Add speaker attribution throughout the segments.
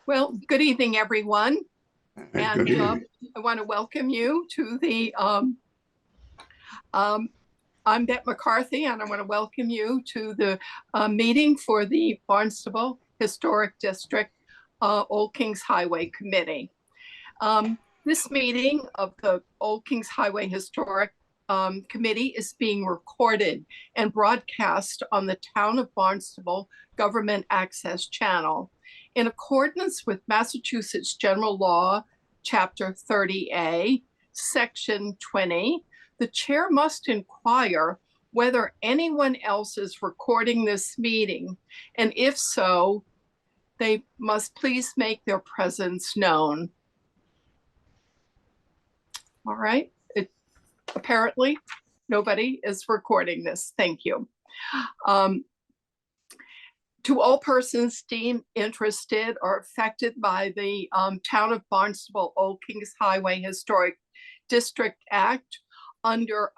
Speaker 1: Well, good evening, everyone.
Speaker 2: Hey,
Speaker 1: And
Speaker 2: good evening.
Speaker 1: I want to welcome you to um, I'm Bette McCarthy, and I want to welcome you to the meeting for the Barnstable Historic District Old Kings Highway Committee. This meeting of the Old Kings Highway Historic Committee is being recorded and broadcast on the Town of Barnstable Government Access Channel. In accordance with Massachusetts General Law, Chapter 30A, Section 20, the chair must inquire whether anyone else is recording this meeting, and if so, they must please make their presence known. All right. Apparently, nobody is recording this. Thank you. To all persons deemed interested or affected by the Town of Barnstable Old Kings Highway Historic District Act under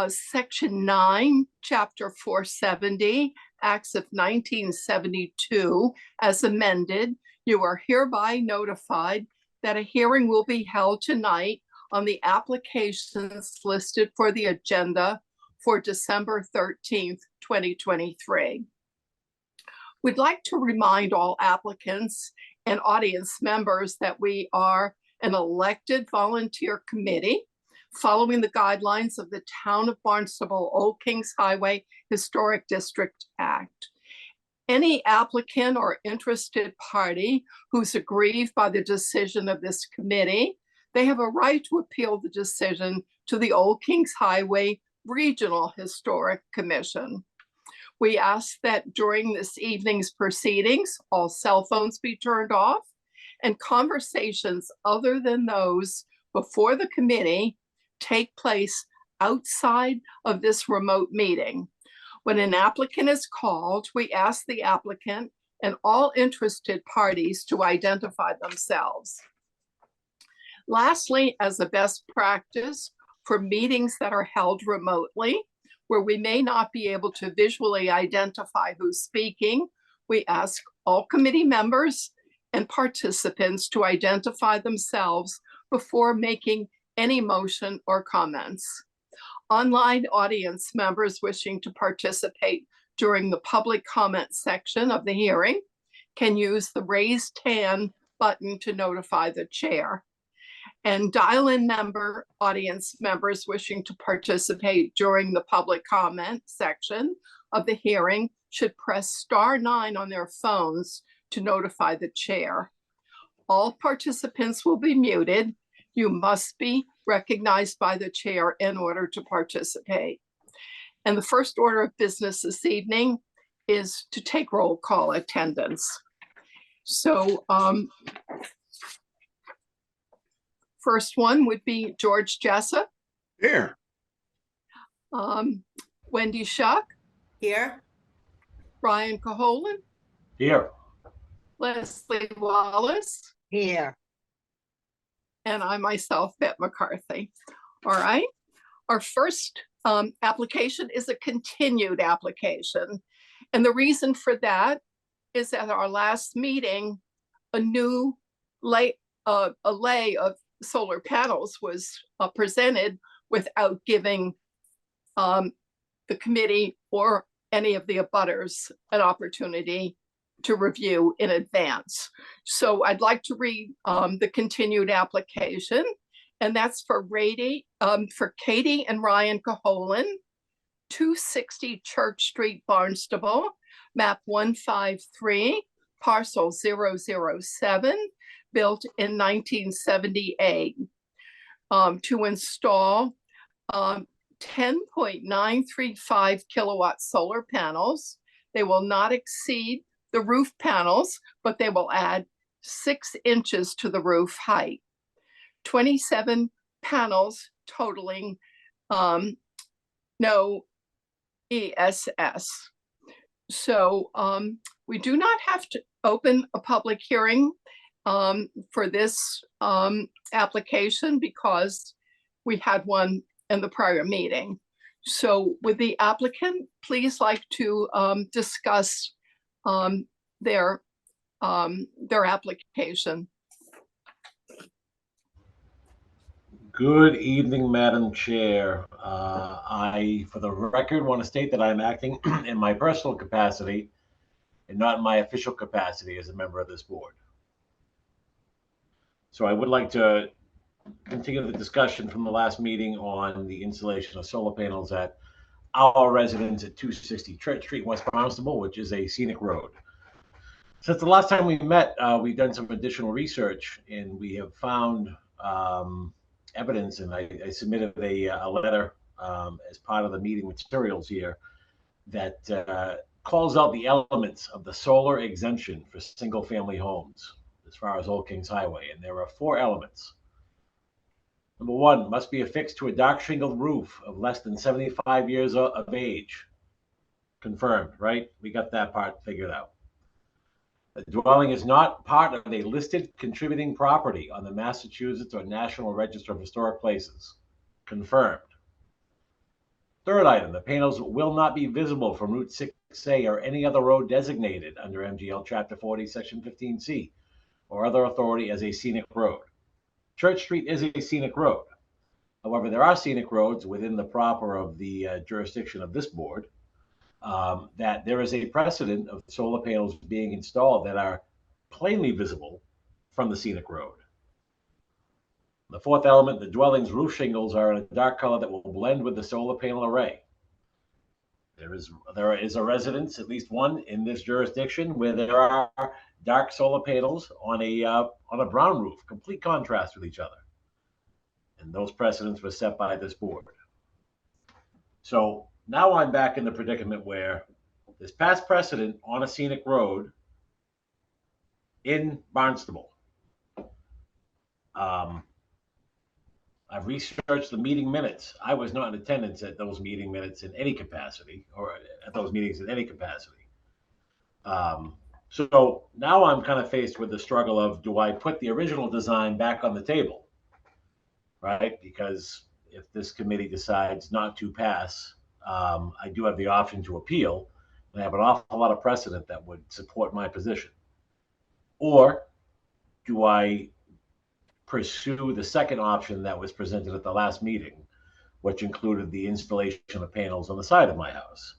Speaker 1: Section 9, Chapter 470, Acts of 1972, as amended, you are hereby notified that a hearing will be held tonight on the applications listed for the agenda for December 13th, 2023. We'd like to remind all applicants and audience members that we are an elected volunteer committee following the guidelines of the Town of Barnstable Old Kings Highway Historic District Act. Any applicant or interested party who's aggrieved by the decision of this committee, they have a right to appeal the decision to the Old Kings Highway Regional Historic Commission. We ask that during this evening's proceedings, all cell phones be turned off and conversations other than those before the committee take place outside of this remote meeting. When an applicant is called, we ask the applicant and all interested parties to identify themselves. Lastly, as a best practice for meetings that are held remotely, where we may not be able to visually identify who's speaking, we ask all committee members and participants to identify themselves before making any motion or comments. Online audience members wishing to participate during the public comment section of the hearing can use the raised hand button to notify the chair. And dial-in audience members wishing to participate during the public comment section of the hearing should press *9 on their phones to notify the chair. All participants will be muted. You must be recognized by the chair in order to participate. And the first order of business this evening is to take roll call attendance. So first one would be George Jessup.
Speaker 2: Here.
Speaker 1: Wendy Schuck.
Speaker 3: Here.
Speaker 1: Ryan Caholen.
Speaker 2: Here.
Speaker 1: Leslie Wallace.
Speaker 3: Here.
Speaker 1: And I myself, Bette McCarthy. All right. Our first application is a continued application. And the reason for that is at our last meeting, a lay of solar panels was presented without giving the committee or any of the abutters an opportunity to review in advance. So I'd like to read the continued application, and that's for Katie and Ryan Caholen, 260 Church Street, Barnstable, map 153, parcel 007, built in 1978, to install 10.935 kilowatt solar panels. They will not exceed the roof panels, but they will add 6 inches to the roof height. 27 panels totaling no ESS. So we do not have to open a public hearing for this application because we had one in the prior meeting. So would the applicant please like to discuss their their application.
Speaker 3: Good evening, Madam Chair. I, for the record, want to state that I'm acting in my personal capacity and not in my official capacity as a member of this board. So I would like to continue the discussion from the last meeting on the installation of solar panels at our residence at 260 Church Street, West Barnstable, which is a scenic road. Since the last time we met, we've done some additional research, and we have found evidence, and I submitted a letter as part of the meeting materials here that calls out the elements of the solar exemption for single-family homes as far as Old Kings Highway, and there are 4 elements. Number 1, must be affixed to a dark shingled roof of less than 75 years of age. Confirmed, right? We got that part figured out. The dwelling is not part of a listed contributing property on the Massachusetts or National Register of Historic Places. Confirmed. Third item, the panels will not be visible from Route 6A or any other road designated under MGL Chapter 40, Section 15C, or other authority as a scenic road. Church Street is a scenic road. However, there are scenic roads within the proper of the jurisdiction of this board that there is a precedent of solar panels being installed that are plainly visible from the scenic road. The 4th element, the dwelling's roof shingles are in a dark color that will blend with the solar panel array. There is a residence, at least one in this jurisdiction, where there are dark solar panels on a brown roof, complete contrast with each other. And those precedents were set by this board. So now I'm back in the predicament where this past precedent on a scenic road in Barnstable. I've researched the meeting minutes. I was not in attendance at those meeting minutes in any capacity, or at those meetings in any capacity. So now I'm kind of faced with the struggle of, do I put the original design back on the table, right? Because if this committee decides not to pass, I do have the option to appeal, and I have an awful lot of precedent that would support my position. Or do I pursue the second option that was presented at the last meeting, which included the installation of panels on the side of my house?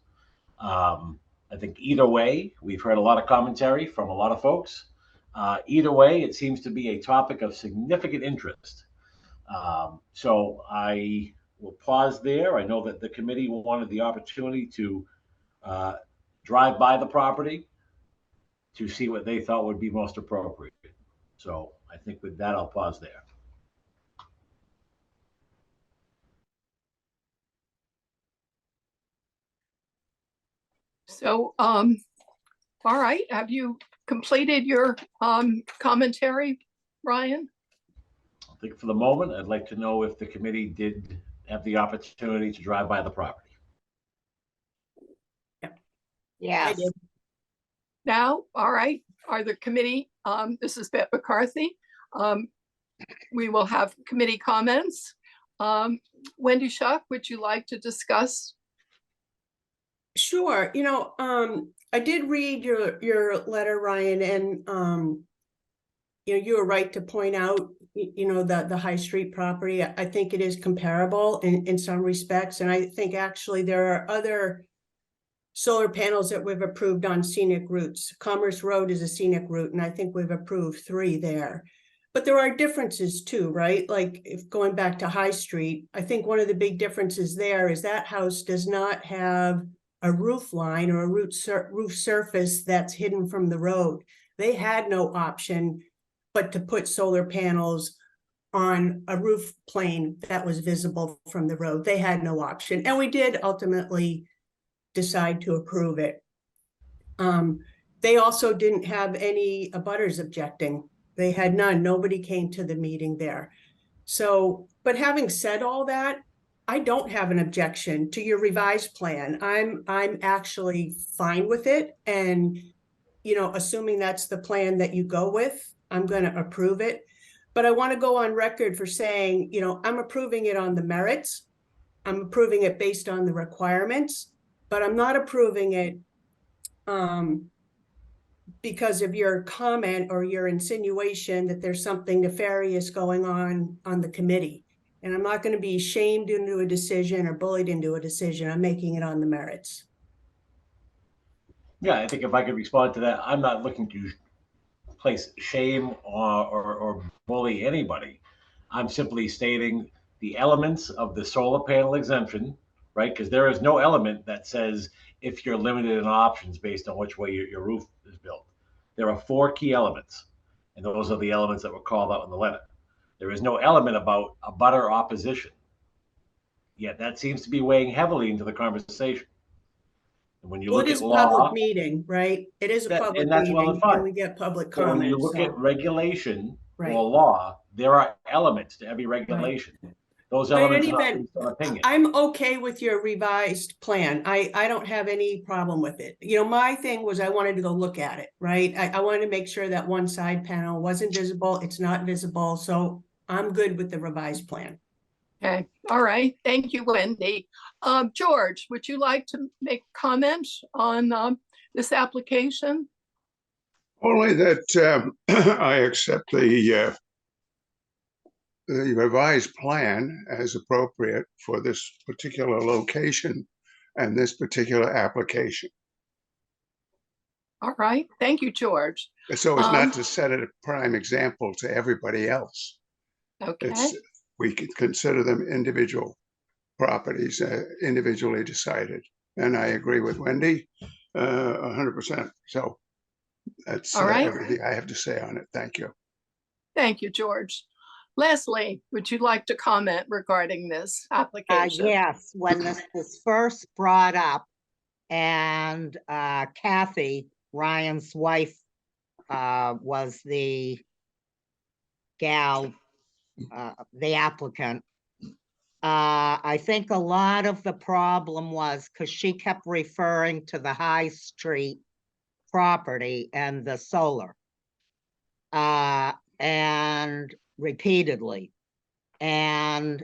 Speaker 3: I think either way, we've heard a lot of commentary from a lot of folks. Either way, it seems to be a topic of significant interest. So I will pause there. I know that the committee wanted the opportunity to drive by the property to see what they thought would be most appropriate. So I think with that, I'll pause there.
Speaker 1: So, all right, have you completed your commentary, Ryan?
Speaker 3: I think for the moment, I'd like to know if the committee did have the opportunity to drive by the property.
Speaker 4: Yes.
Speaker 1: Now, all right, are the committee, this is Bette McCarthy. We will have committee comments. Wendy Schuck, would you like to discuss?
Speaker 4: Sure. I did read your letter, Ryan, and you were right to point out, the High Street property. I think it is comparable in some respects, and I think actually there are other solar panels that we've approved on scenic routes. Commerce Road is a scenic route, and I think we've approved 3 there. But there are differences too, right? Like if going back to High Street, I think one of the big differences there is that house does not have a roof line or a roof surface that's hidden from the road. They had no option but to put solar panels on a roof plane that was visible from the road. They had no option. And we did ultimately decide to approve it. They also didn't have any abutters objecting. They had none. Nobody came to the meeting there. So, but having said all that, I don't have an objection to your revised plan. I'm actually fine with it. And, assuming that's the plan that you go with, I'm going to approve it. But I want to go on record for saying, I'm approving it on the merits. I'm approving it based on the requirements, but I'm not approving it because of your comment or your insinuation that there's something nefarious going on the committee. And I'm not going to be shamed into a decision or bullied into a decision. I'm making it on the merits.
Speaker 3: Yeah, I think if I could respond to that, I'm not looking to place shame or bully anybody. I'm simply stating the elements of the solar panel exemption, right? Because there is no element that says if you're limited in options based on which way your roof is built. There are 4 key elements, and those are the elements that were called out in the letter. There is no element about a butter opposition. Yet that seems to be weighing heavily into the conversation. And when you
Speaker 4: Well, it
Speaker 3: look
Speaker 4: is
Speaker 3: at
Speaker 4: a public
Speaker 3: law,
Speaker 4: meeting, right? It is a public
Speaker 3: and that's well and
Speaker 4: meeting, and
Speaker 3: fine.
Speaker 4: we get public
Speaker 3: But when you
Speaker 4: comments,
Speaker 3: look at
Speaker 4: so,
Speaker 3: regulation
Speaker 4: right.
Speaker 3: or law, there are elements to every regulation. Those
Speaker 4: But in
Speaker 3: elements
Speaker 4: any
Speaker 3: are not
Speaker 4: event,
Speaker 3: based on opinion.
Speaker 4: I'm okay with your revised plan. I don't have any problem with it. You know, my thing was I wanted to go look at it, right? I wanted to make sure that one side panel wasn't visible. It's not visible, so I'm good with the revised plan.
Speaker 1: Okay, all right. Thank you, Wendy. George, would you like to make comments on this application?
Speaker 2: Only that I accept the revised plan as appropriate for this particular location and this particular application.
Speaker 1: All right, thank you, George.
Speaker 2: So it's not to set a prime example to everybody else.
Speaker 1: Okay,
Speaker 2: We could consider them individual properties, individually decided. And I agree with Wendy 100%. So that's
Speaker 1: all right.
Speaker 2: everything I have to say on it. Thank you.
Speaker 1: Thank you, George. Leslie, would you like to comment regarding this application?
Speaker 5: Yes, when this was first brought up and Kathy, Ryan's wife, was the gal, the applicant. I think a lot of the problem was because she kept referring to the High Street property and the solar. And repeatedly. And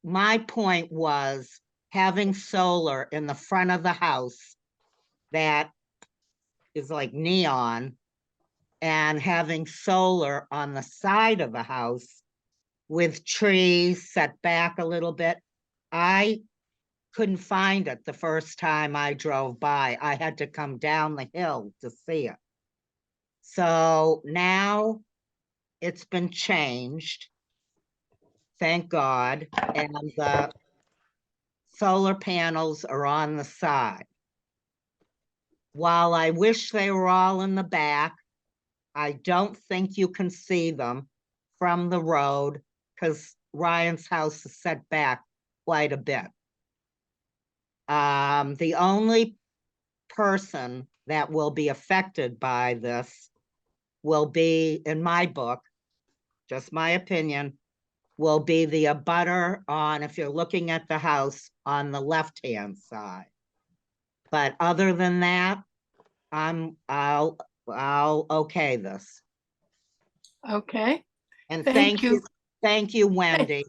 Speaker 5: my point was having solar in the front of the house that is like neon and having solar on the side of the house with trees set back a little bit. I couldn't find it the first time I drove by. I had to come down the hill to see it. So now it's been changed, thank God, and the solar panels are on the side. While I wish they were all in the back, I don't think you can see them from the road because Ryan's house is set back quite a bit. The only person that will be affected by this will be, in my book, just my opinion, will be the abutter on, if you're looking at the house, on the left-hand side. But other than that, I'll okay this.
Speaker 1: Okay,
Speaker 5: And
Speaker 1: Thank you.
Speaker 5: Thank you, Wendy.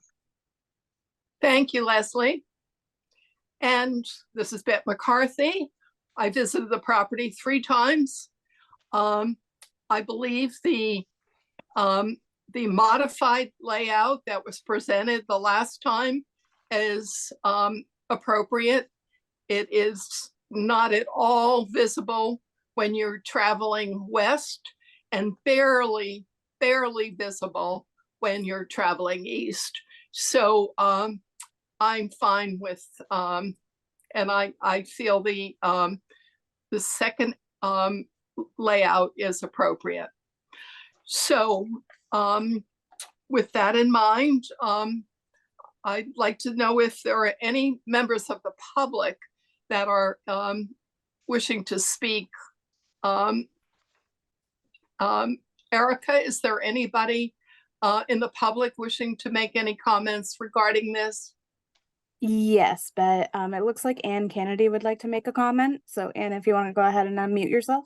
Speaker 1: thank you, Leslie. And this is Bette McCarthy. I visited the property 3 times. I believe the modified layout that was presented the last time is appropriate. It is not at all visible when you're traveling west and barely visible when you're traveling east. So I'm fine with, and I feel the second layout is appropriate. So with that in mind, I'd like to know if there are any members of the public that are wishing to speak. Erica, is there anybody in the public wishing to make any comments regarding this?
Speaker 6: Yes, but it looks like Ann Kennedy would like to make a comment. So Ann, if you want to go ahead and unmute yourself.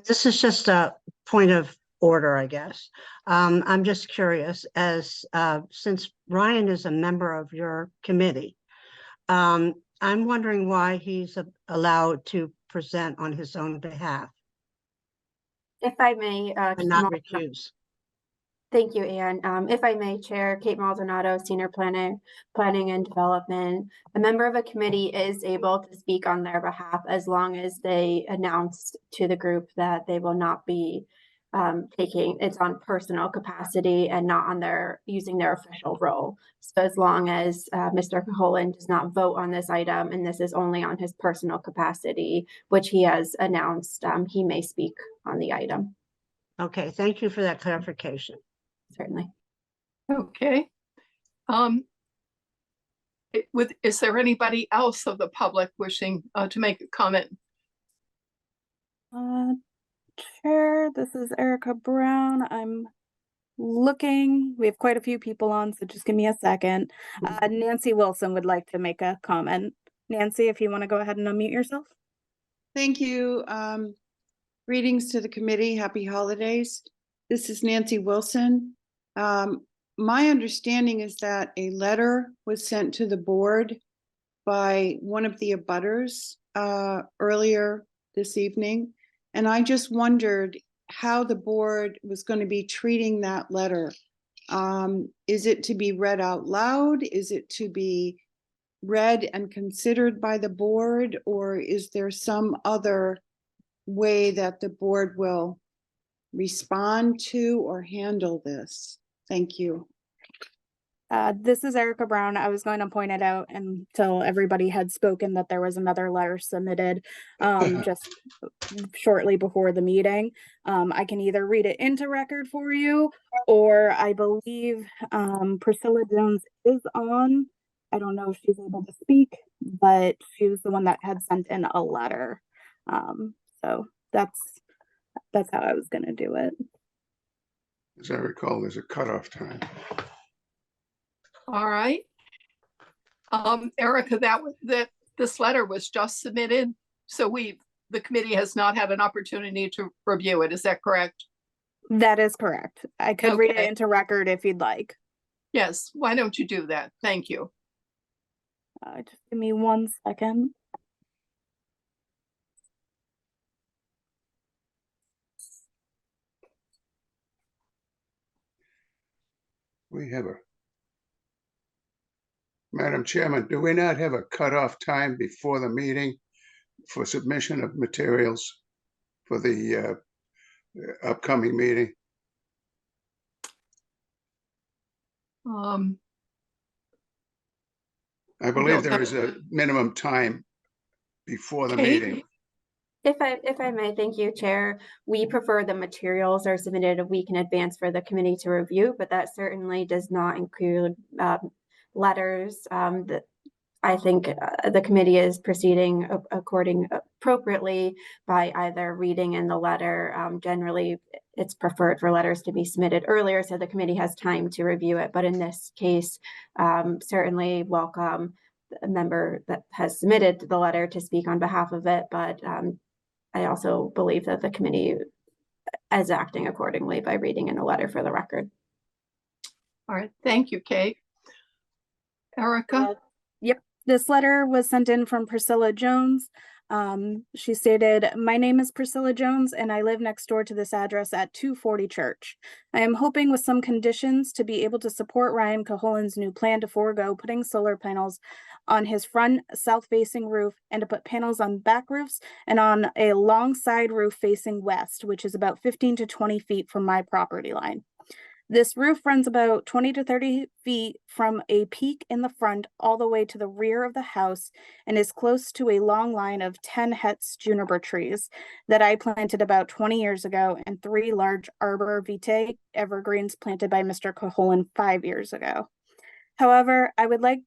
Speaker 7: This is just a point of order, I guess. I'm just curious, as since Ryan is a member of your committee, I'm wondering why he's allowed to present on his own behalf
Speaker 8: If I may,
Speaker 7: and
Speaker 8: Kate
Speaker 7: not
Speaker 8: Mal-
Speaker 7: recuse.
Speaker 8: thank you, Anne. If I may, Chair Kate Maldonado, Senior Planning and Development, a member of a committee is able to speak on their behalf as long as they announce to the group that they will not be taking it's on personal capacity and not on using their official role. So as long as Mr. Caholen does not vote on this item and this is only on his personal capacity, which he has announced, he may speak on the item,
Speaker 7: Okay, thank you for that clarification.
Speaker 8: certainly.
Speaker 1: Okay. Is there anybody else of the public wishing to make a comment?
Speaker 6: Chair, this is Erica Brown. I'm looking, we have quite a few people on, so just give me a second. Nancy Wilson would like to make a comment. Nancy, if you want to go ahead and unmute yourself.
Speaker 9: Thank you. Greetings to the committee. Happy holidays. This is Nancy Wilson. My understanding is that a letter was sent to the board by one of the abutters earlier this evening. And I just wondered how the board was going to be treating that letter. Is it to be read out loud? Is it to be read and considered by the board, or is there some other way that the board will respond to or handle this? Thank you.
Speaker 6: This is Erica Brown. I was going to point it out until everybody had spoken that there was another letter submitted just shortly before the meeting. I can either read it into record for you, or I believe Priscilla Jones is on. I don't know if she's able to speak, but she was the one that had sent in a letter. So that's how I was going to do it.
Speaker 2: As I recall, there's a cutoff time.
Speaker 1: All right. Erica, this letter was just submitted, so the committee has not had an opportunity to review it. Is that correct?
Speaker 6: That is correct. I could read it
Speaker 1: Okay.
Speaker 6: into record if you'd like.
Speaker 1: Yes. Why don't you do that? Thank you.
Speaker 6: Just give me 1 second.
Speaker 2: We have Madam Chairman, do we not have a cutoff time before the meeting for submission of materials for the upcoming meeting? I believe there is a minimum time before the
Speaker 1: Kate?
Speaker 2: meeting.
Speaker 8: If I may, thank you, Chair. We prefer the materials are submitted a week in advance for the committee to review, but that certainly does not include letters. That I think the committee is proceeding appropriately by either reading in the letter. Generally, it's preferred for letters to be submitted earlier so the committee has time to review it. But in this case, certainly welcome a member that has submitted the letter to speak on behalf of it. But I also believe that the committee is acting accordingly by reading in a letter for the record.
Speaker 1: All right. Thank you, Kate. Erica?
Speaker 6: Yep. This letter was sent in from Priscilla Jones. She stated, "My name is Priscilla Jones and I live next door to this address at 240 Church. I am hoping with some conditions to be able to support Ryan Caholen's new plan to forego putting solar panels on his front south-facing roof and to put panels on back roofs and on a long side roof facing west, which is about 15 to 20 feet from my property line. This roof runs about 20 to 30 feet from a peak in the front all the way to the rear of the house and is close to a long line of 10 Hetz juniper trees that I planted about 20 years ago and 3 large arbor vitae evergreens planted by Mr. Caholen 5 years ago. However, I would like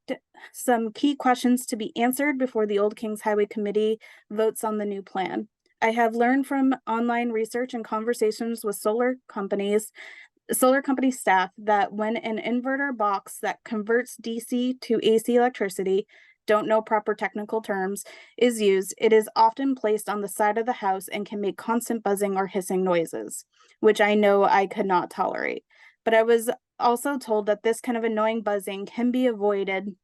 Speaker 6: some key questions to be answered before the Old Kings Highway Committee votes on the new plan. I have learned from online research and conversations with solar company staff that when an inverter box that converts DC to AC electricity, don't know proper technical terms, is used, it is often placed on the side of the house and can make constant buzzing or hissing noises, which I know I could not tolerate. But I was also told that this kind of annoying buzzing can be avoided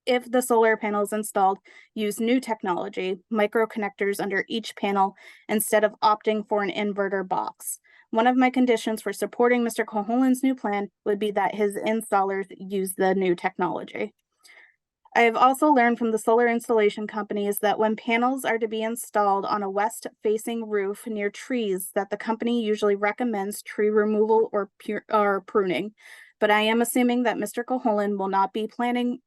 Speaker 6: if the solar panels installed use new technology, micro connectors under each panel, instead of opting for an inverter box. One of my conditions for supporting Mr. Caholen's new plan would be that his installers use the new technology. I have also learned from the solar installation companies that when panels are to be installed on a west-facing roof near trees, that the company usually recommends tree removal or pruning. But I am assuming that Mr. Caholen will not be planting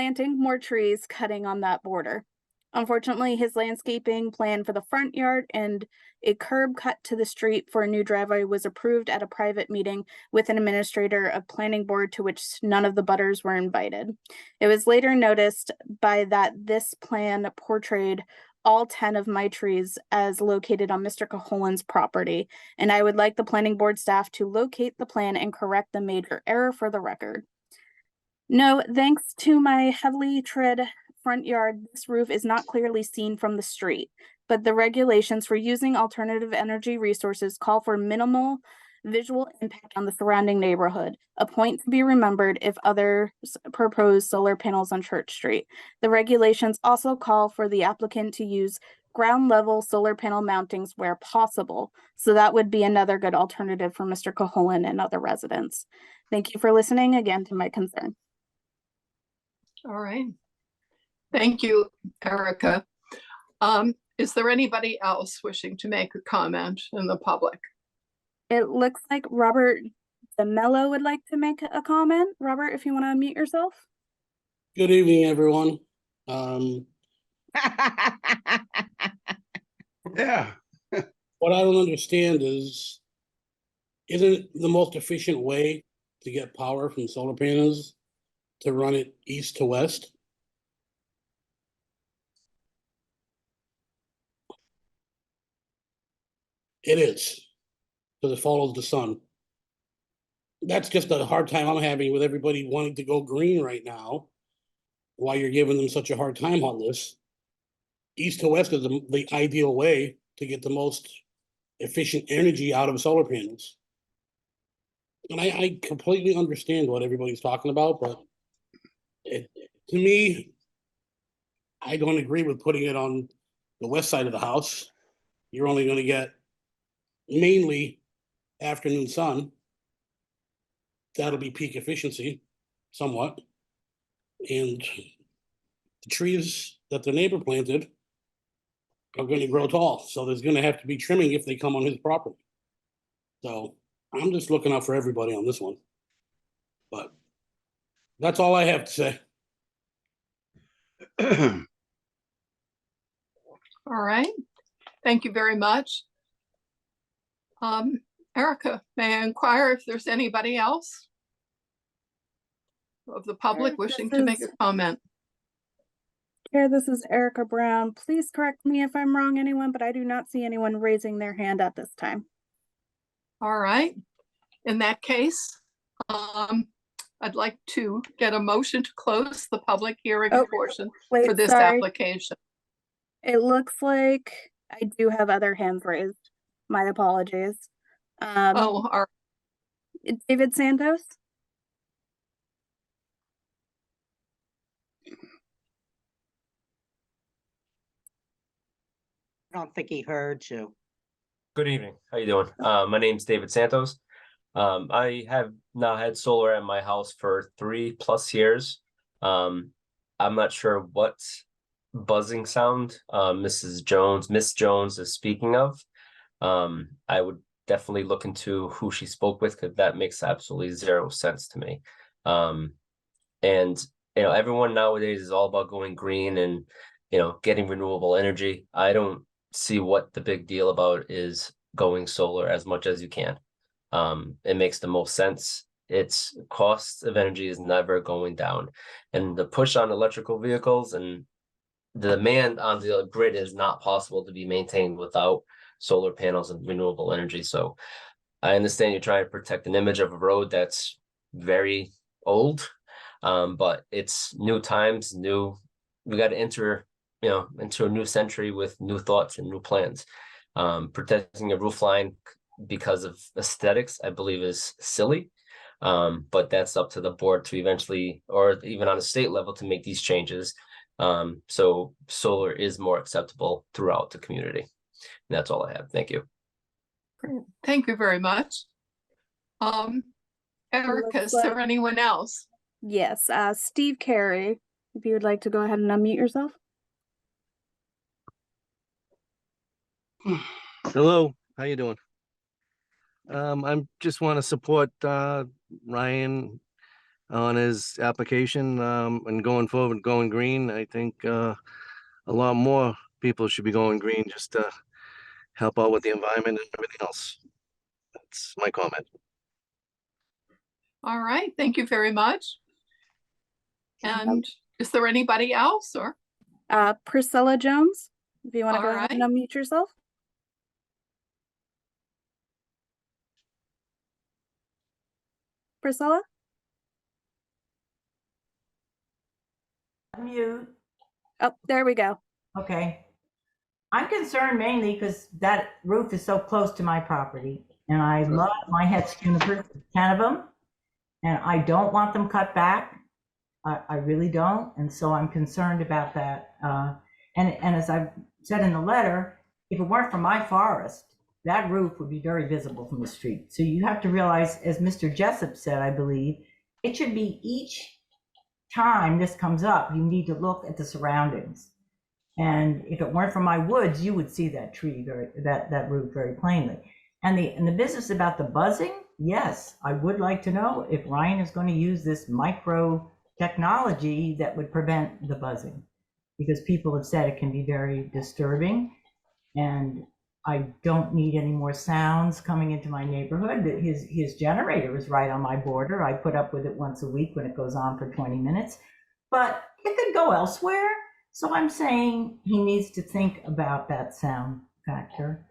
Speaker 6: more trees cutting on that border. Unfortunately, his landscaping plan for the front yard and a curb cut to the street for a new driveway was approved at a private meeting with an administrator of planning board to which none of the butters were invited. It was later noticed by that this plan portrayed all 10 of my trees as located on Mr. Caholen's property, and I would like the planning board staff to locate the plan and correct the major error for the record. No, thanks to my heavily tread front yard, this roof is not clearly seen from the street, but the regulations for using alternative energy resources call for minimal visual impact on the surrounding neighborhood, a point to be remembered if others propose solar panels on Church Street. The regulations also call for the applicant to use ground level solar panel mountings where possible, so that would be another good alternative for Mr. Caholen and other residents. Thank you for listening again to my concern.
Speaker 1: All right. Thank you, Erica. Is there anybody else wishing to make a comment in the public?
Speaker 6: It looks like Robert DeMello would like to make a comment. Robert, if you want to unmute yourself.
Speaker 10: Good evening, everyone.
Speaker 2: Yeah,
Speaker 10: What I don't understand is, isn't the most efficient way to get power from solar panels to run it east to west? It is, because it follows the sun. That's just a hard time I'm having with everybody wanting to go green right now. Why you're giving them such a hard time on this. East to west is the ideal way to get the most efficient energy out of solar panels. And I completely understand what everybody's talking about, but to me, I don't agree with putting it on the west side of the house. You're only going to get mainly afternoon sun. That'll be peak efficiency, somewhat. And the trees that the neighbor planted are going to grow tall, so there's going to have to be trimming if they come on his property. So I'm just looking out for everybody on this one. But that's all I have to say.
Speaker 1: All right. Thank you very much. Erica, may I inquire if there's anybody else of the public wishing to make a comment?
Speaker 6: Chair, this is Erica Brown. Please correct me if I'm wrong, anyone, but I do not see anyone raising their hand at this time.
Speaker 1: All right. In that case, I'd like to get a motion to close the public hearing portion for this application.
Speaker 6: It looks like I do have other hands raised. My apologies.
Speaker 1: All right.
Speaker 6: David Santos?
Speaker 5: I don't think he heard you.
Speaker 11: Good evening. How you doing? My name's David Santos. I have now had solar at my house for 3+ years. I'm not sure what buzzing sound Miss Jones is speaking of. I would definitely look into who she spoke with, because that makes absolutely zero sense to me. And everyone nowadays is all about going green and getting renewable energy. I don't see what the big deal about is going solar as much as you can. It makes the most sense. Its cost of energy is never going down, and the push on electrical vehicles and the demand on the grid is not possible to be maintained without solar panels and renewable energy. So I understand you're trying to protect an image of a road that's very old, but it's new times, we got to enter into a new century with new thoughts and new plans. Protecting a roof line because of aesthetics, I believe, is silly. But that's up to the board to eventually, or even on a state level, to make these changes. So solar is more acceptable throughout the community. And that's all I have. Thank you.
Speaker 1: Great. Thank you very much. Erica, is there anyone else?
Speaker 6: Yes, Steve Carey, if you would like to go ahead and unmute yourself.
Speaker 12: Hello, how you doing? I'm just want to support Ryan on his application and going forward, going green. I think a lot more people should be going green just to help out with the environment and everything else. That's my comment.
Speaker 1: All right, thank you very much. And is there anybody else, or?
Speaker 6: Priscilla Jones, if you want to
Speaker 1: All
Speaker 6: go ahead and
Speaker 1: right.
Speaker 6: unmute yourself. Priscilla?
Speaker 13: Mute.
Speaker 6: Oh, there we go.
Speaker 13: Okay. I'm concerned mainly because that roof is so close to my property, and I love my hedge junipers, 10 of them, and I don't want them cut back. I really don't, and so I'm concerned about that. And as I've said in the letter, if it weren't for my forest, that roof would be very visible from the street. So you have to realize, as Mr. Jessup said, I believe, it should be each time this comes up, you need to look at the surroundings. And if it weren't for my woods, you would see that tree, that roof very plainly. And the business about the buzzing, yes, I would like to know if Ryan is going to use this micro technology that would prevent the buzzing, because people have said it can be very disturbing, and I don't need any more sounds coming into my neighborhood. His generator is right on my border. I put up with it once a week when it goes on for 20 minutes, but it could go elsewhere. So I'm saying he needs to think about that sound factor.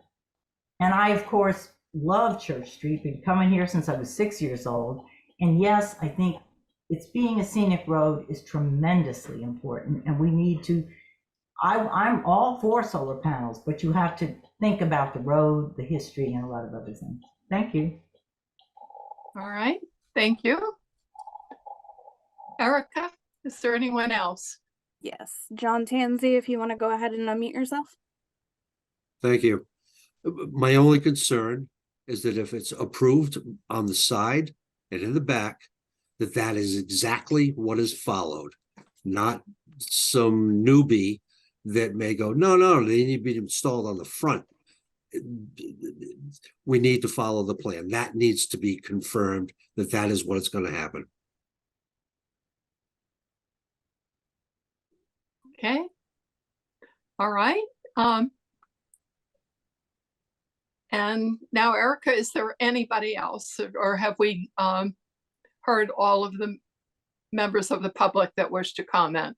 Speaker 13: And I, of course, love Church Street. Been coming here since I was 6 years old. And yes, I think it's being a scenic road is tremendously important. And we need to, I'm all for solar panels, but you have to think about the road, the history, and a lot of other things. Thank you.
Speaker 1: All right, thank you. Erica, is there anyone else?
Speaker 6: Yes, John Tansey, if you want to go ahead and unmute yourself.
Speaker 14: Thank you. My only concern is that if it's approved on the side and in the back, that is exactly what is followed, not some newbie that may go, no, they need to be installed on the front. We need to follow the plan. That needs to be confirmed that is what is going to happen.
Speaker 1: Okay. All right. And now, Erica, is there anybody else, or have we heard all of the members of the public that wish to comment?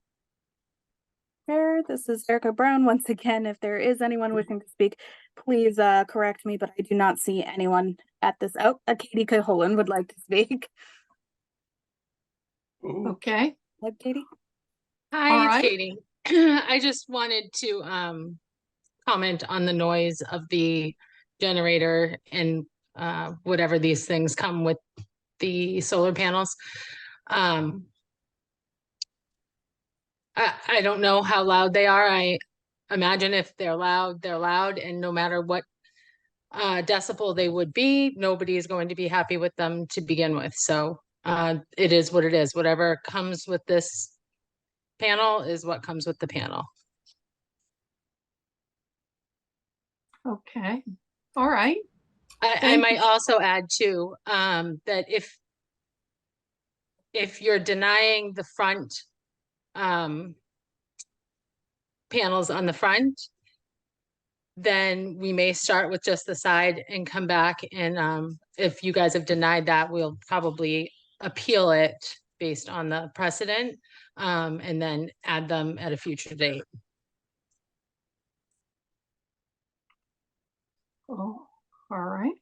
Speaker 6: There, this is Erica Brown once again. If there is anyone wishing to speak, please correct me, but I do not see anyone at this. Oh, Katie Caholen would like to speak.
Speaker 1: Okay.
Speaker 6: Like Katie?
Speaker 15: Hi,
Speaker 1: All
Speaker 15: it's
Speaker 1: right.
Speaker 15: Katie. I just wanted to comment on the noise of the generator and whatever these things come with the solar panels. I don't know how loud they are. I imagine if they're loud, and no matter what decibel they would be, nobody is going to be happy with them to begin with. So it is what it is. Whatever comes with this panel is what comes with the panel.
Speaker 1: Okay. All right.
Speaker 15: I might also add too that if you're denying the front panels on the front, then we may start with just the side and come back, and if you guys have denied that, we'll probably appeal it based on the precedent, and then add them at a future date.
Speaker 1: Oh, all right.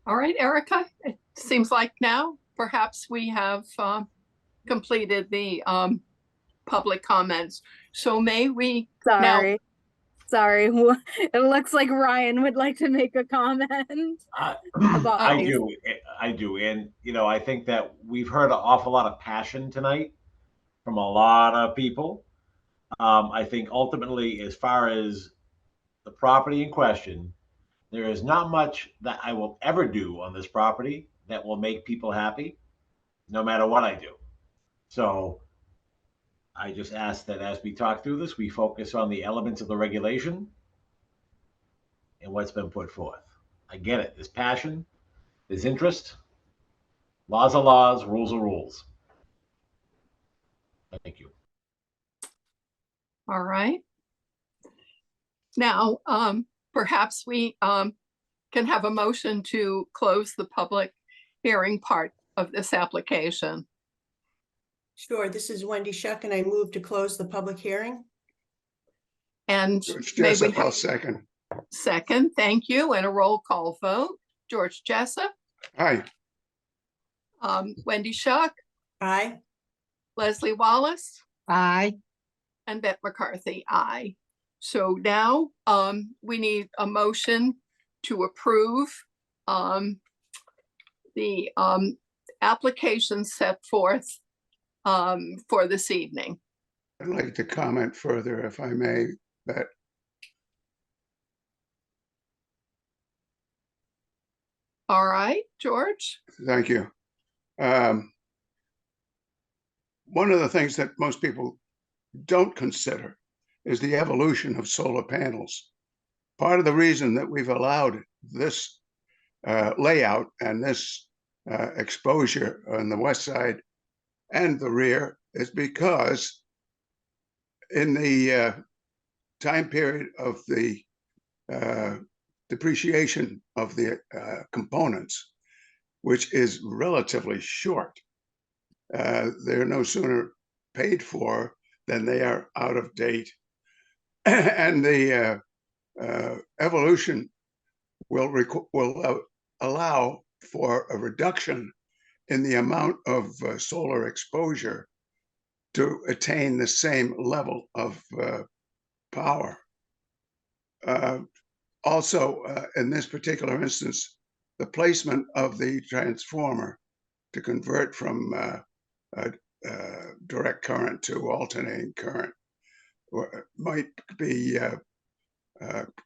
Speaker 1: All right, Erica, it seems like now perhaps we have completed the public comments. So may we
Speaker 6: Sorry. Sorry, it looks like Ryan would like to make a comment. About
Speaker 3: I
Speaker 6: these.
Speaker 3: do, I do, and I think that we've heard an awful lot of passion tonight from a lot of people. I think ultimately, as far as the property in question, there is not much that I will ever do on this property that will make people happy, no matter what I do. So I just ask that as we talk through this, we focus on the elements of the regulation and what's been put forth. I get it. There's passion, there's interest. Laws are laws, rules are rules. Thank you.
Speaker 1: All right. Now, perhaps we can have a motion to close the public hearing part of this application.
Speaker 4: Sure, this is Wendy Shuck, and I move to close the public hearing.
Speaker 1: And
Speaker 2: George
Speaker 1: may we
Speaker 2: Jessup, I'll
Speaker 1: have
Speaker 2: second.
Speaker 1: second, thank you, and a roll call vote. George Jessup,
Speaker 2: Aye.
Speaker 1: Wendy Shuck,
Speaker 4: Aye.
Speaker 1: Leslie Wallace,
Speaker 5: Aye.
Speaker 1: and Beth McCarthy, aye. So now we need a motion to approve the application set forth for this evening.
Speaker 2: I'd like to comment further, if I may, but
Speaker 1: All right, George?
Speaker 2: thank you. One of the things that most people don't consider is the evolution of solar panels. Part of the reason that we've allowed this layout and this exposure on the west side and the rear is because in the time period of the depreciation of the components, which is relatively short, they're no sooner paid for than they are out of date. And the evolution will allow for a reduction in the amount of solar exposure to attain the same level of power. Also, in this particular instance, the placement of the transformer to convert from direct current to alternating current might be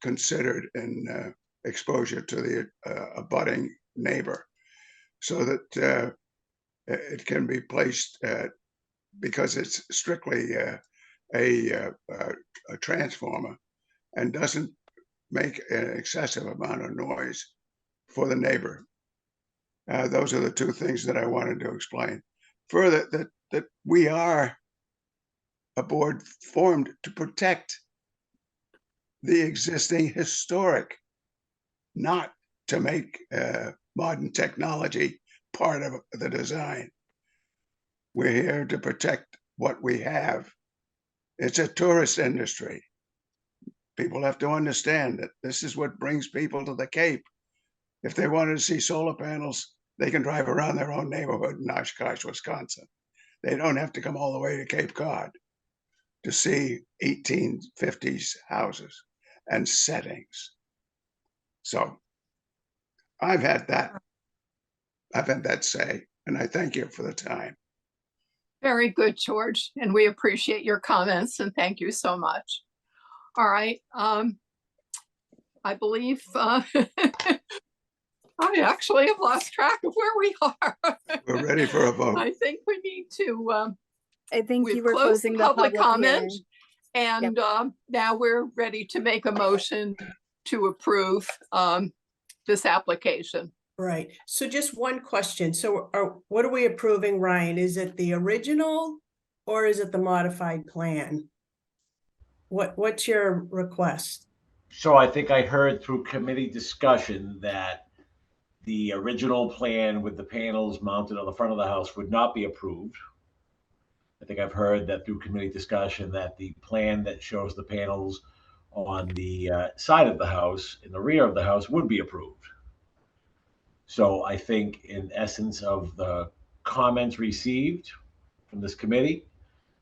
Speaker 2: considered in exposure to the abutting neighbor, so that it can be placed because it's strictly a transformer and doesn't make an excessive amount of noise for the neighbor. Those are the two things that I wanted to explain. Further, that we are a board formed to protect the existing historic, not to make modern technology part of the design. We're here to protect what we have. It's a tourist industry. People have to understand that this is what brings people to the Cape. If they wanted to see solar panels, they can drive around their own neighborhood in Oshkosh, Wisconsin. They don't have to come all the way to Cape Cod to see 1850s houses and settings. So I've had that say, and I thank you for the time.
Speaker 1: Very good, George, and we appreciate your comments and thank you so much. All right, I believe I actually have lost track of where we are.
Speaker 2: We're ready for a vote.
Speaker 1: I think we need to,
Speaker 6: I think
Speaker 1: we've
Speaker 6: you were
Speaker 1: closed
Speaker 6: closing
Speaker 1: the
Speaker 6: the
Speaker 1: public comment.
Speaker 6: hearing.
Speaker 1: And now we're ready to make a motion to approve this application.
Speaker 4: Right. So just one question. So what are we approving, Ryan? Is it the original or is it the modified plan? What's your request?
Speaker 3: So I think I heard through committee discussion that the original plan with the panels mounted on the front of the house would not be approved. I think I've heard that through committee discussion that the plan that shows the panels on the side of the house, in the rear of the house, would be approved. So I think in essence of the comments received from this committee,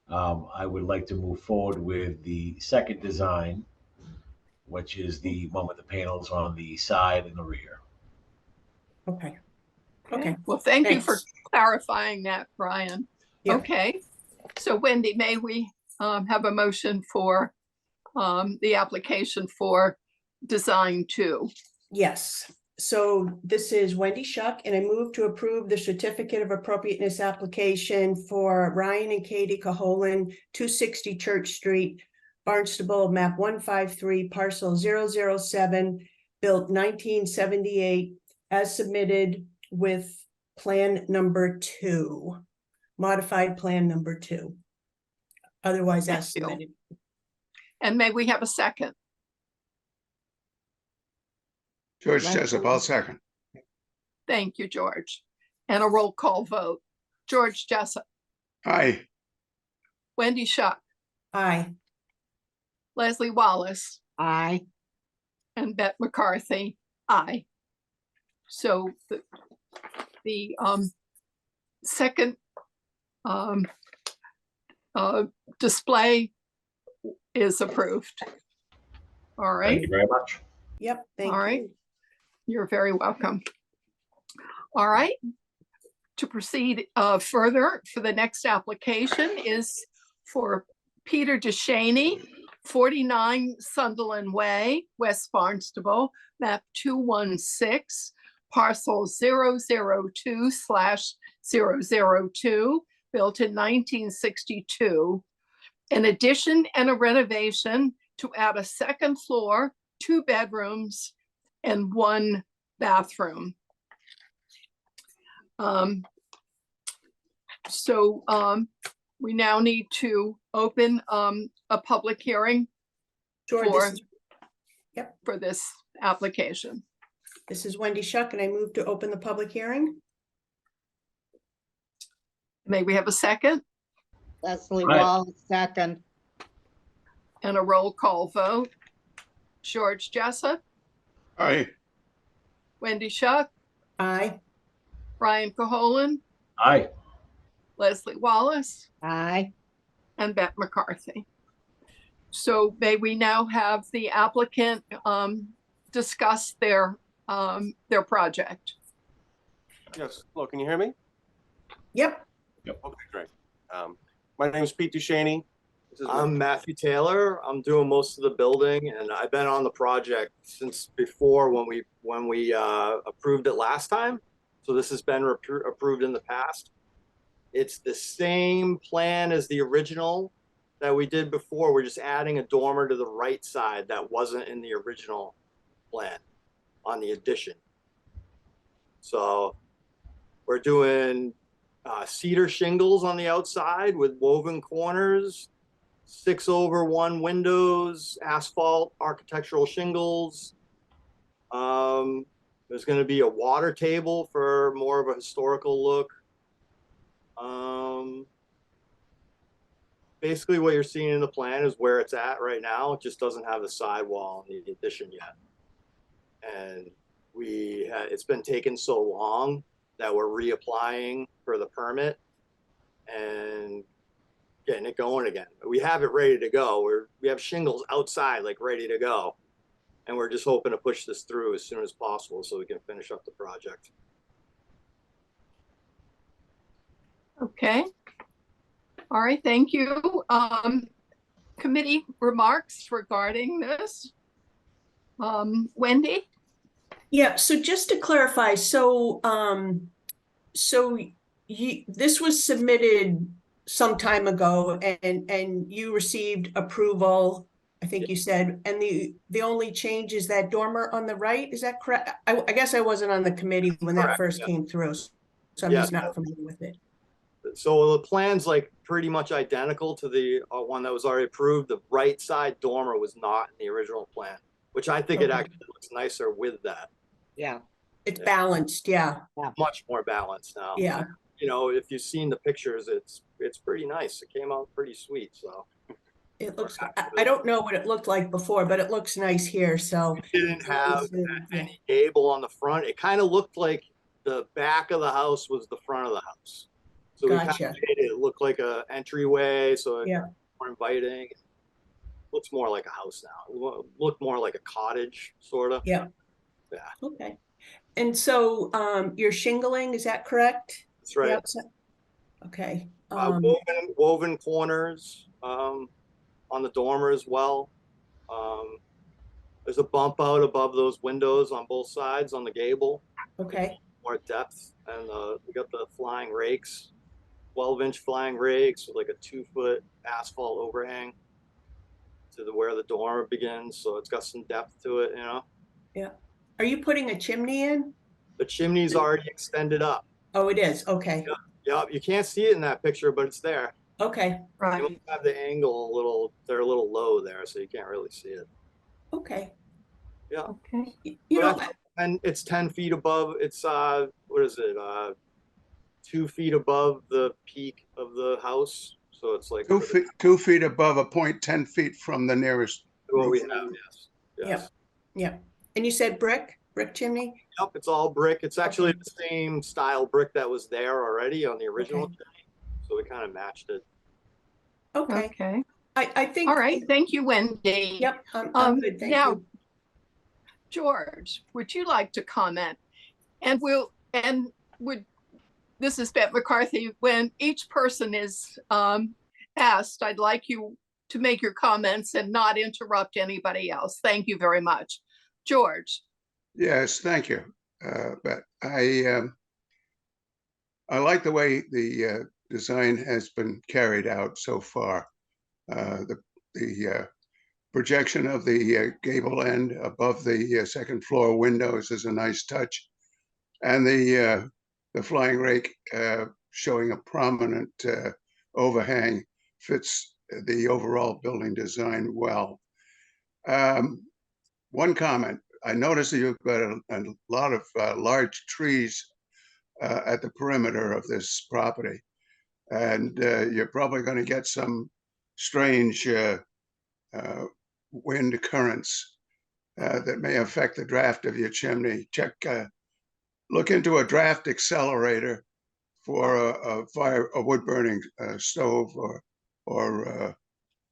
Speaker 3: I would like to move forward with the second design which is the one with the panels on the side and the rear.
Speaker 4: Okay. Okay.
Speaker 1: Well, thank you for
Speaker 4: Thanks.
Speaker 1: clarifying that, Brian.
Speaker 4: Yeah.
Speaker 1: Okay, so Wendy, may we have a motion for the application for design 2?
Speaker 4: Yes. So this is Wendy Shuck, and I move to approve the certificate of appropriateness application for Ryan and Katie Caholen, 260 Church Street, Barnstable, map 153, parcel 007, built 1978, as submitted with plan number 2, modified plan number 2. Otherwise as
Speaker 1: Thank you.
Speaker 4: submitted.
Speaker 1: And may we have a second?
Speaker 2: George
Speaker 7: Leslie.
Speaker 2: Jessup, I'll second.
Speaker 1: Thank you, George. And a roll call vote. George Jessup,
Speaker 2: Aye.
Speaker 1: Wendy Shuck,
Speaker 4: Aye.
Speaker 1: Leslie Wallace,
Speaker 5: Aye.
Speaker 1: and Bette McCarthy, aye. So the second display is approved. All right.
Speaker 3: Thank you very much.
Speaker 4: Yep. Thank
Speaker 1: All right.
Speaker 4: you.
Speaker 1: You're very welcome. All right. To proceed further for the next application is for Peter DeShaney, 49 Sunderland Way, West Barnstable, map 216, parcel 002/002, built in 1962. An addition and a renovation to add a second floor, 2 bedrooms, and 1 bathroom. We now need to open a public hearing
Speaker 4: Sure.
Speaker 1: for,
Speaker 4: Yep.
Speaker 1: for this application.
Speaker 4: This is Wendy Shuck, and I move to open the public hearing.
Speaker 1: May we have a second
Speaker 5: Leslie
Speaker 3: Aye.
Speaker 5: Wallace, second.
Speaker 1: and a roll call vote? George Jessup,
Speaker 2: Aye.
Speaker 1: Wendy Shuck,
Speaker 4: Aye.
Speaker 1: Brian Caholen,
Speaker 3: Aye.
Speaker 1: Leslie Wallace,
Speaker 5: Aye.
Speaker 1: and Bette McCarthy. So may we now have the applicant discuss their project?
Speaker 16: Yes, hello, can you hear me?
Speaker 4: Yep.
Speaker 16: Okay, great. My name is Pete DeShaney.
Speaker 17: I'm Matthew Taylor. I'm doing most of the building, and I've been on the project since before when we approved it last time. So this has been approved in the past. It's the same plan as the original that we did before. We're just adding a dormer to the right side that wasn't in the original plan on the addition. So we're doing cedar shingles on the outside with woven corners, 6/1 windows, asphalt architectural shingles. There's going to be a water table for more of a historical look. Basically what you're seeing in the plan is where it's at right now. It just doesn't have the sidewall in the addition yet. And it's been taking so long that we're reapplying for the permit and getting it going again. We have it ready to go. We have shingles outside, like ready to go. And we're just hoping to push this through as soon as possible so we can finish up the project.
Speaker 1: Okay. All right, thank you. Committee remarks regarding this? Wendy?
Speaker 4: Yeah, so just to clarify, so this was submitted some time ago and you received approval, I think you said, and the only change is that dormer on the right, is that correct? I guess I wasn't on the committee when that
Speaker 17: Correct,
Speaker 4: first
Speaker 17: yeah.
Speaker 4: came through, so I'm
Speaker 17: Yeah.
Speaker 4: just not familiar with it.
Speaker 17: So the plan's like pretty much identical to the one that was already approved. The right side dormer was not in the original plan, which I think it
Speaker 4: Okay.
Speaker 17: actually looks nicer with that.
Speaker 5: Yeah.
Speaker 4: It's balanced, yeah.
Speaker 17: Much more balanced now.
Speaker 4: Yeah.
Speaker 17: You know, if you've seen the pictures, it's pretty nice. It came out pretty sweet. So
Speaker 4: It looks, I don't know what it looked like before, but it looks nice here, so.
Speaker 17: it didn't have any gable on the front. It kind of looked like the back of the house was the front of the house. So we kind
Speaker 4: Gotcha.
Speaker 17: of made it look like a entryway, so it's
Speaker 4: Yeah.
Speaker 17: more inviting. looks more like a house now. It look more like a cottage, sort of.
Speaker 4: Yeah.
Speaker 17: Yeah.
Speaker 4: Okay. And so you're shingling, is that correct?
Speaker 17: That's
Speaker 4: The
Speaker 17: right.
Speaker 4: outside? Okay.
Speaker 17: Woven corners on the dormer as well. There's a bump out above those windows on both sides on the gable.
Speaker 4: Okay.
Speaker 17: More depth, and we got the flying rakes, 12-inch flying rakes with like a 2-foot asphalt overhang to where the dormer begins. So it's got some depth to it, you know.
Speaker 4: Yeah. Are you putting a chimney in?
Speaker 17: The chimney's already extended up.
Speaker 4: Oh, it is. Okay.
Speaker 17: Yeah, you can't see it in that picture, but it's there.
Speaker 4: Okay.
Speaker 17: You must have the angle a little, they're a little low there, so you can't really see it.
Speaker 4: Okay.
Speaker 17: Yeah.
Speaker 1: Okay.
Speaker 4: You know,
Speaker 17: and it's 10 feet above, it's what is it? 2 feet above the peak of the house. So it's like
Speaker 2: 2 feet above a point, 10 feet from the nearest
Speaker 17: what we
Speaker 2: roof.
Speaker 17: have, yes. Yes.
Speaker 4: Yeah. Yeah. And you said brick chimney?
Speaker 17: Yep, it's all brick. It's actually the same style brick that was there already on the original
Speaker 4: Okay.
Speaker 17: chimney. So we kind of matched it.
Speaker 4: Okay.
Speaker 1: Okay.
Speaker 4: I think.
Speaker 1: All right. Thank you, Wendy.
Speaker 4: Yep. I'm good. Thank
Speaker 1: now,
Speaker 4: you.
Speaker 1: George, would you like to comment? And this is Beth McCarthy. When each person is asked, I'd like you to make your comments and not interrupt anybody else. Thank you very much. George.
Speaker 2: Yes, thank you. But I like the way the design has been carried out so far. The projection of the gable end above the second floor windows is a nice touch, and the flying rake showing a prominent overhang fits the overall building design well. One comment: I noticed that you've got a lot of large trees at the perimeter of this property, and you're probably going to get some strange wind currents that may affect the draft of your chimney. Look into a draft accelerator for a wood burning stove or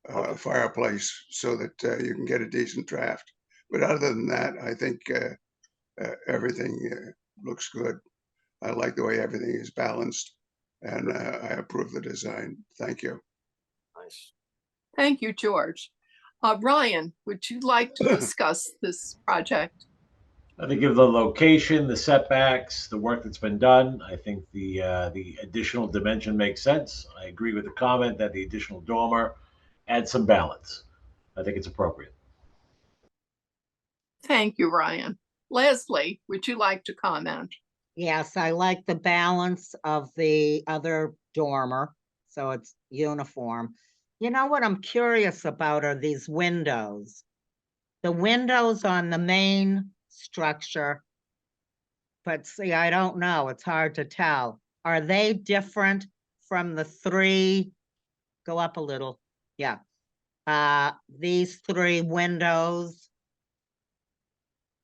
Speaker 2: a fireplace, so that you can get a decent draft. But other than that, I think everything looks good. I like the way everything is balanced, and I approve the design. Thank you.
Speaker 17: Nice.
Speaker 1: Thank you, George. Ryan, would you like to discuss this project?
Speaker 3: I think of the location, the setbacks, the work that's been done. I think the additional dimension makes sense. I agree with the comment that the additional dormer adds some balance. I think it's appropriate.
Speaker 1: Thank you, Ryan. Leslie, would you like to comment?
Speaker 5: Yes, I like the balance of the other dormer, so it's uniform. You know what I'm curious about are these windows. The windows on the main structure, but see, I don't know, it's hard to tell. Are they different from the three? Go up a little, yeah. These three windows.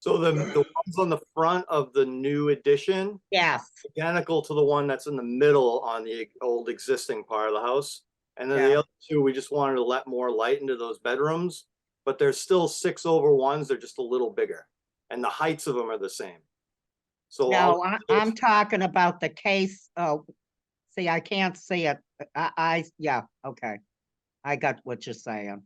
Speaker 17: So the ones on the front of the new addition,
Speaker 5: yes,
Speaker 17: identical to the one that's in the middle on the old existing part of the house. And then
Speaker 5: Yeah.
Speaker 17: the other two, we just wanted to let more light into those bedrooms, but there's still 6/1s. They're just a little bigger, and the heights of them are the same. So
Speaker 5: no, I'm talking about the case. Oh, see, I can't see it. Yeah, okay. I got what you're saying.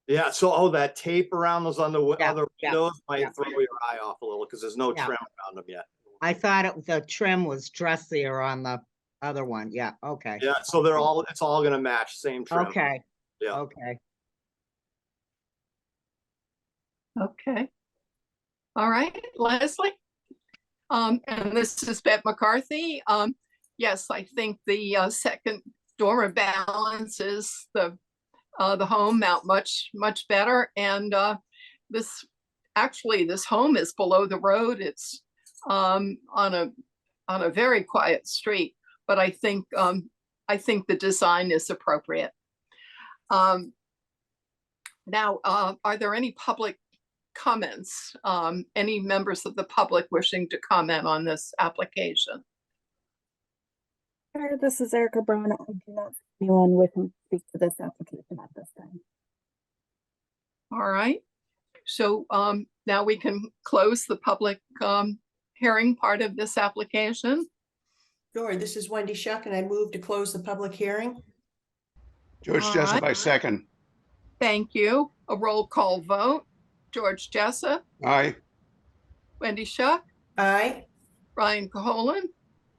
Speaker 17: yeah. So that tape around those on the other
Speaker 5: yeah,
Speaker 17: windows might
Speaker 5: yeah.
Speaker 17: throw your eye off a little because there's no
Speaker 5: Yeah.
Speaker 17: trim around them yet.
Speaker 5: I thought the trim was dressier on the other one. Yeah, okay.
Speaker 17: Yeah. So it's all gonna match, same trim.
Speaker 5: Okay.
Speaker 17: Yeah.
Speaker 5: Okay.
Speaker 1: Okay. All right, Leslie. And this is Beth McCarthy. Yes, I think the second dormer balances the home out much better. And this home is below the road. It's on a very quiet street, but I think the design is appropriate. Now, are there any public comments? Any members of the public wishing to comment on this application?
Speaker 6: Sure, this is Erica, I do not see anyone with him speak to this application at this time.
Speaker 1: Okay. All right. Leslie, would you like to discuss this project? I think the second dormer balances the home out much better. And I think the design is appropriate. Now, are there any public comments? Any members of the public wishing to comment on this application?
Speaker 6: This is Erica Brown. I do not see anyone with him speak to this application at this time.
Speaker 1: All right. So now we can close the public hearing part of this application.
Speaker 4: Sure, this is Wendy Shuck, and I move to close the public hearing.
Speaker 2: George
Speaker 1: All
Speaker 2: Jessup,
Speaker 1: right.
Speaker 2: I second.
Speaker 1: Thank you. A roll call vote. George Jessup,
Speaker 2: Aye.
Speaker 1: Wendy Shuck,
Speaker 4: Aye.
Speaker 1: Ryan Caholen,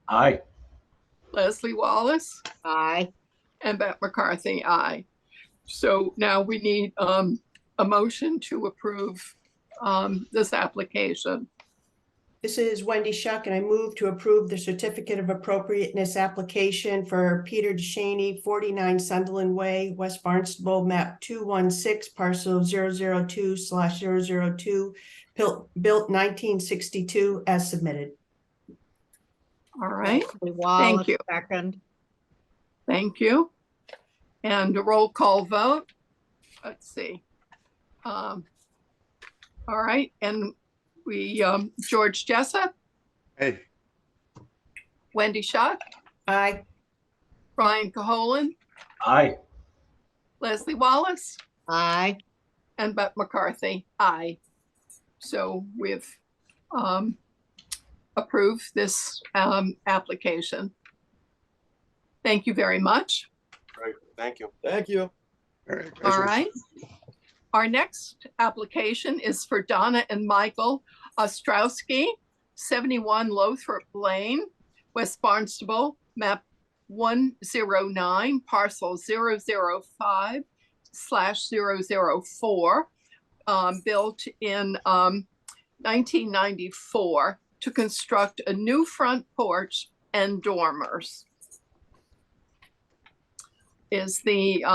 Speaker 3: Aye.
Speaker 1: Leslie Wallace,
Speaker 5: Aye.
Speaker 1: and Beth McCarthy, aye. So now we need a motion to approve this application.
Speaker 4: This is Wendy Shuck, and I move to approve the certificate of appropriateness application for Peter DeShaney, 49 Sunderland Way, West Barnstable, map 216, parcel 002/002, built 1962 as submitted.
Speaker 1: All right.
Speaker 5: Leslie Wallace,
Speaker 1: Thank you.
Speaker 5: second.
Speaker 1: Thank you. And a roll call vote. Let's see. All right. And we, George Jessup,
Speaker 2: Hey,
Speaker 1: Wendy Shuck,
Speaker 4: Aye.
Speaker 1: Ryan Caholen,
Speaker 3: Aye.
Speaker 1: Leslie Wallace,
Speaker 5: Aye.
Speaker 1: and Beth McCarthy, aye. So we've approved this application. Thank you very much.
Speaker 16: Right, thank you. Thank you.
Speaker 1: All right. Our next application is for Donna and Michael Ostrowski, 71 Lothrop Lane, West Barnstable, map 109, parcel 005/004, built in 1994 to construct a new front porch and dormers. Is the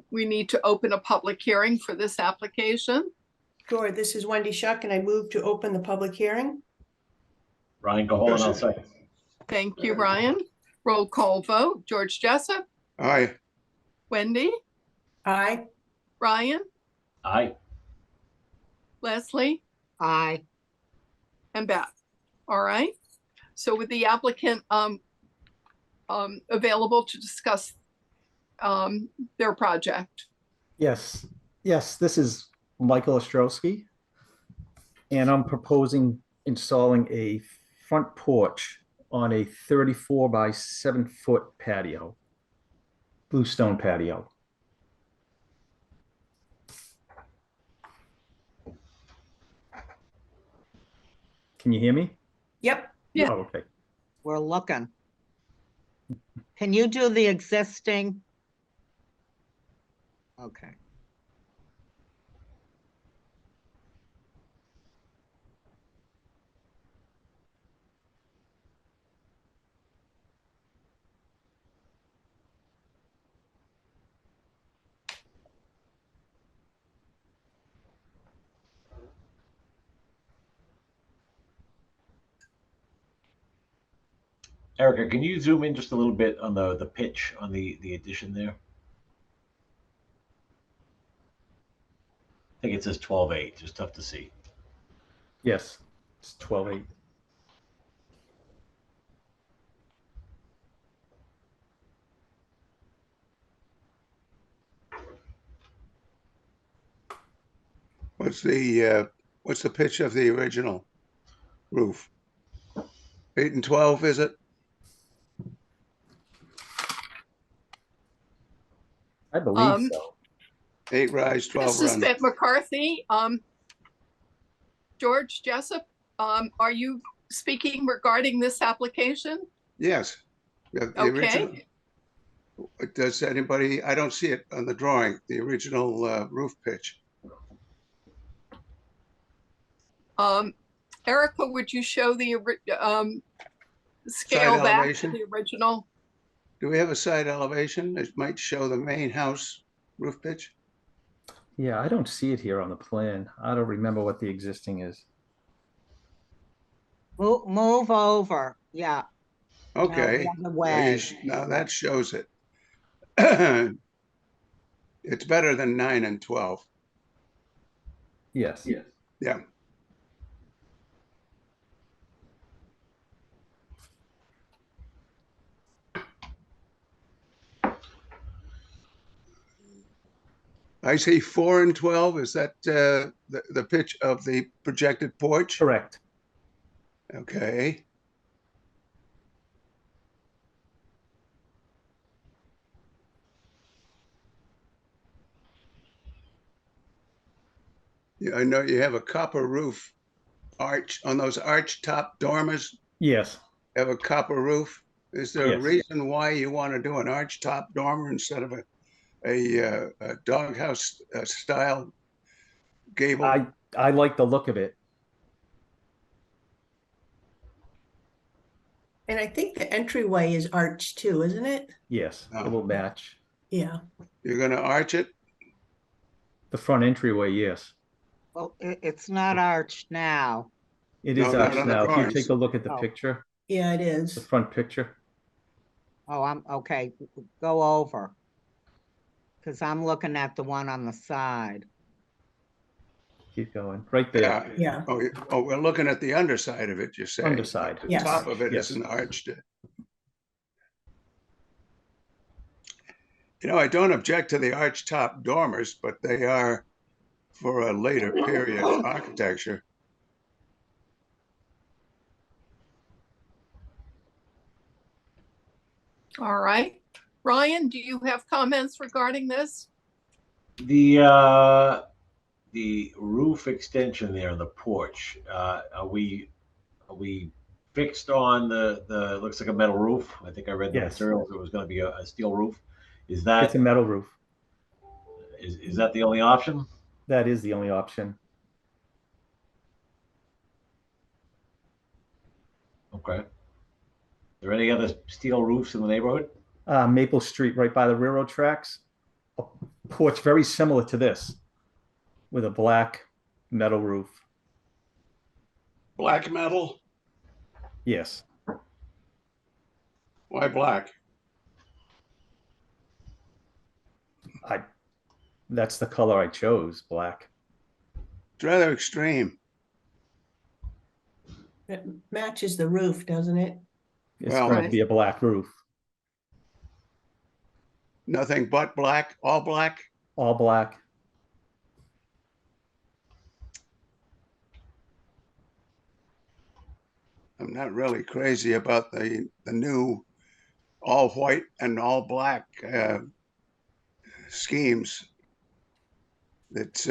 Speaker 1: we need to open a public hearing for this application.
Speaker 4: Sure, this is Wendy Shuck, and I move to open the public hearing.
Speaker 3: Ryan Caholen, I'll second.
Speaker 1: Thank you, Ryan. Roll call vote. George Jessup,
Speaker 2: aye.
Speaker 1: Wendy,
Speaker 4: Aye.
Speaker 1: Ryan,
Speaker 3: Aye.
Speaker 1: Leslie,
Speaker 5: Aye.
Speaker 1: and Beth. All right. So with the applicant available to discuss their project.
Speaker 18: Yes, this is Michael Ostrowski, and I'm proposing installing a front porch on a 34 by 7 foot patio, bluestone patio. Can you hear me?
Speaker 4: Yep.
Speaker 1: Yeah.
Speaker 18: Oh, okay.
Speaker 5: We're looking. Can you do the existing? Okay.
Speaker 3: Erica, can you zoom in just a little bit on the pitch on the addition there? I think it says 12.8, just tough to see.
Speaker 18: Yes, it's 12.8.
Speaker 2: What's the pitch of the original roof? 8 and 12, is it?
Speaker 18: I believe so.
Speaker 2: 8 rise, 12
Speaker 1: This is
Speaker 2: run.
Speaker 1: Beth McCarthy. George Jessup, are you speaking regarding this application?
Speaker 2: Yes. Yeah, the original.
Speaker 1: Okay.
Speaker 2: Does anybody, I don't see it on the drawing, the original roof pitch.
Speaker 1: Erica, would you show the scale
Speaker 2: Side
Speaker 1: back to
Speaker 2: elevation?
Speaker 1: the original?
Speaker 2: Do we have a side elevation? It might show the main house roof pitch.
Speaker 18: Yeah, I don't see it here on the plan. I don't remember what the existing is.
Speaker 5: Move over. Yeah.
Speaker 2: Okay.
Speaker 5: No, the other way.
Speaker 2: Now that shows it. It's better than 9 and 12.
Speaker 18: Yes.
Speaker 2: Yeah. I see 4 and 12. Is that the pitch of the projected porch?
Speaker 18: Correct.
Speaker 2: Okay. Yeah, I know you have a copper roof arch on those arch top dormers.
Speaker 18: Yes.
Speaker 2: Have a copper roof. Is there a
Speaker 18: Yes.
Speaker 2: reason why you want to do an arch top dormer instead of a doghouse style gable?
Speaker 18: I like the look of it.
Speaker 4: And I think the entryway is arched too, isn't it?
Speaker 18: Yes,
Speaker 2: Oh.
Speaker 18: it will match.
Speaker 4: Yeah.
Speaker 2: You're going to arch it?
Speaker 18: The front entryway, yes.
Speaker 5: Well, it's not arched now.
Speaker 18: It
Speaker 2: No,
Speaker 18: is
Speaker 2: not
Speaker 18: arched
Speaker 2: on the
Speaker 18: now. If you
Speaker 2: drawings.
Speaker 18: take a look at the
Speaker 5: Oh.
Speaker 18: picture,
Speaker 4: Yeah, it
Speaker 18: the
Speaker 4: is.
Speaker 18: front picture.
Speaker 5: Oh, I'm okay. Go over. Because I'm looking at the one on the side.
Speaker 18: Keep going. Right there.
Speaker 4: Yeah.
Speaker 2: Oh, we're looking at the underside of it, you're saying.
Speaker 18: Underside.
Speaker 2: The
Speaker 4: Yes.
Speaker 2: top of it
Speaker 18: Yes.
Speaker 2: isn't arched. You know, I don't object to the arch top dormers, but they are for a later period architecture.
Speaker 1: All right. Ryan, do you have comments regarding this?
Speaker 3: The roof extension there, the porch, are we fixed on the looks like a metal roof? I think I read the
Speaker 18: Yes.
Speaker 3: materials, it was gonna be a steel roof. Is
Speaker 18: It's
Speaker 3: that,
Speaker 18: a metal roof.
Speaker 3: is that the only option?
Speaker 18: That is the only option.
Speaker 3: Okay. Are there any other steel roofs in the neighborhood?
Speaker 18: Maple Street, right by the railroad tracks. A porch very similar to this, with a black metal roof.
Speaker 2: Black metal?
Speaker 18: Yes.
Speaker 2: Why black?
Speaker 18: That's the color I chose, black.
Speaker 2: It's rather extreme.
Speaker 4: It matches the roof, doesn't it?
Speaker 18: It's
Speaker 2: Well,
Speaker 18: going to be a black roof.
Speaker 2: Nothing but black, all black?
Speaker 18: All black.
Speaker 2: I'm not really crazy about the new all white and all black schemes. It's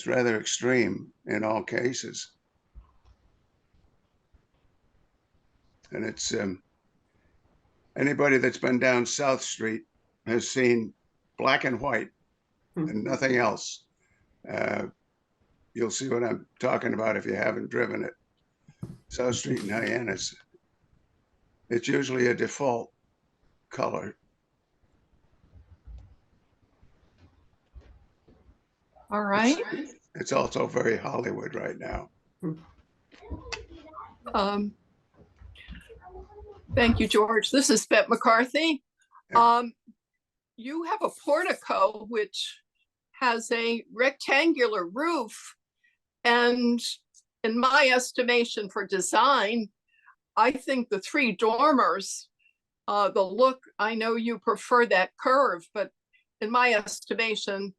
Speaker 2: rather extreme in all cases. And it's anybody that's been down South Street has seen black and white and nothing else. You'll see what I'm talking about if you haven't driven it. South Street in Hyannis. It's usually a default color.
Speaker 1: All right.
Speaker 2: It's also very Hollywood right now.
Speaker 1: Thank you, George. This is Bette McCarthy. You have a portico which has a rectangular roof, and in my estimation for design, I think the 3 dormers, the look, I know you prefer that curve, but in my estimation,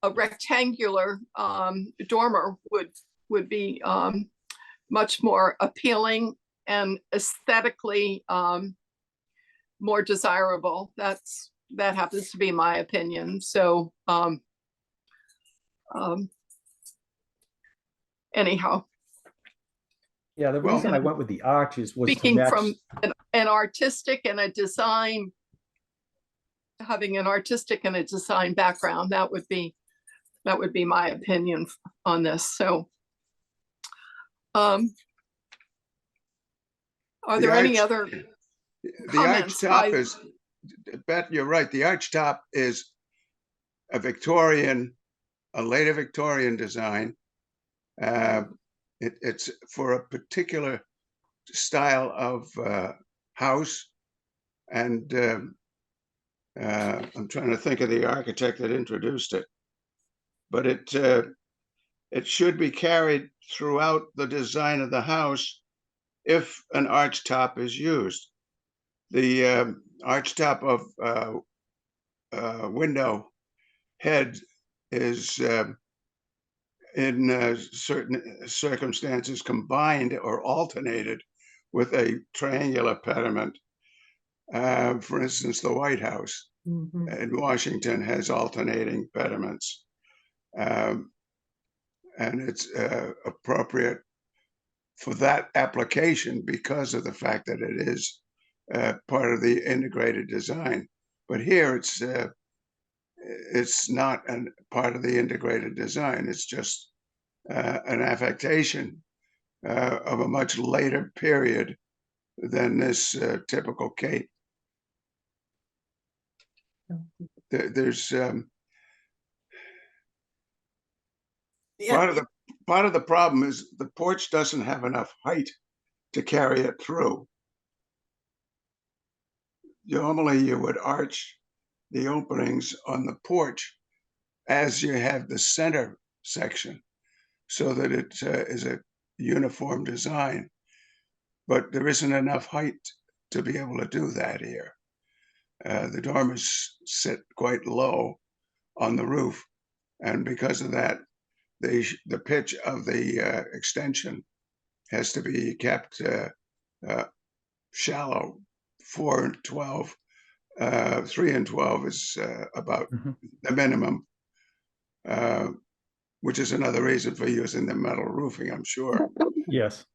Speaker 1: a rectangular dormer would be much more appealing and aesthetically more desirable. That happens to be my opinion. So anyhow.
Speaker 18: Yeah, the reason I went with the arches was to
Speaker 1: Speaking
Speaker 18: match.
Speaker 1: from an artistic and a design, having an artistic and a design background, that would be my opinion on this. So are there any other
Speaker 2: the arch
Speaker 1: comments
Speaker 2: top
Speaker 1: by-
Speaker 2: is, Bette, you're right. The arch top is a later Victorian design. It's for a particular style of house. And I'm trying to think of the architect that introduced it. But it should be carried throughout the design of the house if an arch top is used. The arch top of window head is in certain circumstances combined or alternated with a triangular pediment. For instance, the White House in Washington has alternating pediments. And it's appropriate for that application because of the fact that it is part of the integrated design. But here it's not part of the integrated design. It's just an affectation of a much later period than this typical cape. There's part of the problem is the porch doesn't have enough height to carry it through. Normally, you would arch the openings on the porch as you have the center section, so that it is a uniform design. But there isn't enough height to be able to do that here. The dormers sit quite low on the roof, and because of that, the pitch of the extension has to be kept shallow. 4 and 12, 3 and 12 is about the minimum, which is another reason for using the metal roofing, I'm sure.
Speaker 18: Yes.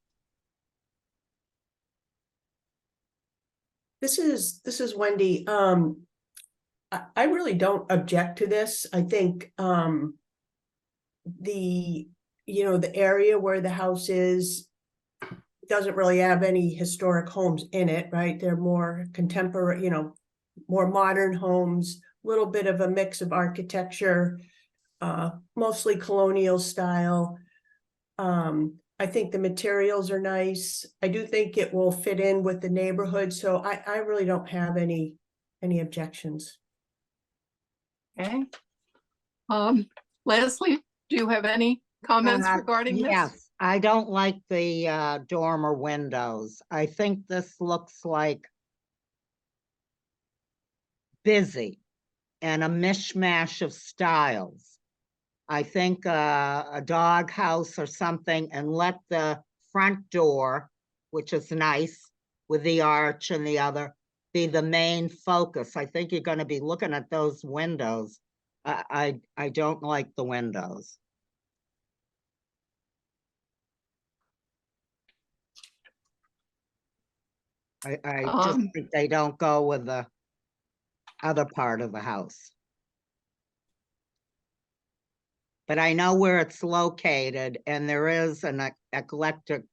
Speaker 4: This is Wendy. I really don't object to this. I think the area where the house is doesn't really have any historic homes in it, right? They're more contemporary, more modern homes, a little bit of a mix of architecture, mostly colonial style. I think the materials are nice. I do think it will fit in with the neighborhood, so I really don't have any objections.
Speaker 1: Okay. Leslie, do you have any comments regarding this?
Speaker 5: Yes, I don't like the dormer windows. I think this looks like busy and a mishmash of styles. I think a dog house or something, and let the front door, which is nice with the arch and the other, be the main focus. I think you're going to be looking at those windows. I don't like the windows. I just think they don't go with the other part of the house. But I know where it's located, and there is an eclectic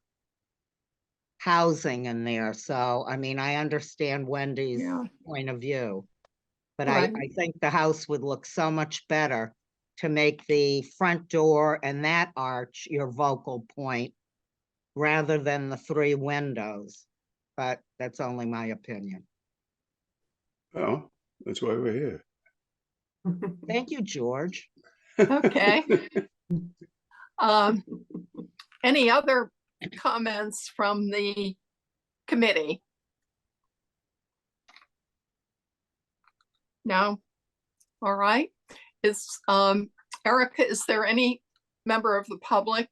Speaker 5: housing in there. So, I mean, I understand Wendy's point of view. But I think the house would look so much better to make the front door and that arch your focal point rather than the 3 windows. But that's only my opinion.
Speaker 2: Well, that's why we're here.
Speaker 5: Thank you, George.
Speaker 1: Okay. Any other comments from the committee? No? All right. Erica, is there any member of the public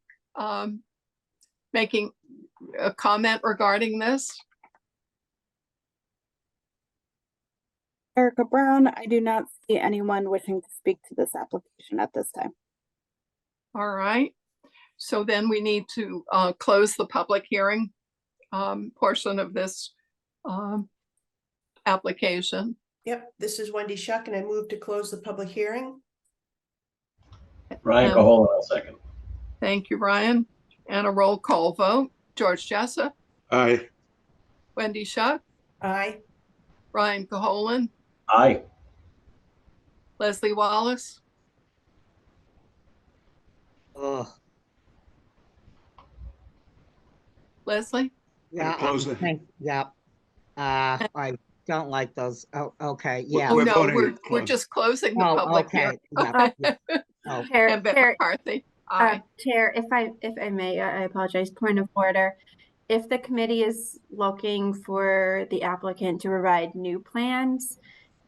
Speaker 1: making a comment regarding this?
Speaker 6: Erica Brown, I do not see anyone wishing to speak to this application at this time.
Speaker 1: All right. So then we need to close the public hearing portion of this application.
Speaker 4: Yep, this is Wendy Shuck, and I move to close the public hearing.
Speaker 3: Ryan Cahola, I'll second.
Speaker 1: Thank you, Ryan. And a roll call vote. George Jessup.
Speaker 2: Aye.
Speaker 1: Wendy Shuck.
Speaker 4: Aye.
Speaker 1: Ryan Cahola.
Speaker 3: Aye.
Speaker 1: Leslie Wallace.
Speaker 5: Ugh.
Speaker 1: Leslie?
Speaker 5: Yeah, I don't like those. Oh, okay, yeah.
Speaker 1: Oh, no, we're just closing the public
Speaker 5: okay.
Speaker 1: hearing.
Speaker 5: Oh.
Speaker 8: Chair,
Speaker 1: McCarthy. Aye.
Speaker 8: Chair, if I may, I apologize. Point of order. If the committee is looking for the applicant to provide new plans,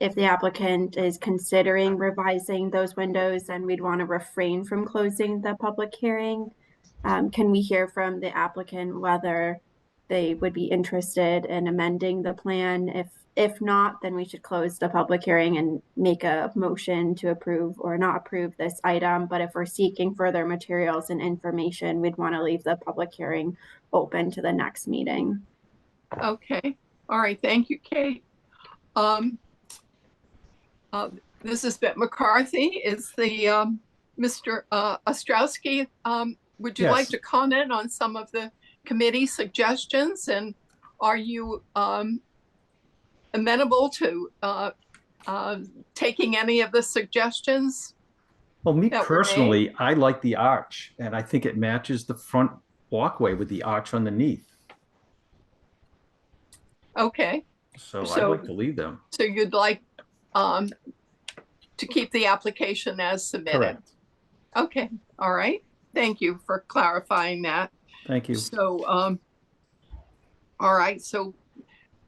Speaker 8: if the applicant is considering revising those windows, then we'd want to refrain from closing the public hearing. Can we hear from the applicant whether they would be interested in amending the plan? If not, then we should close the public hearing and make a motion to approve or not approve this item. But if we're seeking further materials and information, we'd want to leave the public hearing open to the next meeting.
Speaker 1: Okay, all right, thank you, Kate. This is Bette McCarthy. Is the Mr. Ostrowski, would you like
Speaker 18: Yes.
Speaker 1: to comment on some of the committee suggestions, and are you amenable to taking any of the suggestions?
Speaker 18: Well, me
Speaker 1: that were made?
Speaker 18: personally, I like the arch, and I think it matches the front walkway with the arch underneath.
Speaker 1: Okay,
Speaker 18: So I'd
Speaker 1: So-
Speaker 18: like to leave them.
Speaker 1: so you'd like to keep the application as submitted?
Speaker 18: Correct.
Speaker 1: Okay, all right. Thank you for clarifying that.
Speaker 18: Thank you.
Speaker 1: So, all right, so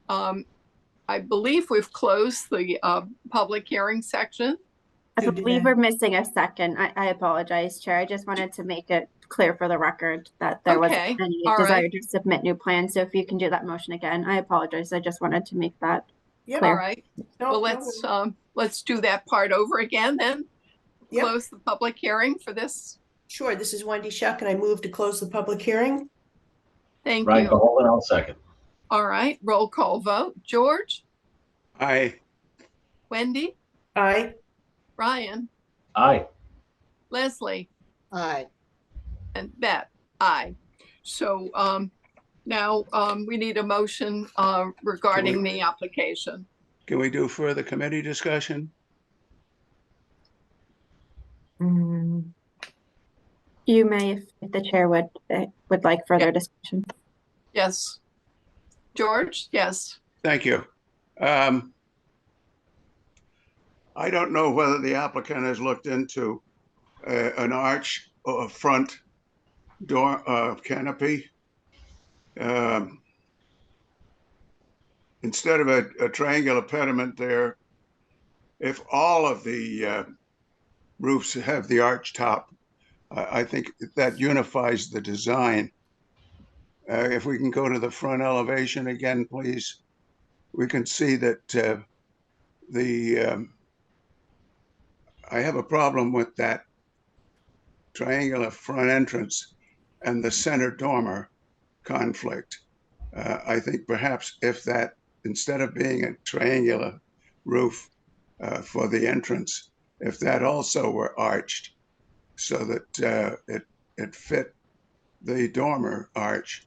Speaker 1: I believe we've closed the public hearing section.
Speaker 8: I believe we're missing a second. I apologize, Chair. I just wanted to make it clear for the record that there
Speaker 1: Okay,
Speaker 8: wasn't any
Speaker 1: all
Speaker 8: desire
Speaker 1: right.
Speaker 8: to submit new plans. So if you can do that motion again, I apologize. I just wanted to make that
Speaker 4: Yep.
Speaker 8: clear.
Speaker 1: All right, well, let's do that part over again then.
Speaker 4: Yep.
Speaker 1: Close the public hearing for this.
Speaker 4: Sure, this is Wendy Shuck, and I move to close the public hearing.
Speaker 1: Thank
Speaker 3: Ryan
Speaker 1: you.
Speaker 3: Caholen, I'll second.
Speaker 1: All right, roll call vote. George,
Speaker 2: Aye.
Speaker 1: Wendy,
Speaker 4: Aye.
Speaker 1: Ryan,
Speaker 3: Aye.
Speaker 1: Leslie,
Speaker 5: Aye.
Speaker 1: and Bette, aye. So now we need a motion regarding the application.
Speaker 2: Can we do further committee discussion?
Speaker 8: You may, if the chair would like further discussion.
Speaker 1: Yes. George, yes.
Speaker 2: Thank you. I don't know whether the applicant has looked into an arch or a front door canopy. Instead of a triangular pediment there, if all of the roofs have the arch top, I think that unifies the design. If we can go to the front elevation again, please, we can see that I have a problem with that triangular front entrance and the center dormer conflict. I think perhaps if that, instead of being a triangular roof for the entrance, if that also were arched so that it fit the dormer arch,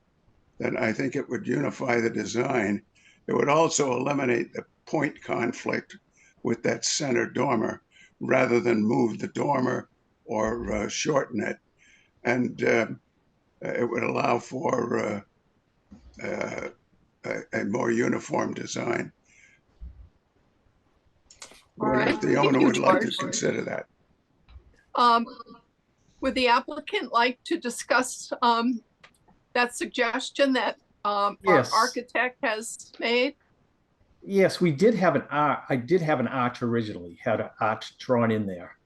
Speaker 2: then I think it would unify the design. It would also eliminate the point conflict with that center dormer rather than move the dormer or shorten it. And it would allow for a more uniform design.
Speaker 1: All right.
Speaker 2: If the
Speaker 1: Thank
Speaker 2: owner
Speaker 1: you,
Speaker 2: would like to
Speaker 1: George.
Speaker 2: consider that.
Speaker 1: Would the applicant like to discuss that suggestion that our
Speaker 18: Yes.
Speaker 1: architect has made?
Speaker 18: Yes, we did have an arch. I did have an arch originally, had an arch drawn in there.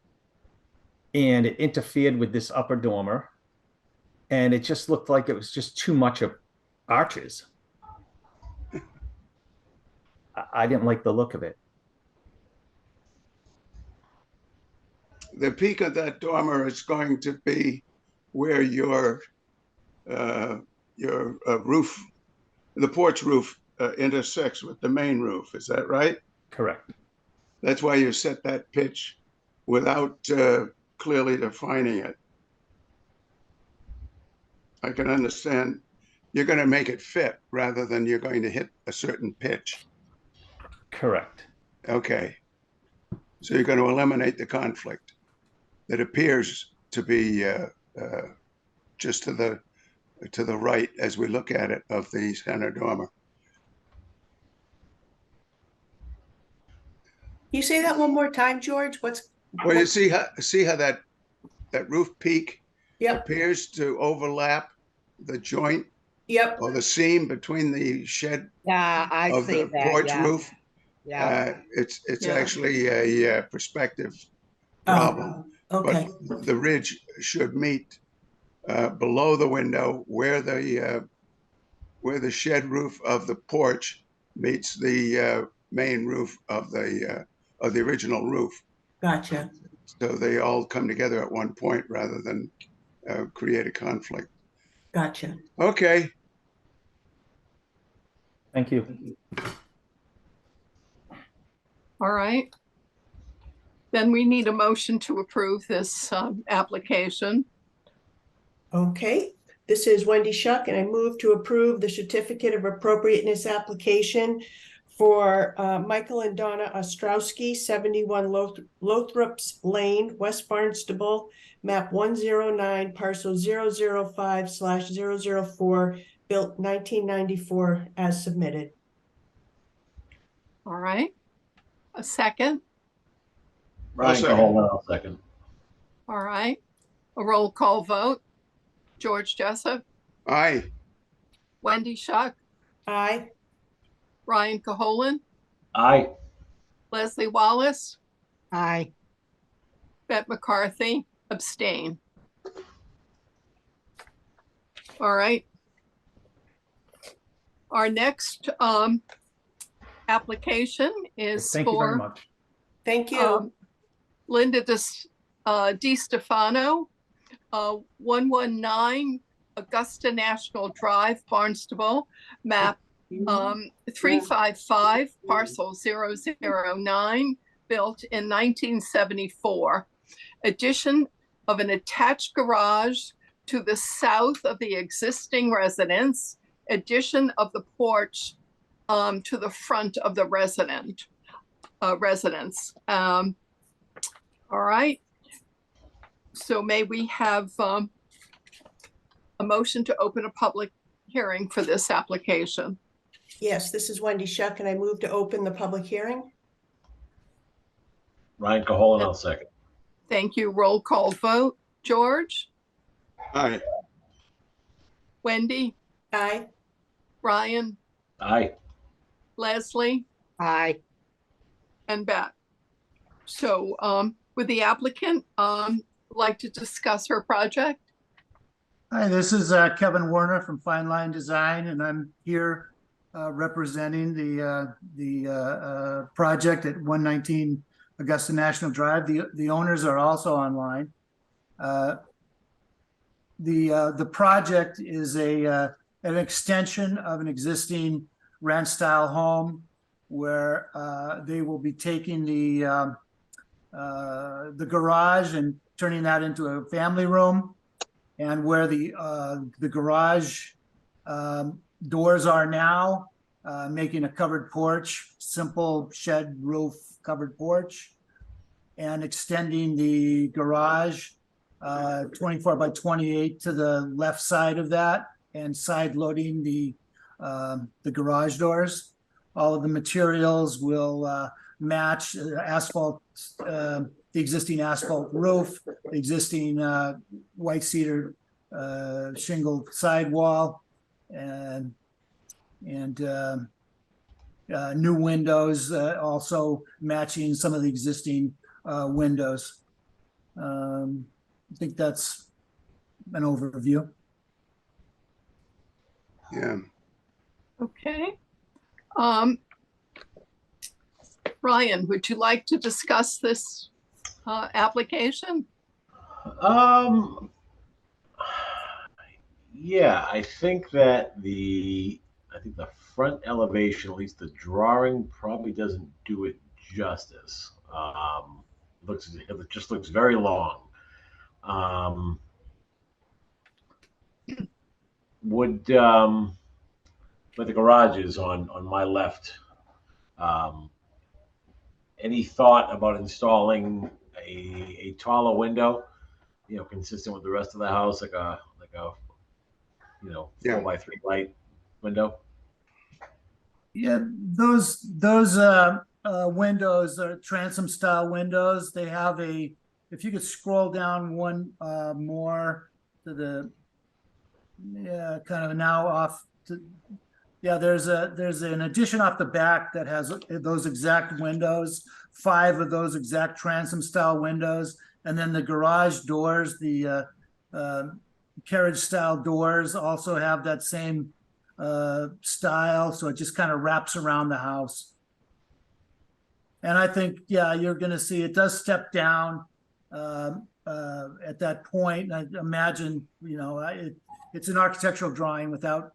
Speaker 18: And it interfered with this upper dormer. And it just looked like it was just too much of arches. I didn't like the look of it.
Speaker 2: The peak of that dormer is going to be where your roof, the porch roof intersects with the main roof. Is that right?
Speaker 18: Correct.
Speaker 2: That's why you set that pitch without clearly defining it. I can understand you're going to make it fit rather than you're going to hit a certain pitch.
Speaker 18: Correct.
Speaker 2: Okay. So you're going to eliminate the conflict that appears to be just to the right as we look at it of the center dormer.
Speaker 4: Can you say that one more time, George?
Speaker 2: Well, you see how that roof peak
Speaker 4: Yep.
Speaker 2: appears to overlap the joint
Speaker 4: Yep.
Speaker 2: or the seam between the shed
Speaker 5: Yeah, I
Speaker 2: of
Speaker 5: see
Speaker 2: the
Speaker 5: that,
Speaker 2: porch
Speaker 5: yeah.
Speaker 2: roof. It's
Speaker 1: Yeah.
Speaker 2: actually a perspective problem.
Speaker 4: Okay,
Speaker 2: But the ridge should meet below the window where the shed roof of the porch meets the main roof of the original roof.
Speaker 4: gotcha.
Speaker 2: So they all come together at one point rather than create a conflict.
Speaker 4: Gotcha.
Speaker 2: Okay.
Speaker 18: Thank you.
Speaker 1: All right. Then we need a motion to approve this application.
Speaker 4: Okay, this is Wendy Shuck, and I move to approve the certificate of appropriateness application for Michael and Donna Ostrowski, 71 Lothrop's Lane, West Barnstable, map 109, parcel 005/004, built 1994 as submitted.
Speaker 1: All right. A second.
Speaker 3: Ryan Cahola, I'll second.
Speaker 1: All right. A roll call vote. George Jessup,
Speaker 2: Aye.
Speaker 1: Wendy Shuck,
Speaker 4: Aye.
Speaker 1: Ryan Caholen,
Speaker 3: Aye.
Speaker 1: Leslie Wallace,
Speaker 5: Aye.
Speaker 1: Bette McCarthy, abstain. All right. Our next application is
Speaker 18: Thank you very
Speaker 1: for
Speaker 18: much.
Speaker 4: Thank you.
Speaker 1: Linda Di Stefano, 119 Augusta National Drive, Barnstable, map 355, parcel 009, built in 1974. Addition of an attached garage to the south of the existing residence, addition of the porch to the front of the residence. All right. So may we have a motion to open a public hearing for this application?
Speaker 4: Yes, this is Wendy Shuck, and I move to open the public hearing.
Speaker 3: Ryan Cahola, I'll second.
Speaker 1: Thank you. Roll call vote. George?
Speaker 2: Aye.
Speaker 1: Wendy?
Speaker 4: Aye.
Speaker 1: Ryan?
Speaker 3: Aye.
Speaker 1: Leslie?
Speaker 5: Aye.
Speaker 1: And Bette. So would the applicant like to discuss her project?
Speaker 19: Hi, this is Kevin Werner from Fine Line Design, and I'm here representing the project at 119 Augusta National Drive. The owners are also online. The project is an extension of an existing ranch style home where they will be taking the garage and turning that into a family room, and where the garage doors are now, making a covered porch, simple shed roof covered porch, and extending the garage 24 by 28 to the left side of that, and side loading the garage doors. All of the materials will match asphalt, the existing asphalt roof, the existing white cedar shingle sidewall, and new windows, also matching some of the existing windows. I think that's an overview.
Speaker 2: Yeah.
Speaker 1: Okay. Ryan, would you like to discuss this application?
Speaker 3: Yeah, I think the front elevation, at least the drawing, probably doesn't do it justice. It just looks very long. Would with the garages on my left, any thought about installing a taller window, consistent with the rest of the house, like a 4x3 light window?
Speaker 19: Yeah, those windows are transom style windows. They have if you could scroll down one more to the, kind of now off to, Yeah, there's an addition off the back that has those exact windows, 5 of those exact transom style windows. And then the garage doors, the carriage style doors also have that same style. So it just kind of wraps around the house. And I think, yeah, you're going to see it does step down at that point. And I imagine, you know, it's an architectural drawing without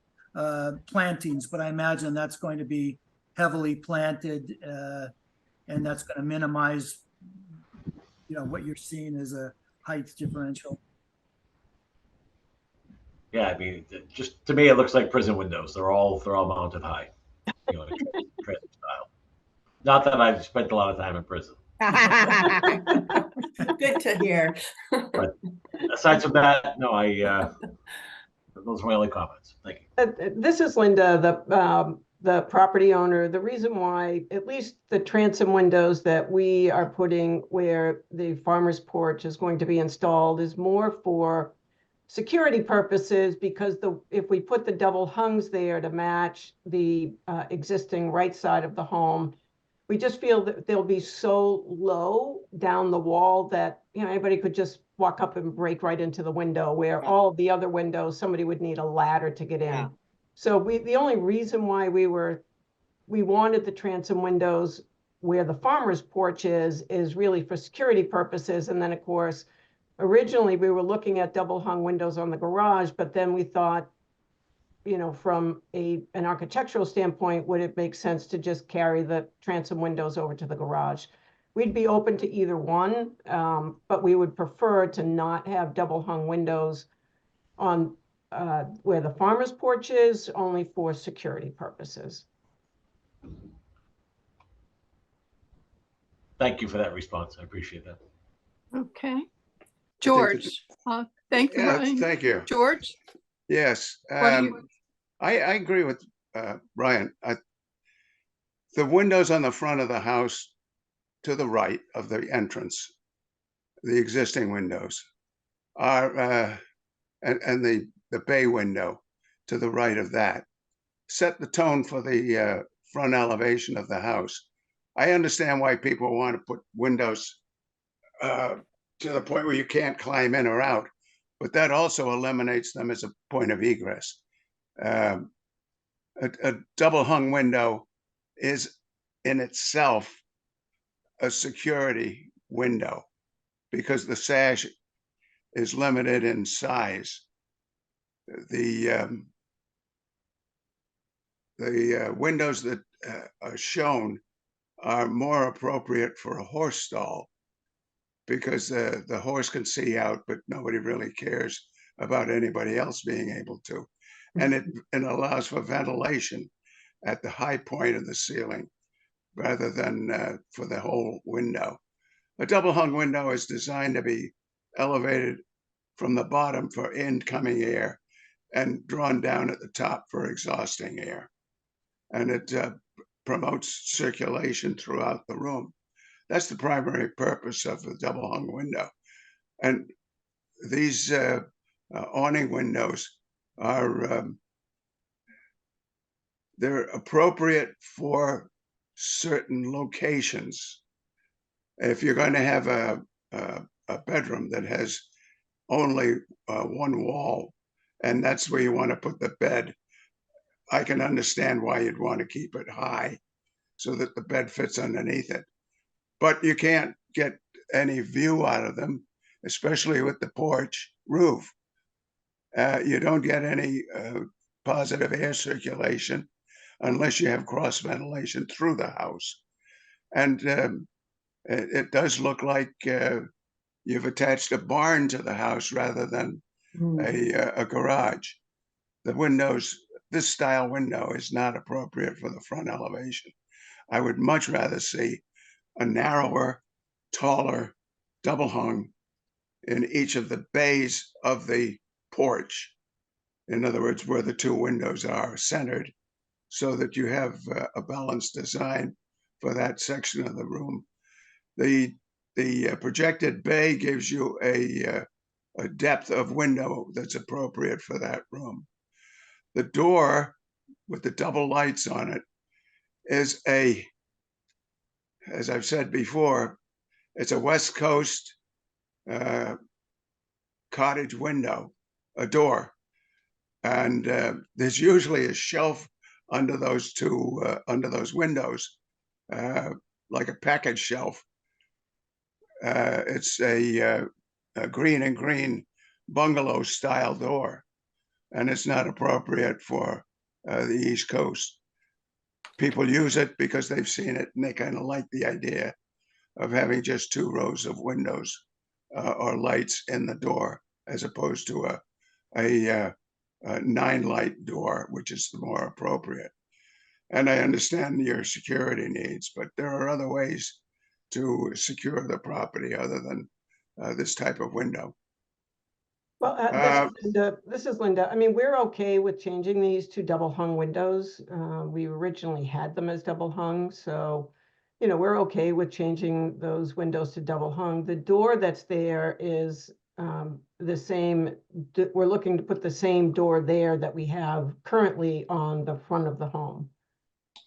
Speaker 19: plantings, but I imagine that's going to be heavily planted, and that's going to minimize, you know, what you're seeing as a height differential.
Speaker 3: Yeah, I mean, just to me, it looks like prison windows. They're all mounted high, you know, transom style. Not that I've spent a lot of time in prison.
Speaker 4: Good to hear.
Speaker 3: But aside from that, no, those are my only comments. Thank you.
Speaker 20: This is Linda, the property owner. The reason why, at least the transom windows that we are putting where the farmer's porch is going to be installed is more for security purposes, because if we put the double hungs there to match the existing right side of the home, we just feel that they'll be so low down the wall that, you know, anybody could just walk up and break right into the window, where all of the other windows, somebody would need a ladder to get in.
Speaker 5: Yeah.
Speaker 20: So the only reason why we wanted the transom windows where the farmer's porch is really for security purposes. And then, of course, originally we were looking at double hung windows on the garage, but then we thought, you know, from an architectural standpoint, would it make sense to just carry the transom windows over to the garage? We'd be open to either one, but we would prefer to not have double hung windows on where the farmer's porch is, only for security purposes.
Speaker 3: Thank you for that response. I appreciate that.
Speaker 1: Okay. George, thank you,
Speaker 2: Yeah,
Speaker 1: Ryan.
Speaker 2: thank you.
Speaker 1: George?
Speaker 2: Yes,
Speaker 1: What do you?
Speaker 2: I agree with Ryan. The windows on the front of the house to the right of the entrance, the existing windows, are and the bay window to the right of that set the tone for the front elevation of the house. I understand why people want to put windows to the point where you can't climb in or out, but that also eliminates them as a point of egress. A double hung window is in itself a security window because the sash is limited in size. The windows that are shown are more appropriate for a horse stall because the horse can see out, but nobody really cares about anybody else being able to. And it allows for ventilation at the high point of the ceiling rather than for the whole window. A double hung window is designed to be elevated from the bottom for incoming air and drawn down at the top for exhausting air. And it promotes circulation throughout the room. That's the primary purpose of the double hung window. And these awning windows are they're appropriate for certain locations. If you're going to have a bedroom that has only one wall, and that's where you want to put the bed, I can understand why you'd want to keep it high so that the bed fits underneath it. But you can't get any view out of them, especially with the porch roof. You don't get any positive air circulation unless you have cross ventilation through the house. And it does look like you've attached a barn to the house rather than a garage. The windows, this style window is not appropriate for the front elevation. I would much rather see a narrower, taller, double hung in each of the bays of the porch. In other words, where the two windows are centered, so that you have a balanced design for that section of the room. The projected bay gives you a depth of window that's appropriate for that room. The door with the double lights on it is as I've said before, it's a West Coast cottage window, a door. And there's usually a shelf under those windows, like a package shelf. It's a green and green bungalow style door, and it's not appropriate for the East Coast. People use it because they've seen it and they kind of like the idea of having just 2 rows of windows or lights in the door, as opposed to a 9-light door, which is the more appropriate. And I understand your security needs, but there are other ways to secure the property other than this type of window.
Speaker 20: Well, this is Linda. I mean, we're okay with changing these to double hung windows. We originally had them as double hung, so, you know, we're okay with changing those windows to double hung. The door that's there is the same. We're looking to put the same door there that we have currently on the front of the home.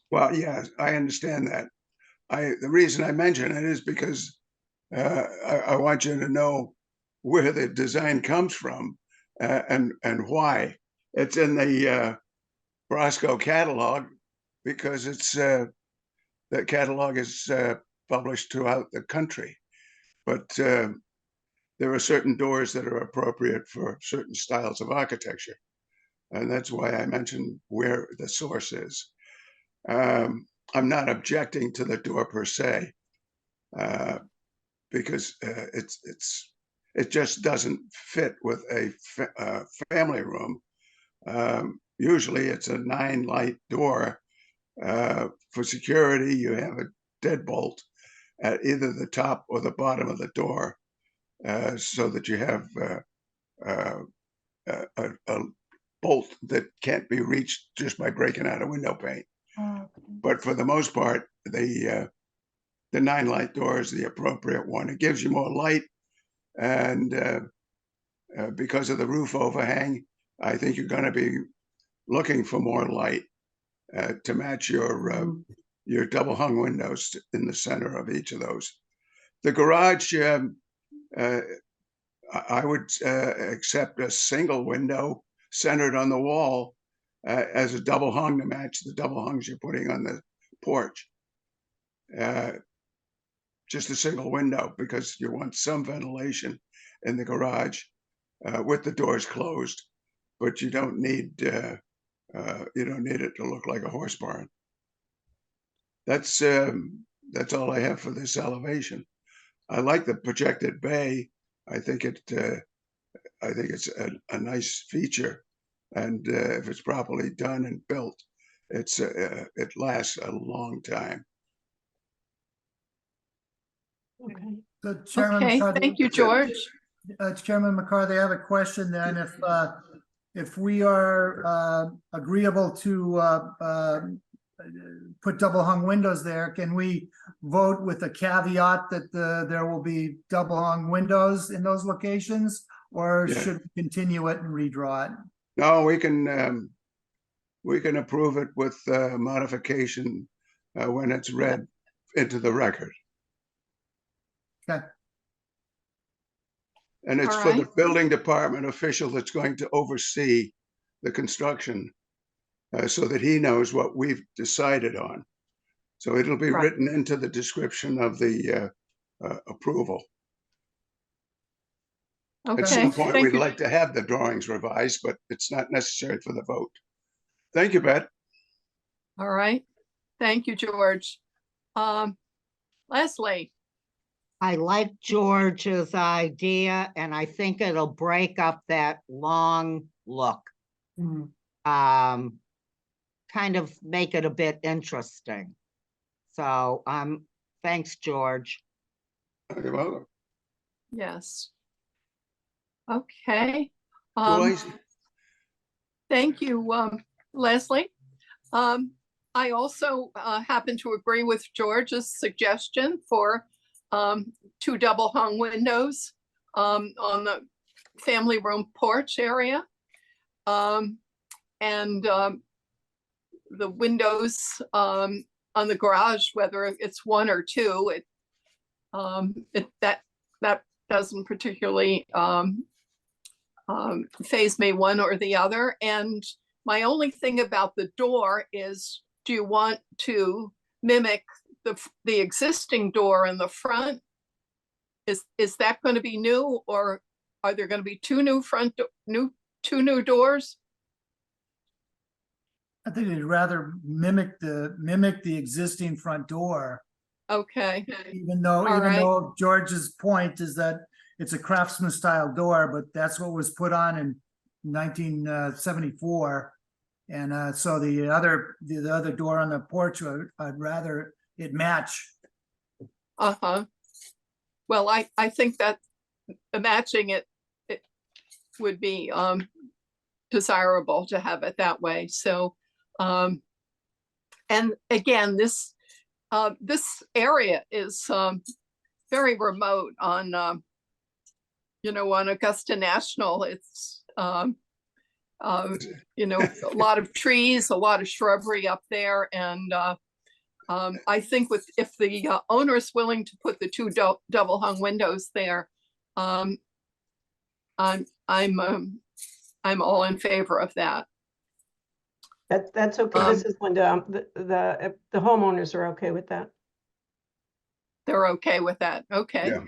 Speaker 2: Well, yeah, I understand that. The reason I mention it is because I want you to know where the design comes from and why. It's in the Brosco catalog because it's the catalog is published throughout the country, but there are certain doors that are appropriate for certain styles of architecture, and that's why I mentioned where the source is. I'm not objecting to the door per se, because it just doesn't fit with a family room. Usually it's a 9-light door. For security, you have a deadbolt at either the top or the bottom of the door, so that you have a bolt that can't be reached just by breaking out a window pane.
Speaker 8: Okay.
Speaker 2: But for the most part, the 9-light door is the appropriate one. It gives you more light, and because of the roof overhang, I think you're going to be looking for more light to match your double hung windows in the center of each of those. The garage, I would accept a single window centered on the wall as a double hung to match the double hungs you're putting on the porch. Just a single window, because you want some ventilation in the garage with the doors closed, but you don't need it to look like a horse barn. That's all I have for this elevation. I like the projected bay. I think it's a nice feature, and if it's properly done and built, it lasts a long time.
Speaker 20: Okay.
Speaker 19: So Chairman
Speaker 1: Okay,
Speaker 19: McCarthy.
Speaker 1: thank you, George.
Speaker 19: Chairman McCarthy, I have a question then. If we are agreeable to put double hung windows there, can we vote with a caveat that there will be double hung windows in those locations, or
Speaker 2: Yeah.
Speaker 19: should we continue it and redraw it?
Speaker 2: No, we can approve it with modification when it's read into the record.
Speaker 19: Okay.
Speaker 2: And it's
Speaker 1: All
Speaker 2: for the
Speaker 1: right.
Speaker 2: building department official that's going to oversee the construction, so that he knows what we've decided on. So it'll be
Speaker 1: Right.
Speaker 2: written into the description of the approval. At
Speaker 1: Okay,
Speaker 2: some point,
Speaker 1: thank
Speaker 2: we'd
Speaker 1: you.
Speaker 2: like to have the drawings revised, but it's not necessary for the vote. Thank you, Bet.
Speaker 1: All right, thank you, George. Leslie.
Speaker 5: I like George's idea, and I think it'll break up that long look. Kind of make it a bit interesting. So, thanks, George.
Speaker 2: You're welcome.
Speaker 1: Yes. Okay.
Speaker 2: Joyce?
Speaker 1: Thank you, Leslie. I also happen to agree with George's suggestion for 2 double hung windows on the family room porch area. And the windows on the garage, whether it's one or two, that doesn't particularly faze me one or the other. And my only thing about the door is, do you want to mimic the existing door in the front? Is that going to be new, or are there going to be two new doors?
Speaker 19: I think they'd rather mimic the existing front door,
Speaker 1: Okay.
Speaker 19: even though George's point is that it's a craftsman style door, but that's what was put on in 1974. And so the other door on the porch, I'd rather it match.
Speaker 1: Uh-huh. Well, I think that matching it would be desirable to have it that way. So and again, this area is very remote on on Augusta National. It's a lot of trees, a lot of shrubbery up there, and I think if the owner is willing to put the two double hung windows there, I'm all in favor of that.
Speaker 20: That's okay. This is Linda. The homeowners are okay with that.
Speaker 1: They're okay with that. Okay.
Speaker 2: Yeah.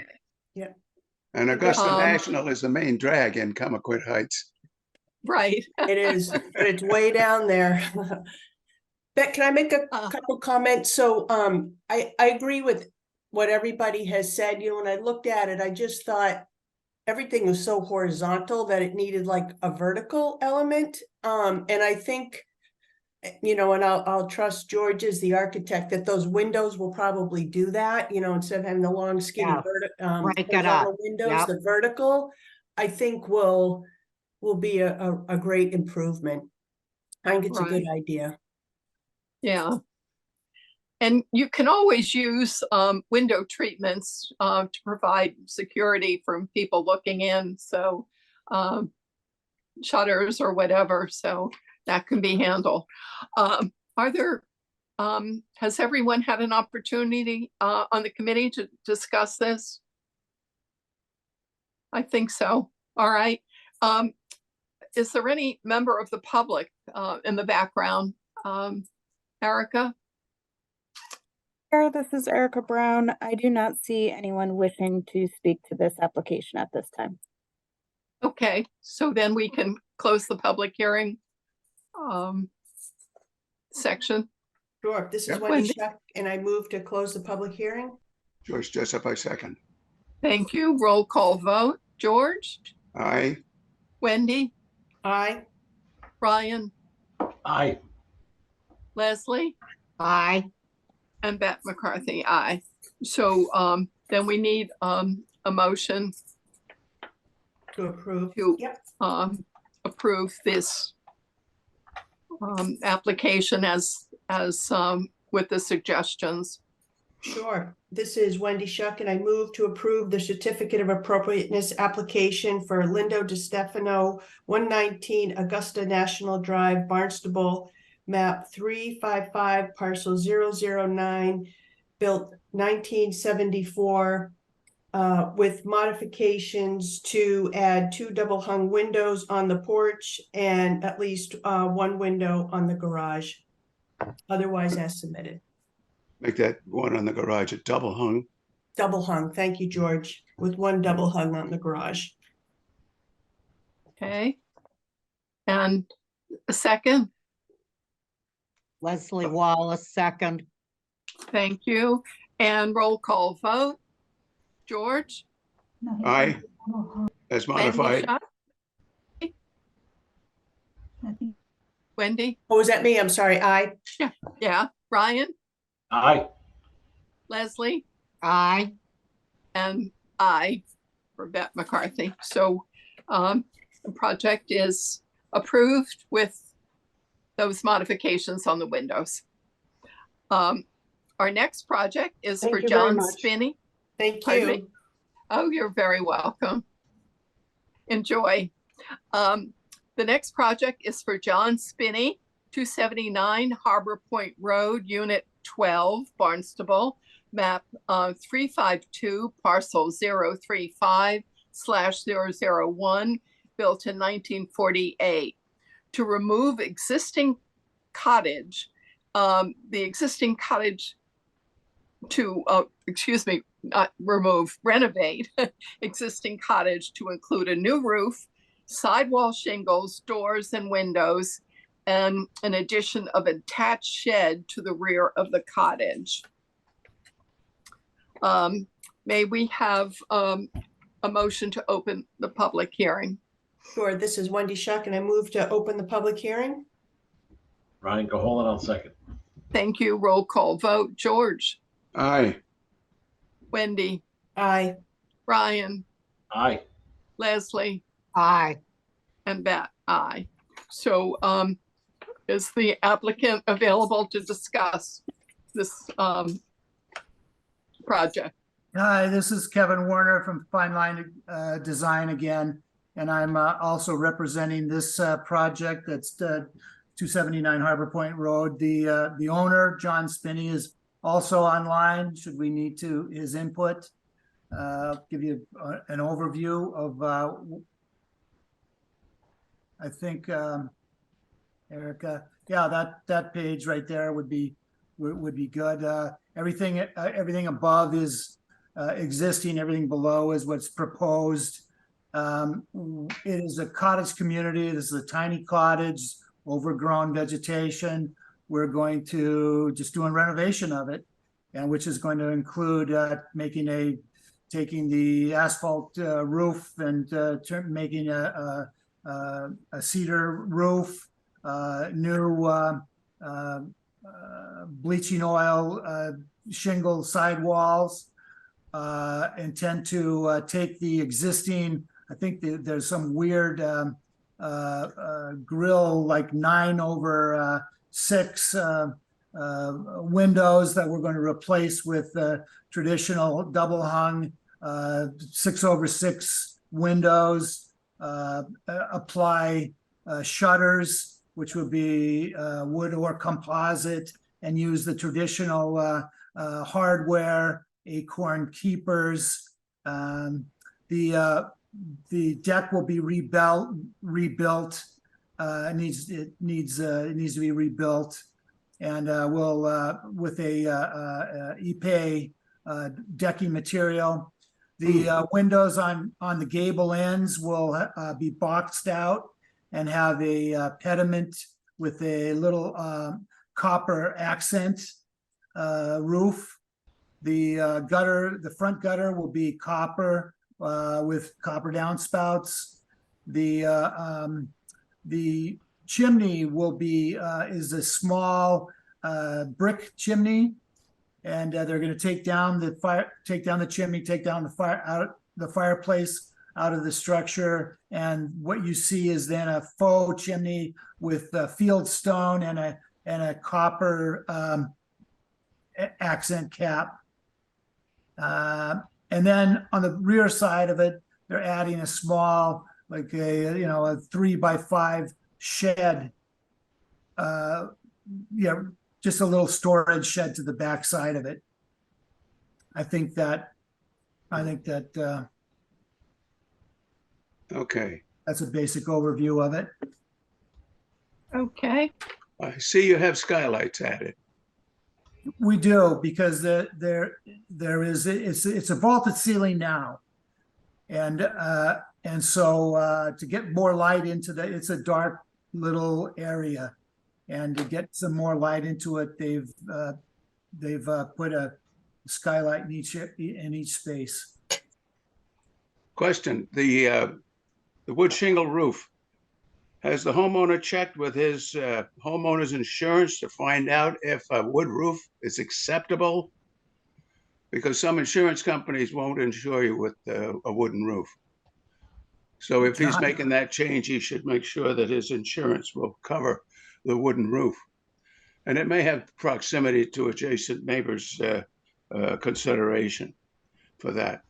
Speaker 4: Yeah.
Speaker 2: And Augusta National is the main drag in Comaquid Heights.
Speaker 1: Right.
Speaker 4: It is, but it's way down there. Beck, can I make a couple comments? So I agree with what everybody has said. When I looked at it, I just thought everything was so horizontal that it needed like a vertical element. And I think, and I'll trust George as the architect, that those windows will probably do that, instead of having the long skinny horizontal windows, the vertical, I think will be a great improvement. I think it's a good idea.
Speaker 1: Yeah. And you can always use window treatments to provide security from people looking in. So shutters or whatever. So that can be handled. Has everyone had an opportunity on the committee to discuss this? I think so. All right. Is there any member of the public in the background? Erica?
Speaker 6: This is Erica Brown. I do not see anyone wishing to speak to this application at this time.
Speaker 1: Okay, so then we can close the public hearing section.
Speaker 4: Sure. This is Wendy Shuck, and I move to close the public hearing.
Speaker 2: George Jessup, I second.
Speaker 1: Thank you. Roll call vote. George?
Speaker 2: Aye.
Speaker 1: Wendy?
Speaker 4: Aye.
Speaker 1: Ryan?
Speaker 3: Aye.
Speaker 1: Leslie?
Speaker 5: Aye.
Speaker 1: And Beth McCarthy, aye. So then we need a motion
Speaker 4: to approve
Speaker 1: approve this application as with the suggestions.
Speaker 4: Sure. This is Wendy Shuck, and I move to approve the certificate of appropriateness application for Lindo DiStefano, 119 Augusta National Drive, Barnstable, map 355, parcel 009, built 1974, with modifications to add 2 double hung windows on the porch and at least 1 window on the garage, otherwise as submitted.
Speaker 2: Make that one on the garage a double hung.
Speaker 4: Double hung. Thank you, George. With 1 double hung on the garage.
Speaker 1: Okay. And a second?
Speaker 5: Leslie Wallace, second.
Speaker 1: Thank you. And roll call vote. George?
Speaker 2: Aye. As modified.
Speaker 1: Wendy?
Speaker 4: Oh, was that me? I'm sorry. Aye.
Speaker 1: Yeah. Ryan?
Speaker 3: Aye.
Speaker 1: Leslie?
Speaker 5: Aye.
Speaker 1: And aye for Beth McCarthy. So the project is approved with those modifications on the windows. Our next project is for John Spinney.
Speaker 4: Thank you.
Speaker 1: Oh, you're very welcome. Enjoy. The next project is for John Spinney, 279 Harbor Point Road, Unit 12, Barnstable, map 352, parcel 035/001, built in 1948. To remove existing cottage, the existing cottage to, not remove, renovate existing cottage to include a new roof, sidewall shingles, doors and windows, and an addition of a attached shed to the rear of the cottage. May we have a motion to open the public hearing?
Speaker 4: Sure, this is Wendy Shuck, and I move to open the public hearing.
Speaker 3: Ryan Caholen, I'll second.
Speaker 1: Thank you. Roll call vote. George.
Speaker 2: Aye.
Speaker 1: Wendy.
Speaker 4: Aye.
Speaker 1: Ryan.
Speaker 3: Aye.
Speaker 1: Leslie.
Speaker 5: Aye.
Speaker 1: And Bat. Aye. So is the applicant available to discuss this project?
Speaker 19: Hi, this is Kevin Warner from Fine Line Design again, and I'm also representing this project that's 279 Harbor Point Road. The owner, John Spinney, is also online, should we need to his input. I'll give you an overview of, I think, Erica, yeah, that page right there would be good. Everything above is existing, everything below is what's proposed. It is a cottage community. This is a tiny cottage, overgrown vegetation. We're going to just do a renovation of it, and which is going to include taking the asphalt roof and making a cedar roof, new bleaching oil shingle sidewalls. Intend to take the existing, I think there's some weird grill, like 9/6 windows that we're going to replace with traditional double hung 6/6 windows. Apply shutters, which would be wood or composite, and use the traditional hardware, acorn keepers. The deck will be rebuilt. It needs to be rebuilt, and we'll with a Ipe decking material. The windows on the gable ends will be boxed out and have a pediment with a little copper accent roof. The front gutter will be copper with copper downspouts. The chimney will be is a small brick chimney, and they're going to take down the chimney, take down the fireplace out of the structure, and what you see is then a faux chimney with field stone and a copper accent cap. And then on the rear side of it, they're adding a small, like a 3x5 shed. Just a little storage shed to the back side of it. I think that
Speaker 2: Okay.
Speaker 19: that's a basic overview of it.
Speaker 1: Okay.
Speaker 2: I see you have skylights added.
Speaker 19: We do, because there is, it's a vaulted ceiling now. And so to get more light into it's a dark little area, and to get some more light into it, they've put a skylight in each space.
Speaker 2: Question, the wood shingle roof, has the homeowner checked with his homeowner's insurance to find out if a wood roof is acceptable? Because some insurance companies won't insure you with a wooden roof. So if he's making that change, he should make sure that his insurance will cover the wooden roof. And it may have proximity to adjacent neighbors' consideration for that.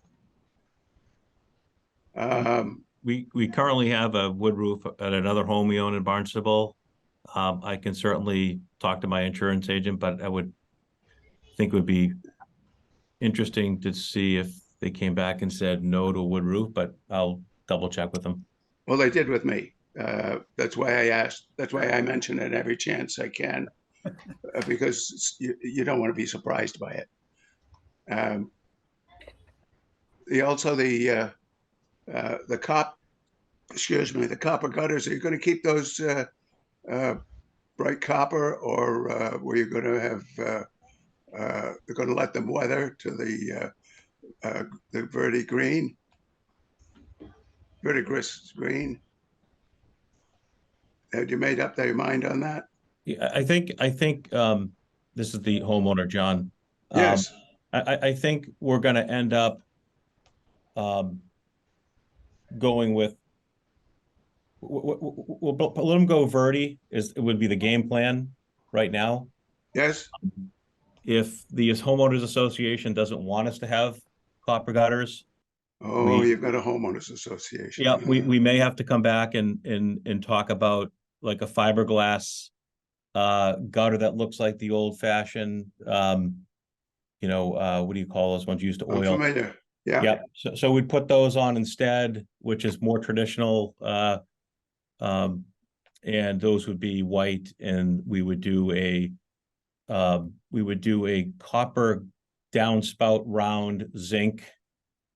Speaker 21: We currently have a wood roof at another home we own in Barnstable. I can certainly talk to my insurance agent, but I would think it would be interesting to see if they came back and said no to a wood roof, but I'll double check with them.
Speaker 2: Well, they did with me. That's why I asked. That's why I mention it every chance I can, because you don't want to be surprised by it. The copper gutters. Are you going to keep those bright copper, or were you going to have? They're going to let them weather to the verdigris green. Had you made up your mind on that?
Speaker 21: Yeah, I think this is the homeowner, John.
Speaker 2: Yes.
Speaker 21: I think we're going to end up going with we'll let them go Verdi. It would be the game plan right now.
Speaker 2: Yes.
Speaker 21: If the homeowners association doesn't want us to have copper gutters,
Speaker 2: you've got a homeowners association.
Speaker 21: Yeah, we may have to come back and talk about like a fiberglass gutter that looks like the old fashioned what do you call those ones used to oil?
Speaker 2: I'm familiar. Yeah.
Speaker 21: So we'd put those on instead, which is more traditional, and those would be white, and we would do a copper downspout round zinc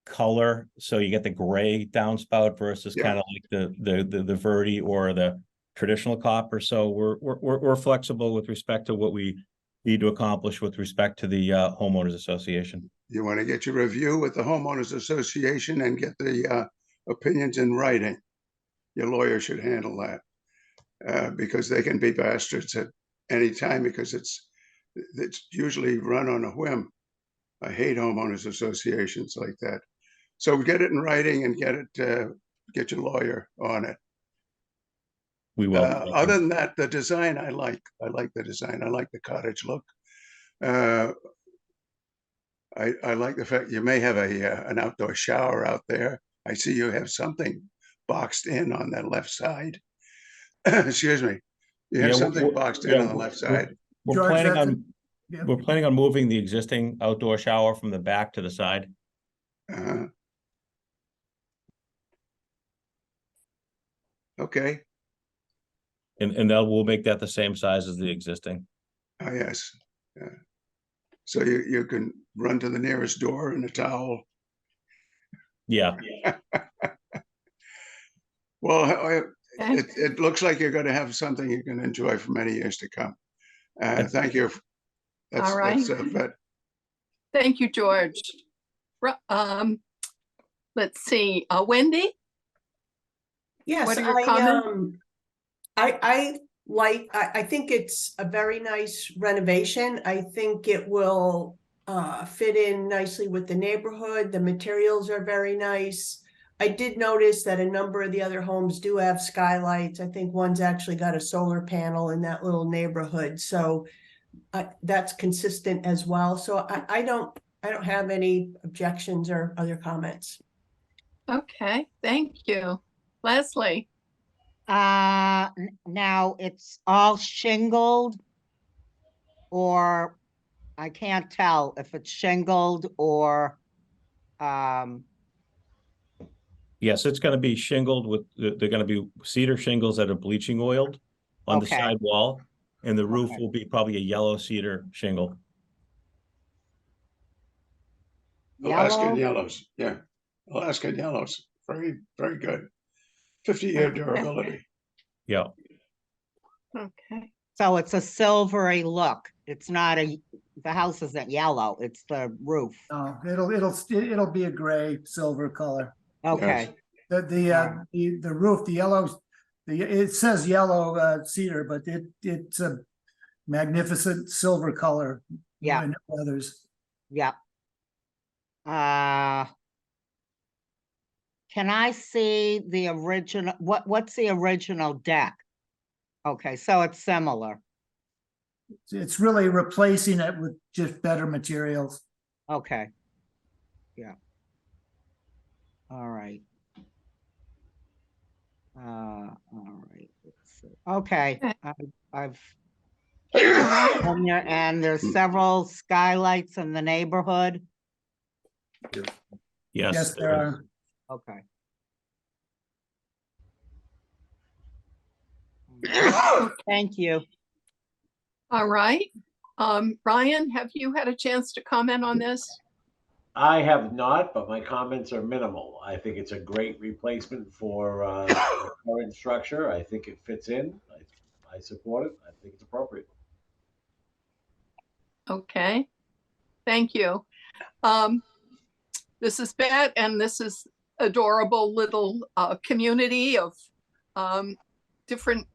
Speaker 21: color, so you get the gray downspout versus kind of like the Verdi or the traditional copper. So we're flexible with respect to what we need to accomplish with respect to the homeowners association.
Speaker 2: You want to get your review with the homeowners association and get the opinions in writing. Your lawyer should handle that, because they can be bastards at any time, because it's usually run on a whim. I hate homeowners associations like that. So get it in writing and get your lawyer on it.
Speaker 21: We will.
Speaker 2: Other than that, the design I like the design. I like the cottage look. I like the fact you may have an outdoor shower out there. I see you have something boxed in on that left side. Excuse me. You have something boxed in on the left side.
Speaker 21: We're planning on moving the existing outdoor shower from the back to the side.
Speaker 2: Okay.
Speaker 21: And we'll make that the same size as the existing.
Speaker 2: Oh, yes. Yeah. So you can run to the nearest door in a towel.
Speaker 21: Yeah.
Speaker 2: Well, it looks like you're going to have something you can enjoy for many years to come. Thank you.
Speaker 1: All right. Thank you, George. Let's see, Wendy?
Speaker 4: Yes,
Speaker 1: What are your comments?
Speaker 4: I think it's a very nice renovation. I think it will fit in nicely with the neighborhood. The materials are very nice. I did notice that a number of the other homes do have skylights. I think one's actually got a solar panel in that little neighborhood. So that's consistent as well. So I don't have any objections or other comments.
Speaker 1: Okay, thank you. Leslie?
Speaker 5: Now it's all shingled, or I can't tell if it's shingled or
Speaker 21: Yes, it's going to be shingled with, they're going to be cedar shingles that are bleaching oiled on the side wall, and the roof will be probably a yellow cedar shingle.
Speaker 2: Alaskan yellows. Yeah. Alaskan yellows. Very, very good. 50-year durability.
Speaker 21: Yeah.
Speaker 1: Okay.
Speaker 5: So it's a silvery look. It's not the house isn't yellow, it's the roof.
Speaker 19: Oh, it'll be a gray silver color.
Speaker 5: Okay.
Speaker 19: The roof, the yellow, it says yellow cedar, but it's a magnificent silver color.
Speaker 5: Yeah.
Speaker 19: Others.
Speaker 5: Yeah. Can I see the original? What's the original deck? Okay, so it's similar.
Speaker 19: It's really replacing it with just better materials.
Speaker 5: Okay. Yeah. All right. All right. Let's Okay,
Speaker 1: Okay.
Speaker 5: I've been there, and there's several skylights in the neighborhood.
Speaker 21: Yes,
Speaker 19: there are.
Speaker 5: Okay. Thank you.
Speaker 1: All right. Ryan, have you had a chance to comment on this?
Speaker 3: I have not, but my comments are minimal. I think it's a great replacement for the current structure. I think it fits in. I support it. I think it's appropriate.
Speaker 1: Okay, thank you. This is Bet, and this is adorable little community of different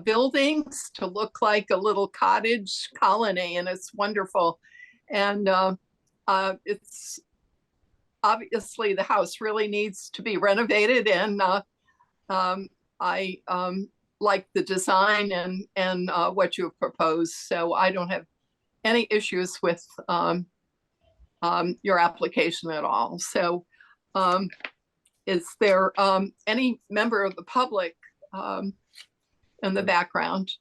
Speaker 1: buildings to look like a little cottage colony, and it's wonderful. And it's obviously the house really needs to be renovated, and I like the design and what you've proposed. So I don't have any issues with your application at all. So is there any member of the public in the background?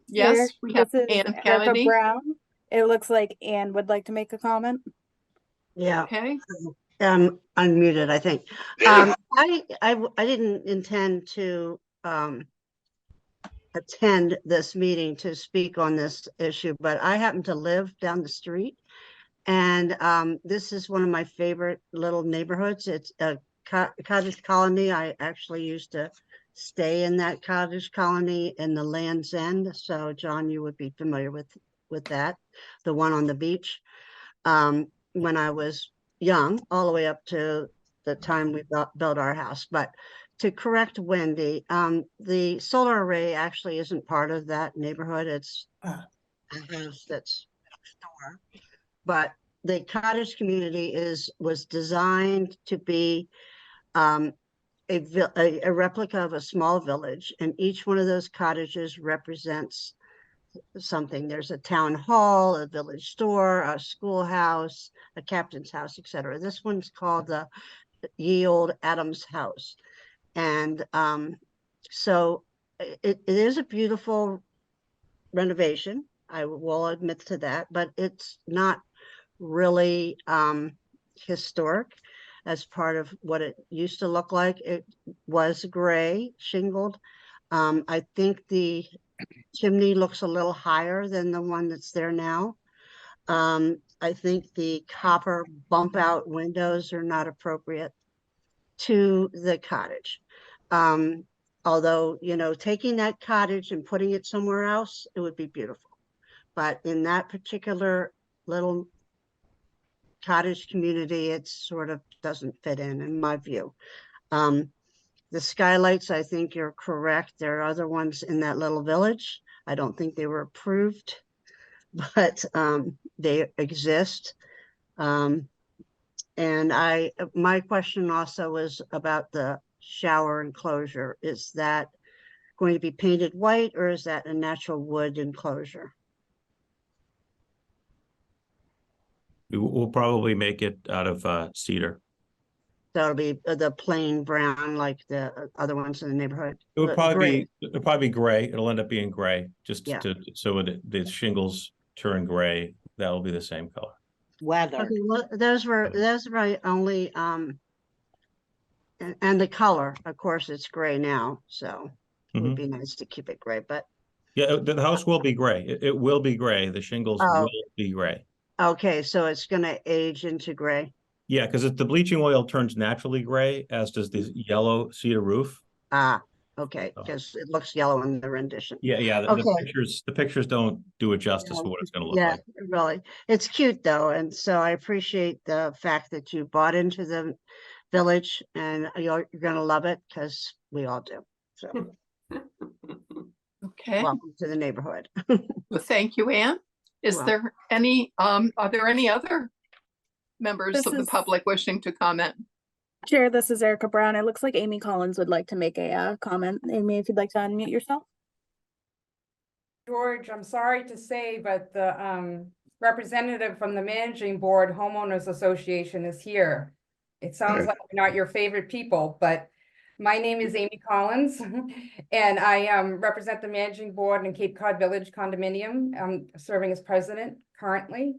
Speaker 1: Yes, we have
Speaker 6: This is
Speaker 1: Ann
Speaker 6: Erica
Speaker 1: Kennedy.
Speaker 6: Brown. It looks like Anne would like to make a comment.
Speaker 7: Yeah.
Speaker 1: Okay.
Speaker 7: Unmuted, I think. I didn't intend to attend this meeting to speak on this issue, but I happen to live down the street. And this is one of my favorite little neighborhoods. It's a cottage colony. I actually used to stay in that cottage colony in the Land's End. So John, you would be familiar with that, the one on the beach. When I was young, all the way up to the time we built our house. But to correct Wendy, the solar array actually isn't part of that neighborhood. It's a house that's next door. But the cottage community was designed to be a replica of a small village, and each one of those cottages represents something. There's a town hall, a village store, a schoolhouse, a captain's house, etc. This one's called the Ye Old Adams House. And so it is a beautiful renovation. I will admit to that, but it's not really historic as part of what it used to look like. It was gray, shingled. I think the chimney looks a little higher than the one that's there now. I think the copper bump out windows are not appropriate to the cottage. Although, you know, taking that cottage and putting it somewhere else, it would be beautiful. But in that particular little cottage community, it sort of doesn't fit in my view. The skylights, I think you're correct. There are other ones in that little village. I don't think they were approved, but they exist. And my question also was about the shower enclosure. Is that going to be painted white, or is that a natural wood enclosure?
Speaker 21: We'll probably make it out of cedar.
Speaker 7: That'll be the plain brown like the other ones in the neighborhood.
Speaker 21: It would probably
Speaker 7: Gray.
Speaker 21: it'll probably be gray. It'll end up being gray, just
Speaker 7: Yeah.
Speaker 21: so the shingles turn gray. That will be the same color.
Speaker 5: Weather.
Speaker 7: Okay, well, those were my only and the color, of course, it's gray now, so it would be nice to keep it gray, but
Speaker 21: Yeah, the house will be gray. It will be gray. The shingles will be gray.
Speaker 7: Okay, so it's gonna age into gray.
Speaker 21: Yeah, because the bleaching oil turns naturally gray, as does the yellow cedar roof.
Speaker 7: Okay, because it looks yellow in the rendition.
Speaker 21: Yeah.
Speaker 7: Okay.
Speaker 21: The pictures don't do it justice for what it's going to look
Speaker 7: Yeah,
Speaker 21: like.
Speaker 7: really. It's cute though, and so I appreciate the fact that you bought into the village, and you're gonna love it because we all do. So
Speaker 1: Okay.
Speaker 7: welcome to the neighborhood.
Speaker 1: Well, thank you, Anne. Is there any, are there any other members
Speaker 6: This
Speaker 1: of the
Speaker 6: is-
Speaker 1: public wishing to comment?
Speaker 6: Chair, this is Erica Brown. It looks like Amy Collins would like to make a comment. Amy, if you'd like to unmute yourself.
Speaker 9: George, I'm sorry to say, but the representative from the Managing Board Homeowners Association is here. It sounds like we're not your favorite people, but My name is Amy Collins, and I represent the managing board in Cape Cod Village condominium. I'm serving as president currently.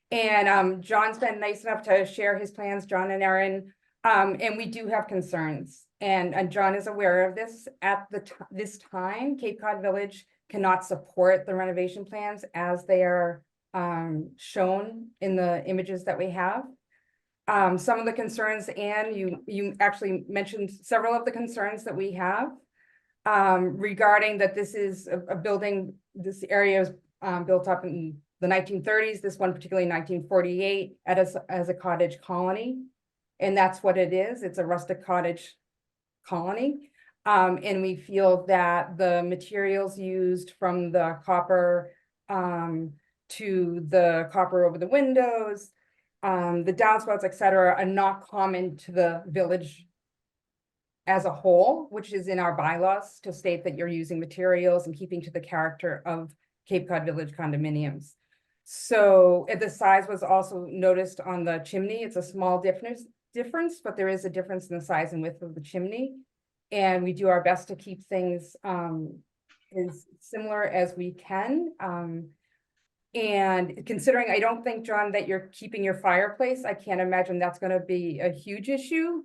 Speaker 9: And John's been nice enough to share his plans, John and Erin, and we do have concerns. And John is aware of this. At this time, Cape Cod Village cannot support the renovation plans as they are shown in the images that we have. Some of the concerns, Anne, you actually mentioned several of the concerns that we have regarding that this is a building, this area is built up in the 1930s, this one particularly 1948 as a cottage colony. And that's what it is. It's a rustic cottage colony. And we feel that the materials used from the copper to the copper over the windows, the downspouts, et cetera, are not common to the village as a whole, which is in our bylaws to state that you're using materials and keeping to the character of Cape Cod Village condominiums. So the size was also noticed on the chimney. It's a small difference, but there is a difference in the size and width of the chimney. And we do our best to keep things as similar as we can. And considering, I don't think, John, that you're keeping your fireplace, I can't imagine that's going to be a huge issue.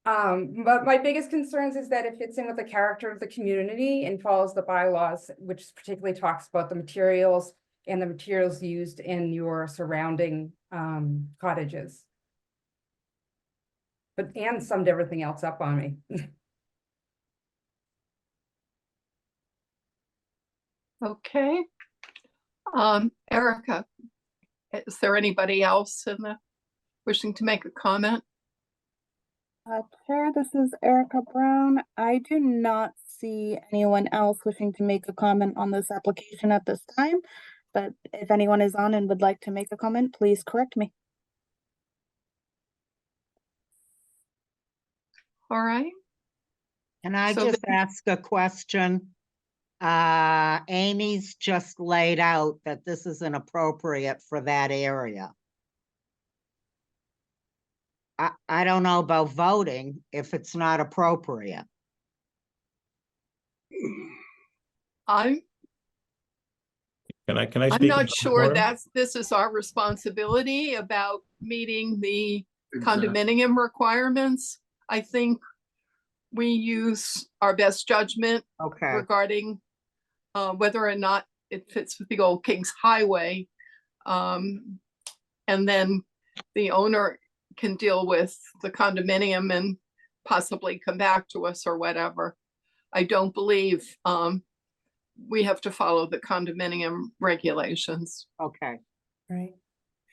Speaker 9: But my biggest concerns is that it fits in with the character of the community and follows the bylaws, which particularly talks about the materials and the materials used in your surrounding cottages. But Anne summed everything else up on me.
Speaker 1: Okay. Erica, is there anybody else wishing to make a comment?
Speaker 6: Chair, this is Erica Brown. I do not see anyone else wishing to make a comment on this application at this time, but if anyone is on and would like to make a comment, please correct me.
Speaker 1: All right.
Speaker 5: Can I
Speaker 1: So
Speaker 5: just ask a question? Amy's just laid out that this is inappropriate for that area. I don't know about voting if it's not appropriate.
Speaker 1: I'm
Speaker 21: speak?
Speaker 1: not sure this is our responsibility about meeting the condominium requirements. I think we use our best judgment regarding whether or not it fits with the old Kings Highway. And then the owner can deal with the condominium and possibly come back to us or whatever. I don't believe we have to follow the condominium regulations.
Speaker 5: Okay.
Speaker 4: Right.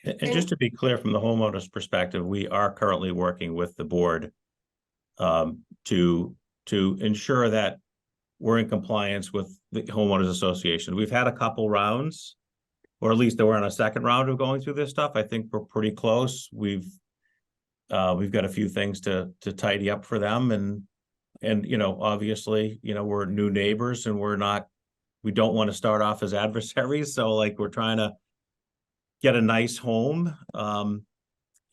Speaker 21: And just to be clear, from the homeowner's perspective, we are currently working with the board to ensure that we're in compliance with the homeowners association. We've had a couple rounds, or at least we're on a second round of going through this stuff. I think we're pretty close. We've got a few things to tidy up for them, and you know, obviously, you know, we're new neighbors and we don't want to start off as adversaries. So like, we're trying to get a nice home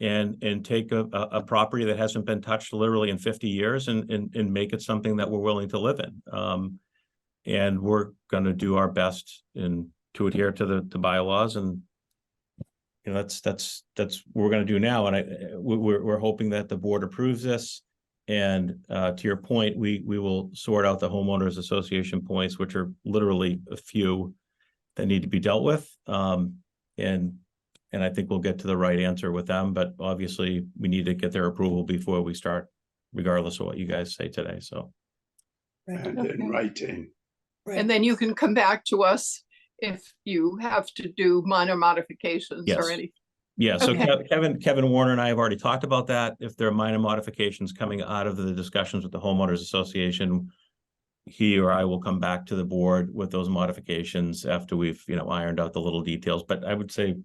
Speaker 21: and take a property that hasn't been touched literally in 50 years and make it something that we're willing to live in. And we're going to do our best to adhere to the bylaws, and you know, that's what we're going to do now. And we're hoping that the board approves this. And to your point, we will sort out the homeowners association points, which are literally a few that need to be dealt with. And I think we'll get to the right answer with them, but obviously we need to get their approval before we start, regardless of what you guys say today. So.
Speaker 2: And in writing.
Speaker 1: And then you can come back to us if you have to do minor modifications or anything.
Speaker 21: Yeah, so
Speaker 1: Okay.
Speaker 21: Kevin Warner and I have already talked about that. If there are minor modifications coming out of the discussions with the homeowners association, he or I will come back to the board with those modifications after we've, you know, ironed out the little details. But I would say,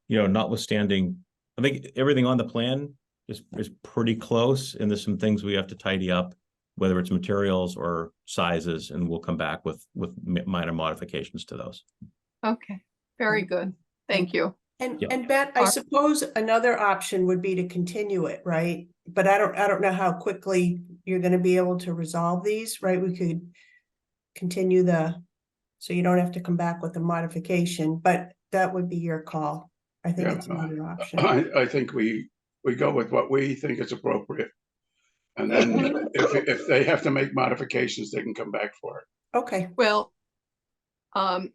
Speaker 21: you know, notwithstanding, I think everything on the plan is pretty close, and there's some things we have to tidy up, whether it's materials or sizes, and we'll come back with minor modifications to those.
Speaker 1: Okay, very good. Thank you.
Speaker 4: And,
Speaker 21: Yeah.
Speaker 4: and Bet, I suppose another option would be to continue it, right? But I don't know how quickly you're gonna be able to resolve these, right? We could continue so you don't have to come back with a modification, but that would be your call. I think
Speaker 2: Yeah,
Speaker 4: it's another option.
Speaker 2: I think we go with what we think is appropriate. And then if they have to make modifications, they can come back for it.
Speaker 4: Okay.
Speaker 1: Well,
Speaker 2: Rather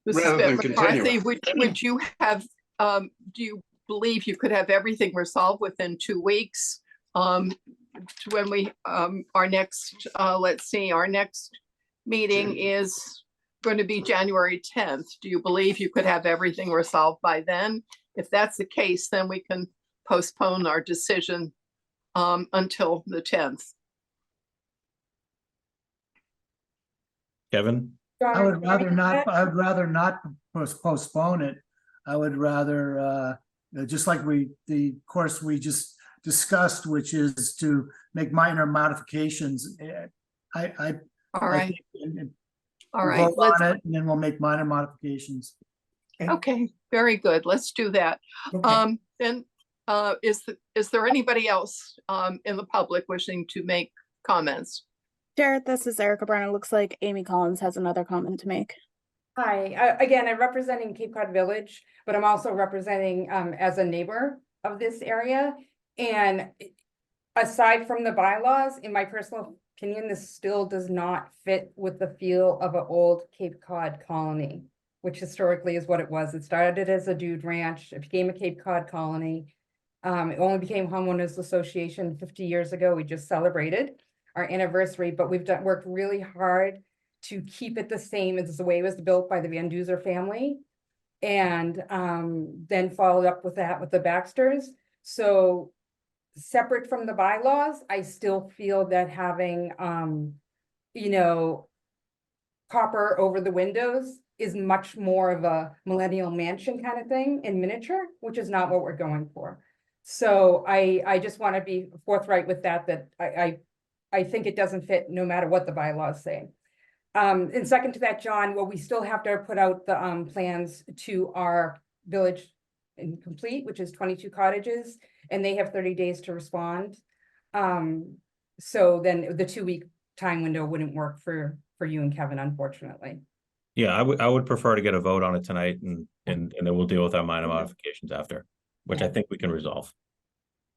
Speaker 1: Mrs.
Speaker 2: than
Speaker 1: McCarthy,
Speaker 2: continue.
Speaker 1: would you have, do you believe you could have everything resolved within 2 weeks? To when we, our next, let's see, our next meeting is going to be January 10th. Do you believe you could have everything resolved by then? If that's the case, then we can postpone our decision until the 10th.
Speaker 21: Kevin?
Speaker 19: I would rather not postpone it. I would rather, just like the course we just discussed, which is to make minor modifications.
Speaker 1: All
Speaker 19: I
Speaker 1: right.
Speaker 19: think
Speaker 1: All
Speaker 19: we'll
Speaker 1: right.
Speaker 19: vote on it and then we'll make minor modifications.
Speaker 1: Okay, very good. Let's do that.
Speaker 4: Okay.
Speaker 1: Then, is there anybody else in the public wishing to make comments?
Speaker 6: Jared, this is Erica Brown. It looks like Amy Collins has another comment to make.
Speaker 9: Hi, again, I'm representing Cape Cod Village, but I'm also representing as a neighbor of this area. And aside from the bylaws, in my personal opinion, this still does not fit with the feel of an old Cape Cod colony, which historically is what it was. It started as a dude ranch, it became a Cape Cod colony. It only became homeowners association 50 years ago. We just celebrated our anniversary, but we've worked really hard to keep it the same as the way it was built by the Van Duzer family. And then followed up with that with the Baxters. So separate from the bylaws, I still feel that having, you know, copper over the windows is much more of a millennial mansion kind of thing in miniature, which is not what we're going for. So I just want to be forthright with that, I think it doesn't fit no matter what the bylaws say. And second to that, John, well, we still have to put out the plans to our village incomplete, which is 22 cottages, and they have 30 days to respond. So then the 2-week time window wouldn't work for you and Kevin, unfortunately.
Speaker 21: Yeah, I would prefer to get a vote on it tonight and then we'll deal with our minor modifications after, which I think we can resolve.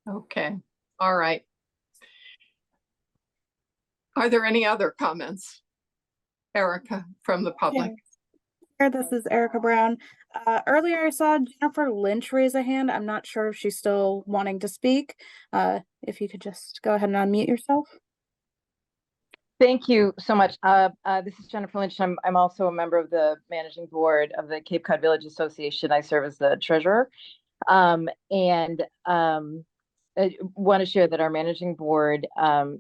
Speaker 1: Okay, all right. Are there any other comments? Erica from the public.
Speaker 6: Here, this is Erica Brown. Earlier I saw Jennifer Lynch raise a hand. I'm not sure if she's still wanting to speak. If you could just go ahead and unmute yourself.
Speaker 10: Thank you so much. This is Jennifer Lynch. I'm also a member of the managing board of the Cape Cod Village Association. I serve as the treasurer. I want to share that our managing board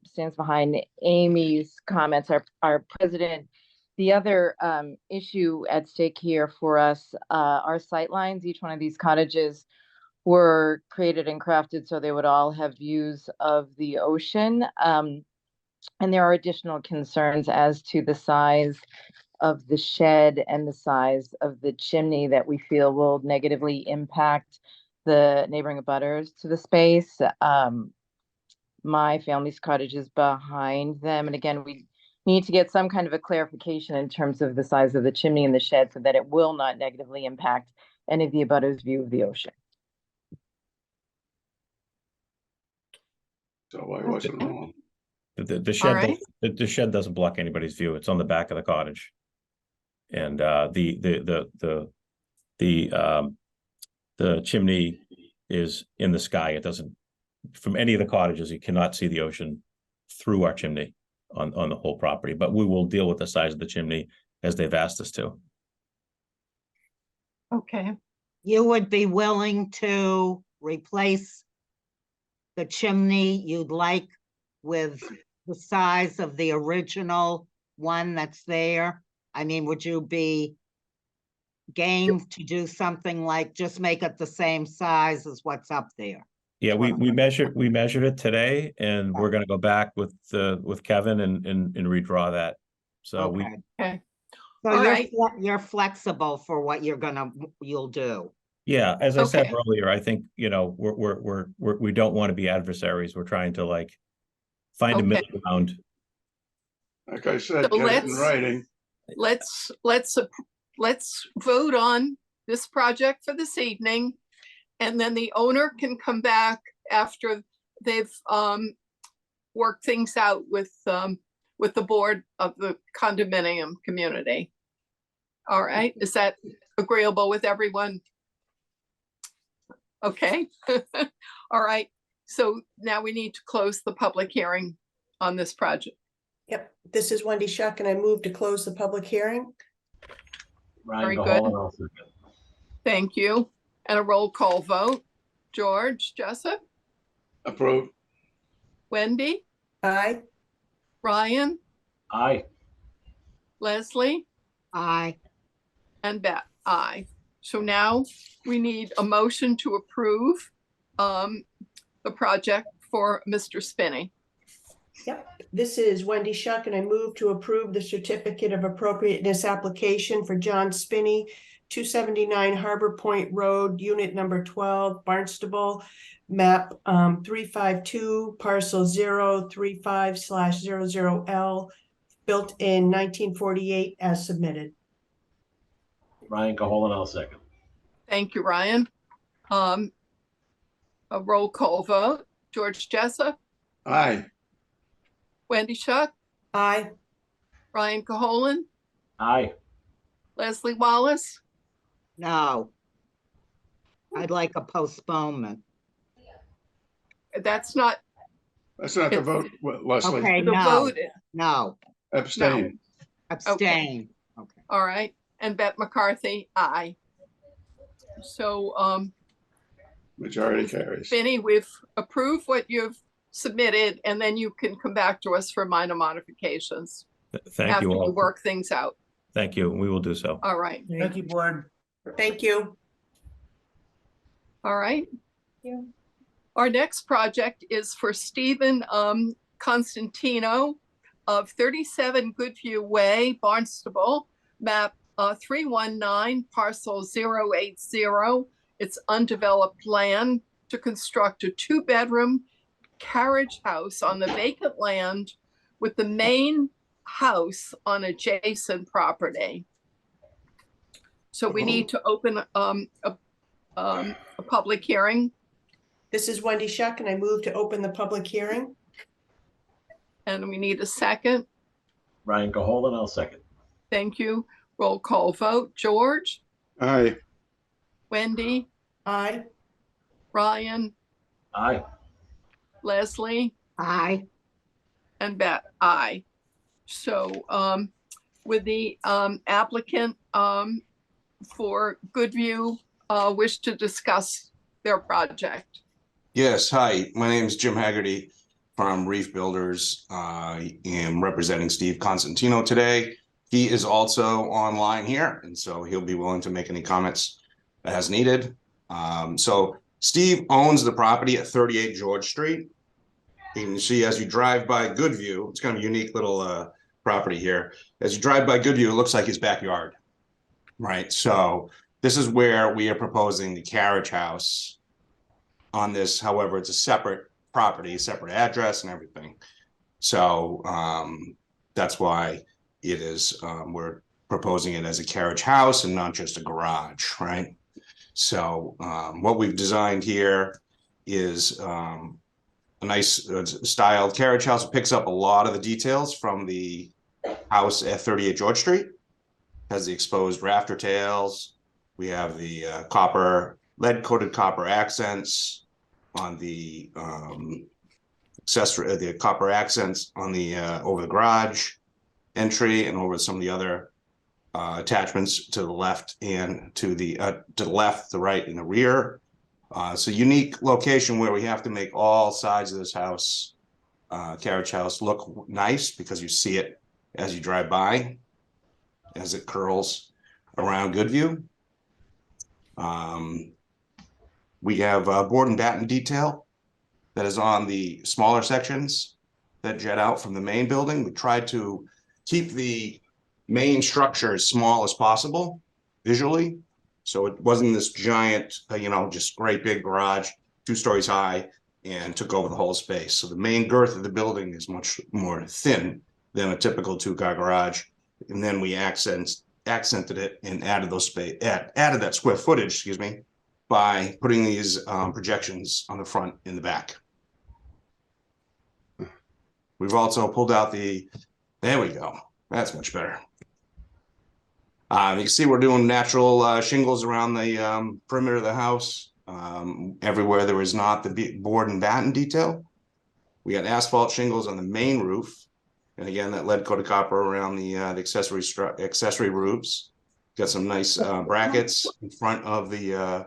Speaker 10: stands behind Amy's comments, our president. The other issue at stake here for us are sight lines. Each one of these cottages were created and crafted so they would all have views of the ocean. And there are additional concerns as to the size of the shed and the size of the chimney that we feel will negatively impact the neighboring abutters to the space. My family's cottage is behind them. And again, we need to get some kind of a clarification in terms of the size of the chimney and the shed so that it will not negatively impact any of the abutters' view of the ocean.
Speaker 2: So I wasn't wrong.
Speaker 21: The shed,
Speaker 1: right.
Speaker 21: the shed doesn't block anybody's view. It's on the back of the cottage. And the chimney is in the sky. It doesn't, from any of the cottages, you cannot see the ocean through our chimney on the whole property, but we will deal with the size of the chimney as they've asked us to.
Speaker 1: Okay.
Speaker 5: You would be willing to replace the chimney you'd like with the size of the original one that's there? I mean, would you be game to do something like just make it the same size as what's up there?
Speaker 21: Yeah, we measured it today, and we're going to go back with Kevin and redraw that. So
Speaker 5: Okay. So
Speaker 1: All
Speaker 5: you're,
Speaker 1: right.
Speaker 5: you're flexible for what you'll do.
Speaker 21: Yeah, as I said
Speaker 1: Okay.
Speaker 21: earlier, I think, you know, we don't want to be adversaries. We're trying to like find a
Speaker 1: Okay.
Speaker 21: middle ground.
Speaker 2: Like I said,
Speaker 1: So
Speaker 2: get it in writing.
Speaker 1: let's vote on this project for this evening. And then the owner can come back after they've worked things out with the board of the condominium community. All right, is that agreeable with everyone? Okay. All right, so now we need to close the public hearing on this project.
Speaker 4: Yep, this is Wendy Shuck, and I move to close the public hearing.
Speaker 1: Very good. Thank you. And a roll call vote. George Jessup?
Speaker 2: Approved.
Speaker 1: Wendy?
Speaker 4: Aye.
Speaker 1: Ryan?
Speaker 3: Aye.
Speaker 1: Leslie?
Speaker 5: Aye.
Speaker 1: And Beth? Aye. So now we need a motion to approve the project for Mr. Spinney.
Speaker 4: Yep, this is Wendy Shuck, and I move to approve the certificate of appropriateness application for John Spinney, 279 Harbor Point Road, unit number 12, Barnstable, map 352, parcel 035/00L, built in 1948 as submitted.
Speaker 3: Ryan Caholen, I'll second.
Speaker 1: Thank you, Ryan. A roll call vote. George Jessup?
Speaker 2: Aye.
Speaker 1: Wendy Shuck?
Speaker 4: Aye.
Speaker 1: Ryan Caholen?
Speaker 3: Aye.
Speaker 1: Leslie Wallace?
Speaker 5: No. I'd like a postponement.
Speaker 1: That's not.
Speaker 2: That's not the vote, Leslie.
Speaker 5: Okay,
Speaker 1: The
Speaker 5: no,
Speaker 1: vote.
Speaker 5: no,
Speaker 2: Abstain.
Speaker 5: abstain. Okay.
Speaker 1: All right, and Beth McCarthy, aye. So,
Speaker 2: Majority carries.
Speaker 1: Benny, we've approved what you've submitted, and then you can come back to us for minor modifications.
Speaker 21: Thank
Speaker 1: after
Speaker 21: you all.
Speaker 1: we work things out.
Speaker 21: Thank you. We will do so.
Speaker 1: All right,
Speaker 19: Thank you, board.
Speaker 4: Thank you.
Speaker 1: all right.
Speaker 8: Yeah.
Speaker 1: Our next project is for Stephen Constantino of 37 Goodview Way, Barnstable, map 319, parcel 080. It's undeveloped land to construct a 2-bedroom carriage house on the vacant land with the main house on adjacent property. So we need to open a public hearing.
Speaker 4: This is Wendy Shuck, and I move to open the public hearing.
Speaker 1: And we need a second.
Speaker 3: Ryan Caholen, I'll second.
Speaker 1: Thank you. Roll call vote. George?
Speaker 2: Aye.
Speaker 1: Wendy?
Speaker 4: Aye.
Speaker 1: Ryan?
Speaker 3: Aye.
Speaker 1: Leslie?
Speaker 5: Aye.
Speaker 1: And Beth? Aye. So with the applicant for Goodview wish to discuss their project.
Speaker 11: Yes, hi, my name is Jim Haggerty from Reef Builders. I am representing Steve Constantino today. He is also online here, and so he'll be willing to make any comments as needed. So Steve owns the property at 38 George Street. You can see as you drive by Goodview, it's kind of a unique little property here. As you drive by Goodview, it looks like his backyard, right? So this is where we are proposing the carriage house on this. However, it's a separate property, separate address and everything. So that's why it is, we're proposing it as a carriage house and not just a garage, right? So what we've designed here is a nice styled carriage house. It picks up a lot of the details from the house at 38 George Street. Has the exposed rafter tails. We have the lead-coated copper accents on the accessory, the copper accents on the over the garage entry and over some of the other attachments to the left and to the left, the right, and the rear. It's a unique location where we have to make all sides of this house, carriage house, look nice because you see it as you drive by, as it curls around Goodview. We have board and batten detail that is on the smaller sections that jet out from the main building. We tried to keep the main structure as small as possible visually. So it wasn't this giant, just great big garage, 2 stories high, and took over the whole space. So the main girth of the building is much more thin than a typical 2-car garage. And then we accented it and added added that square footage, excuse me, by putting these projections on the front and the back. We've also pulled out there we go. That's much better. You can see we're doing natural shingles around the perimeter of the house. Everywhere there is not the board and batten detail. We got asphalt shingles on the main roof. And again, that lead coated copper around the accessory roofs. Got some nice brackets in front of the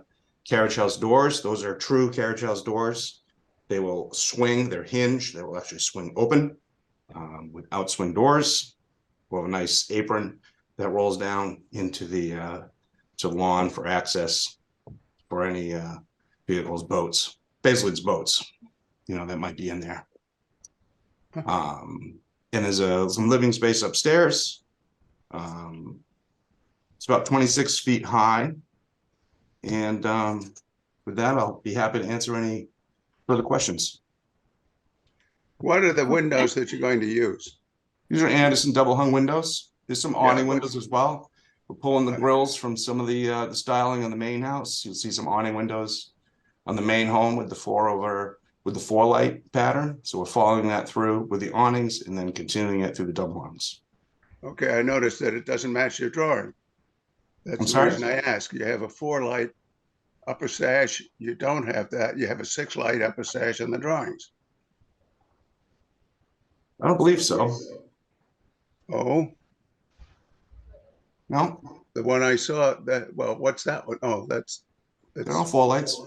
Speaker 11: carriage house doors. Those are true carriage house doors. They will swing, they're hinged. They will actually swing open without swing doors. We'll have a nice apron that rolls down into the to lawn for access for any vehicles, boats. Basically, it's boats, that might be in there. And there's some living space upstairs. It's about 26 feet high. And with that, I'll be happy to answer any further questions.
Speaker 2: What are the windows that you're going to use?
Speaker 11: These are Anderson double hung windows. There's some awning windows as well. We're pulling the grills from some of the styling on the main house. You'll see some awning windows on the main home with the 4 light pattern. So we're following that through with the awnings and then continuing it through the double hungs.
Speaker 2: Okay, I noticed that it doesn't match your drawing. That's the reason I ask. You have a 4 light upper sash. You don't have that. You have a 6 light upper sash in the drawings.
Speaker 11: I don't believe so.
Speaker 2: Oh.
Speaker 11: No.
Speaker 2: The one I saw what's that one? Oh, that's
Speaker 11: they're all 4 lights.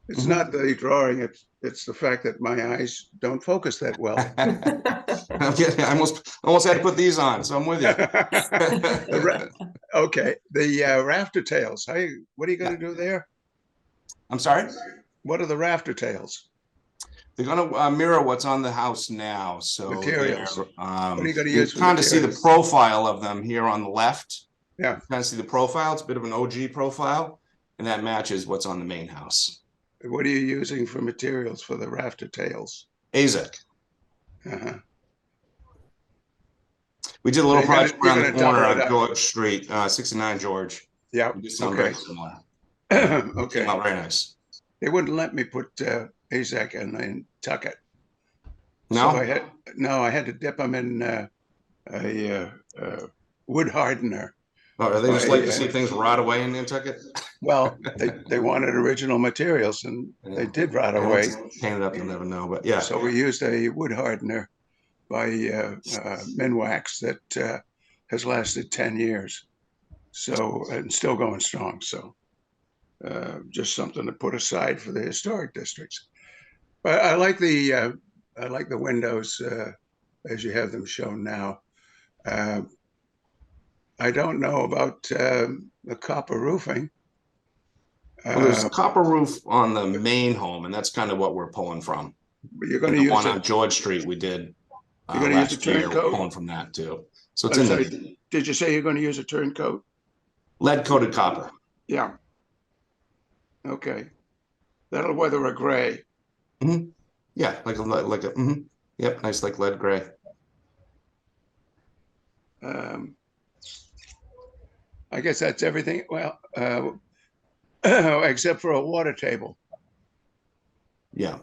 Speaker 2: It's not the drawing, it's the fact that my eyes don't focus that well.
Speaker 11: I almost had to put these on, so I'm with you.
Speaker 2: Okay, the rafter tails. What are you going to do there?
Speaker 11: I'm sorry?
Speaker 2: What are the rafter tails?
Speaker 11: They're going to mirror what's on the house now. So
Speaker 2: materials. What are you going to
Speaker 11: you
Speaker 2: use for
Speaker 11: kind of see the
Speaker 2: materials?
Speaker 11: profile of them here on the left.
Speaker 2: Yeah.
Speaker 11: You kind of see the profile. It's a bit of an OG profile, and that matches what's on the main house.
Speaker 2: What are you using for materials for the rafter tails?
Speaker 11: AZEK.
Speaker 2: Uh-huh.
Speaker 11: We did a little project around the corner
Speaker 2: double it
Speaker 11: on
Speaker 2: up.
Speaker 11: George Street, 69 George.
Speaker 2: Yeah.
Speaker 11: We did something
Speaker 2: Okay.
Speaker 11: very similar.
Speaker 2: Okay.
Speaker 11: Came out very nice.
Speaker 2: They wouldn't let me put AZEK and then tuck it.
Speaker 11: No?
Speaker 2: So I had to dip them in a wood hardener.
Speaker 11: Oh, are they just like to see things rot away in Nantucket?
Speaker 2: Well, they wanted original materials, and they did rot away.
Speaker 11: Paint it up, you'll never know, but yeah.
Speaker 2: So we used a wood hardener by Minwax that has lasted 10 years. So, and still going strong. So just something to put aside for the historic districts. But I like the windows as you have them shown now. I don't know about the copper roofing.
Speaker 11: Well, there's a copper roof on the main home, and that's kind of what we're pulling from.
Speaker 2: But you're going to
Speaker 11: the
Speaker 2: use
Speaker 11: one on George Street we did
Speaker 2: you're going to use a
Speaker 11: last year.
Speaker 2: turncoat?
Speaker 11: Pulling from that too. So it's
Speaker 2: I'm
Speaker 11: in
Speaker 2: sorry,
Speaker 11: there.
Speaker 2: did you say you're going to use a turncoat?
Speaker 11: Lead coated copper.
Speaker 2: Yeah. Okay. That'll weather a gray.
Speaker 11: Mm-hmm. Yeah, like a mm-hmm. Yep, nice like lead gray.
Speaker 2: I guess that's everything. Well, except for a water table.
Speaker 11: Yeah.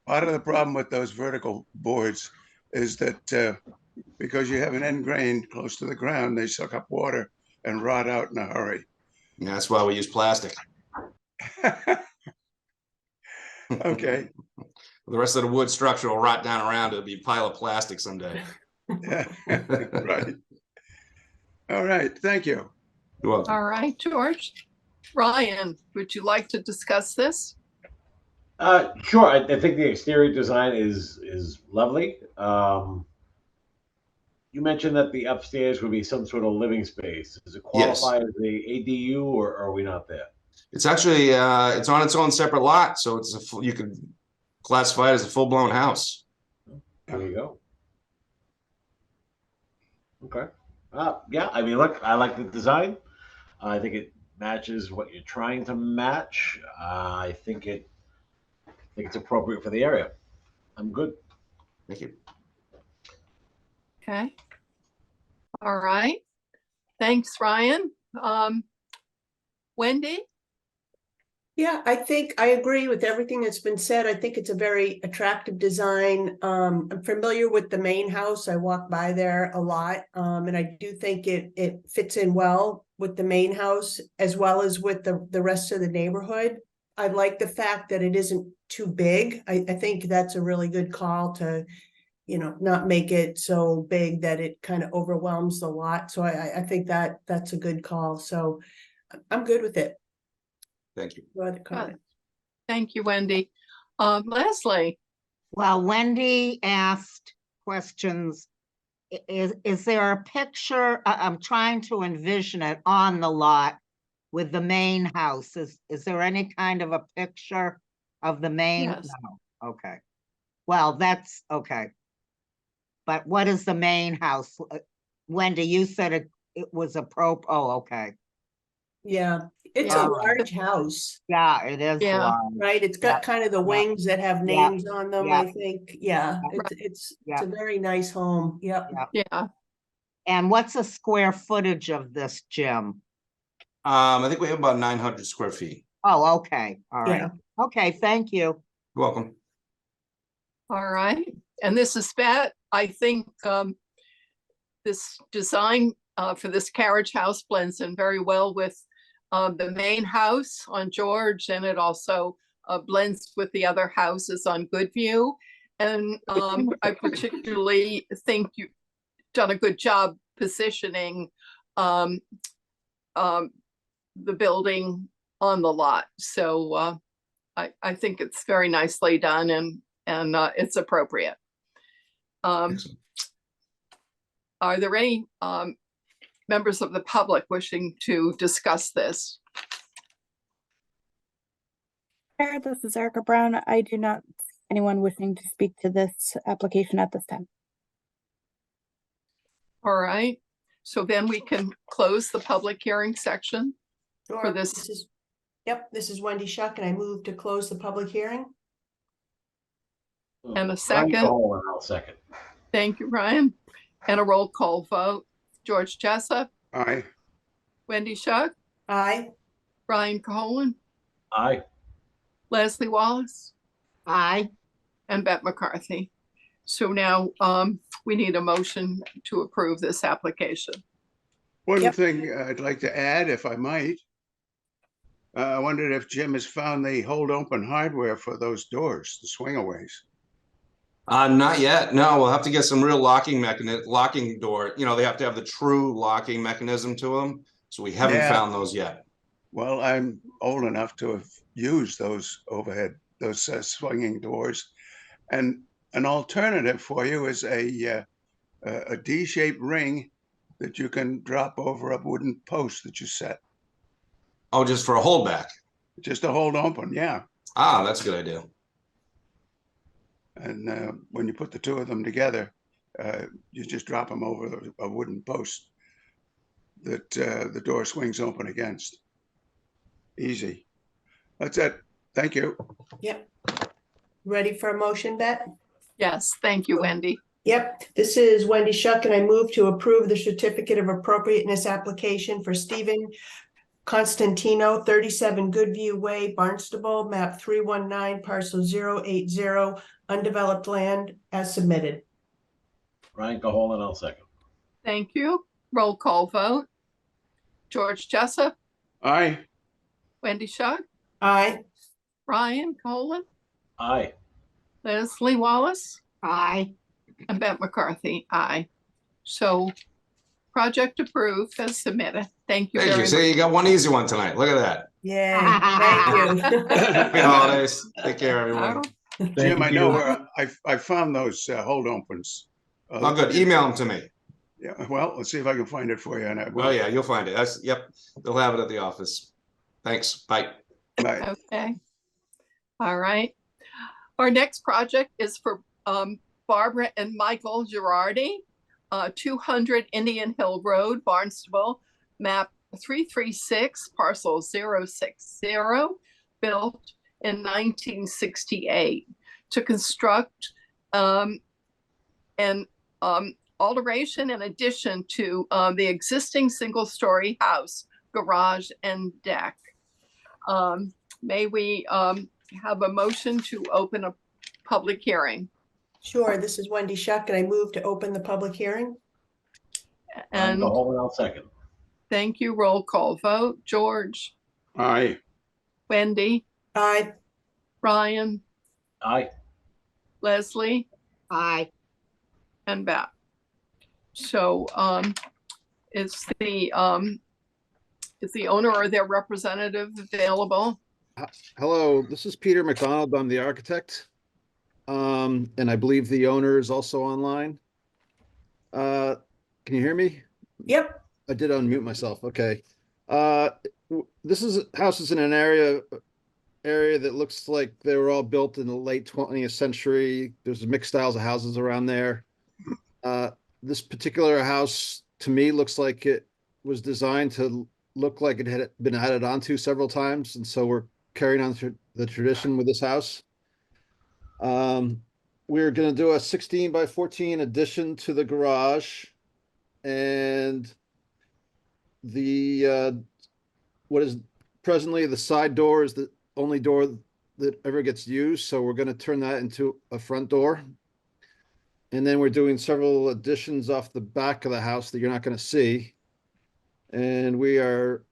Speaker 2: Part of the problem with those vertical boards is that because you have an end grain close to the ground, they suck up water and rot out in a hurry.
Speaker 11: Yeah, that's why we use plastic.
Speaker 2: Okay.
Speaker 11: The rest of the wood structure will rot down around. It'll be a pile of plastic someday.
Speaker 2: Right. All right. Thank you.
Speaker 11: You're welcome.
Speaker 1: All right, George. Ryan, would you like to discuss this?
Speaker 3: Sure. I think the exterior design is lovely. You mentioned that the upstairs would be some sort of living space. Does it qualify as a ADU, or are we not there?
Speaker 11: It's actually it's on its own separate lot, so it's you could classify it as a full blown house.
Speaker 3: There you go. Okay. Yeah, I mean, look, I like the design. I think it matches what you're trying to match. I think it's appropriate for the area. I'm good.
Speaker 11: Thank you.
Speaker 1: Okay. All right. Thanks, Ryan. Wendy?
Speaker 4: Yeah, I think I agree with everything that's been said. I think it's a very attractive design. I'm familiar with the main house. I walk by there a lot. And I do think it fits in well with the main house as well as with the rest of the neighborhood. I like the fact that it isn't too big. I think that's a really good call to, not make it so big that it kind of overwhelms the lot. So I think that's a good call. So I'm good with it.
Speaker 11: Thank you.
Speaker 4: No other comment.
Speaker 1: Thank you, Wendy. Leslie?
Speaker 5: Well, Wendy asked questions. Is there a picture? I'm trying to envision it on the lot with the main house. Is there any kind of a picture of the main?
Speaker 1: Yes.
Speaker 5: No. Okay. Well, that's okay. But what is the main house? Wendy, you said it was oh, okay.
Speaker 4: Yeah, it's
Speaker 1: Yeah.
Speaker 4: a large house,
Speaker 5: Yeah, it is
Speaker 1: Yeah.
Speaker 5: large.
Speaker 4: right? It's got
Speaker 5: Yep,
Speaker 4: kind of the
Speaker 5: yep,
Speaker 4: wings that have
Speaker 5: yep,
Speaker 4: names on them, I
Speaker 5: yep,
Speaker 4: think. Yeah,
Speaker 5: yep,
Speaker 4: it's
Speaker 5: yep,
Speaker 4: a very nice home. Yep.
Speaker 5: yep.
Speaker 1: Yeah.
Speaker 5: And what's the square footage of this, Jim?
Speaker 11: I think we have about 900 square feet.
Speaker 5: Oh, okay, all right.
Speaker 4: Yeah.
Speaker 5: Okay, thank you.
Speaker 11: You're welcome.
Speaker 1: All right. And this is Pat. I think this design for this carriage house blends in very well with the main house on George, and it also blends with the other houses on Goodview. And I particularly think you've done a good job positioning the building on the lot. So I think it's very nicely done, and it's appropriate. Are there any members of the public wishing to discuss this?
Speaker 6: Chair, this is Erica Brown. I do not see anyone wishing to speak to this application at this time.
Speaker 1: All right, so then we can close the public hearing section for
Speaker 4: Sure.
Speaker 1: this.
Speaker 4: This is Wendy Shuck, and I move to close the public hearing.
Speaker 1: And a second.
Speaker 3: I'll second.
Speaker 1: Thank you, Ryan. And a roll call vote. George Jessup?
Speaker 2: Aye.
Speaker 1: Wendy Shuck?
Speaker 4: Aye.
Speaker 1: Brian Cohen?
Speaker 3: Aye.
Speaker 1: Leslie Wallace?
Speaker 5: Aye.
Speaker 1: And Beth McCarthy. So now we need a motion to approve this application.
Speaker 2: One thing I'd like to add, if I might, I wondered if Jim has found the hold open hardware for those doors, the swingaways.
Speaker 11: Not yet. No, we'll have to get some real locking door. They have to have the true locking mechanism to them. So we haven't found those yet.
Speaker 2: Well, I'm old enough to have used those swinging doors. And an alternative for you is a D-shaped ring that you can drop over a wooden post that you set.
Speaker 11: Oh, just for a holdback?
Speaker 2: Just to hold open, yeah.
Speaker 11: Ah, that's a good idea.
Speaker 2: And when you put the two of them together, you just drop them over a wooden post that the door swings open against. Easy. That's it. Thank you.
Speaker 4: Yep. Ready for a motion, Bet?
Speaker 1: Yes, thank you, Wendy.
Speaker 4: Yep, this is Wendy Shuck, and I move to approve the certificate of appropriateness application for Stephen Constantino, 37 Goodview Way, Barnstable, map 319, parcel 080, undeveloped land, as submitted.
Speaker 3: Ryan Caholen, I'll second.
Speaker 1: Thank you. Roll call vote. George Jessup?
Speaker 2: Aye.
Speaker 1: Wendy Shuck?
Speaker 4: Aye.
Speaker 1: Brian Cohen?
Speaker 3: Aye.
Speaker 1: Leslie Wallace?
Speaker 5: Aye.
Speaker 1: And Beth McCarthy? Aye. So project approved as submitted. Thank you
Speaker 11: Thank
Speaker 1: very
Speaker 11: you.
Speaker 1: much.
Speaker 11: See, you got one easy one tonight. Look at that.
Speaker 4: Yeah, thank you.
Speaker 11: Happy holidays. Take care, everyone.
Speaker 2: Jim, I know where I found those hold opens.
Speaker 11: Oh, good. Email them to me.
Speaker 2: Yeah, well, let's see if I can find it for you. And I will.
Speaker 11: Oh, yeah, you'll find it. Yep. They'll have it at the office. Thanks. Bye.
Speaker 2: Bye.
Speaker 1: Okay. All right. Our next project is for Barbara and Michael Girardi. 200 Indian Hill Road, Barnstable, map 336, parcel 060, built in 1968 to construct an alteration in addition to the existing single-story house, garage, and deck. May we have a motion to open a public hearing?
Speaker 4: Sure, this is Wendy Shuck, and I move to open the public hearing.
Speaker 1: And
Speaker 3: I'll second.
Speaker 1: thank you. Roll call vote. George?
Speaker 2: Aye.
Speaker 1: Wendy?
Speaker 4: Aye.
Speaker 1: Ryan?
Speaker 3: Aye.
Speaker 1: Leslie?
Speaker 5: Aye.
Speaker 1: And Beth. So is the owner or their representative available?
Speaker 12: Hello, this is Peter McDonald. I'm the architect. And I believe the owner is also online. Can you hear me?
Speaker 4: Yep.
Speaker 12: I did unmute myself. Okay. This house is in an area that looks like they were all built in the late 20th century. There's mixed styles of houses around there. This particular house to me looks like it was designed to look like it had been added onto several times. And so we're carrying on the tradition with this house. We're going to do a 16 by 14 addition to the garage, and the what is presently the side door is the only door that ever gets used. So we're going to turn that into a front door. And then we're doing several additions off the back of the house that you're not going to see. And we are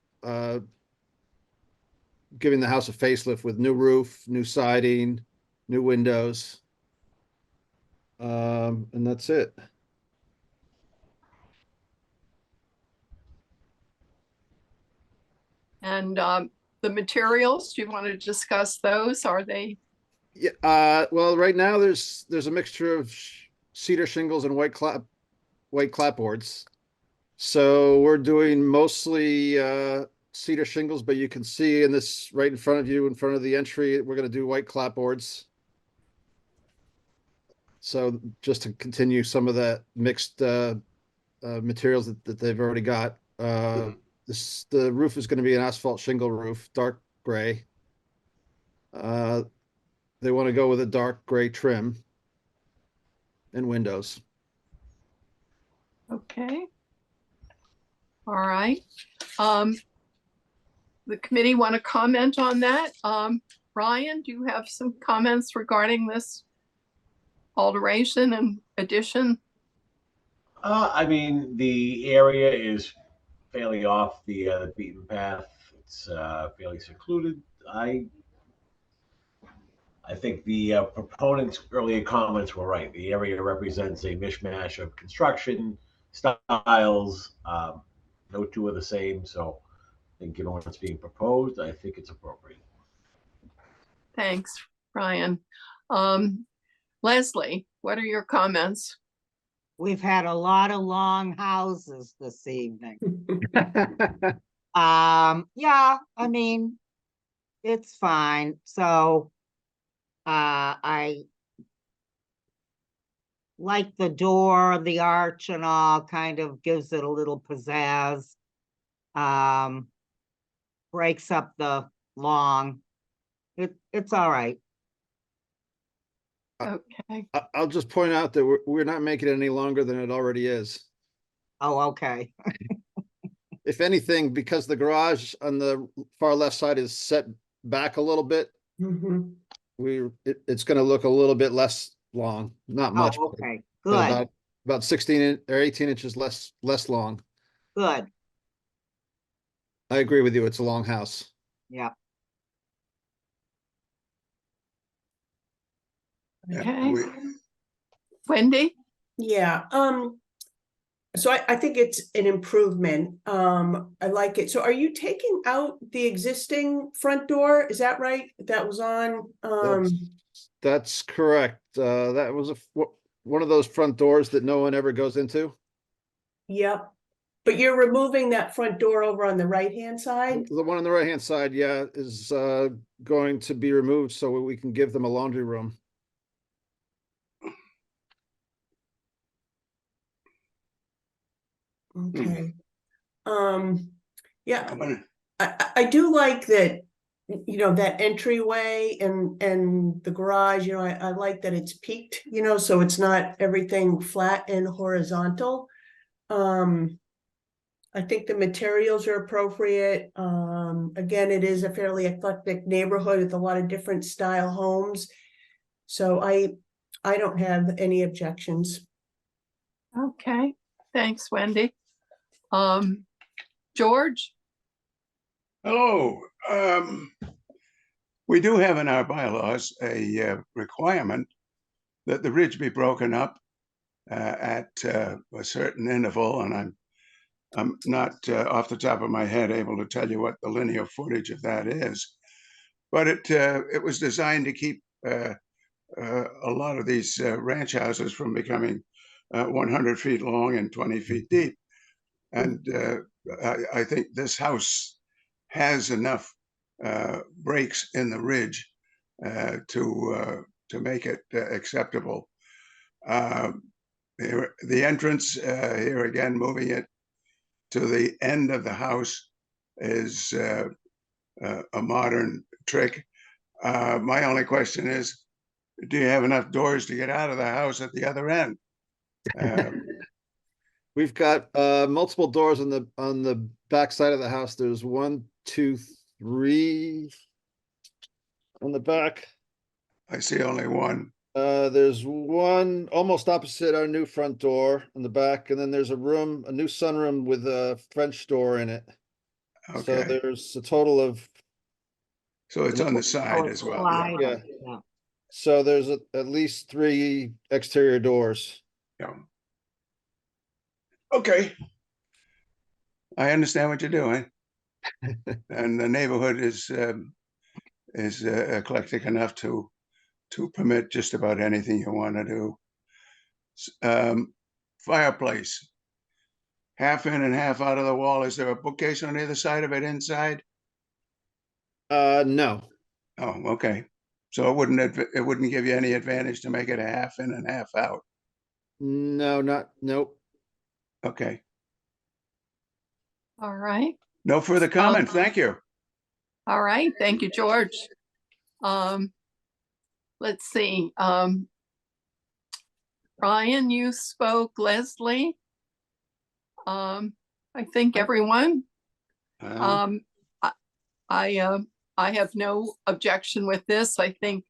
Speaker 12: giving the house a facelift with new roof, new siding, new windows. And that's it.
Speaker 1: And the materials, do you want to discuss those? Are they?
Speaker 12: Yeah. Well, right now there's a mixture of cedar shingles and white clapboards. So we're doing mostly cedar shingles, but you can see in this right in front of you, in front of the entry, we're going to do white clapboards. So just to continue some of that mixed materials that they've already got. The roof is going to be an asphalt shingle roof, dark gray. They want to go with a dark gray trim and windows.
Speaker 1: Okay. All right. The committee want to comment on that? Ryan, do you have some comments regarding this alteration and addition?
Speaker 3: I mean, the area is fairly off the beaten path. It's fairly secluded. I think the proponents' earlier comments were right. The area represents a mishmash of construction styles. No two are the same. So I think given what's being proposed, I think it's appropriate.
Speaker 1: Thanks, Ryan. Leslie, what are your comments?
Speaker 5: We've had a lot of long houses this evening. Yeah, I mean, it's fine. So I like the door, the arch and all, kind of gives it a little pizzazz. Breaks up the long. It's all right.
Speaker 1: Okay.
Speaker 12: I'll just point out that we're not making it any longer than it already is.
Speaker 5: Oh, okay.
Speaker 12: If anything, because the garage on the far left side is set back a little bit, it's going to look a little bit less long, not much.
Speaker 5: Oh, okay,
Speaker 12: but
Speaker 5: good.
Speaker 12: about 16 or 18 inches less long.
Speaker 5: Good.
Speaker 12: I agree with you. It's a long house.
Speaker 5: Yeah.
Speaker 1: Okay. Wendy?
Speaker 4: Yeah. So I think it's an improvement. I like it. So are you taking out the existing front door? Is that right? That was on,
Speaker 12: That's correct. That was one of those front doors that no one ever goes into.
Speaker 4: yep. But you're removing that front door over on the right-hand side?
Speaker 12: The one on the right-hand side, yeah, is going to be removed so we can give them a laundry room.
Speaker 4: Okay. Yeah,
Speaker 2: I'm gonna-
Speaker 4: I do like that, that entryway and the garage, I like that it's peaked, so it's not everything flat and horizontal. I think the materials are appropriate. Again, it is a fairly eclectic neighborhood with a lot of different style homes. So I don't have any objections.
Speaker 1: Okay, thanks, Wendy. George?
Speaker 2: Hello, we do have in our bylaws a requirement that the ridge be broken up at a certain interval, and I'm not off the top of my head able to tell you what the linear footage of that is, but it was designed to keep a lot of these ranch houses from becoming 100 feet long and 20 feet deep. And I think this house has enough breaks in the ridge to make it acceptable. The entrance here again, moving it to the end of the house is a modern trick. My only question is, do you have enough doors to get out of the house at the other end?
Speaker 12: We've got multiple doors on the back side of the house. There's 1, 2, 3 on the back.
Speaker 2: I see only one.
Speaker 12: There's one almost opposite our new front door in the back, and then there's a new sunroom with a French door in it. So
Speaker 2: Okay,
Speaker 12: there's a total of
Speaker 2: so it's on the side as well. Yeah.
Speaker 12: yeah. So there's at least 3 exterior doors.
Speaker 2: Yeah. Okay. I understand what you're doing. And the neighborhood is eclectic enough to permit just about anything you want to do. Fireplace, half in and half out of the wall. Is there a bookcase on either side of it inside?
Speaker 12: No.
Speaker 2: Oh, okay. So it wouldn't give you any advantage to make it a half in and half out.
Speaker 12: No, nope.
Speaker 2: Okay.
Speaker 1: All right.
Speaker 2: No further comment. Thank you.
Speaker 1: All right, thank you, George. Let's see. Ryan, you spoke. Leslie? I think everyone. I have no objection with this. I think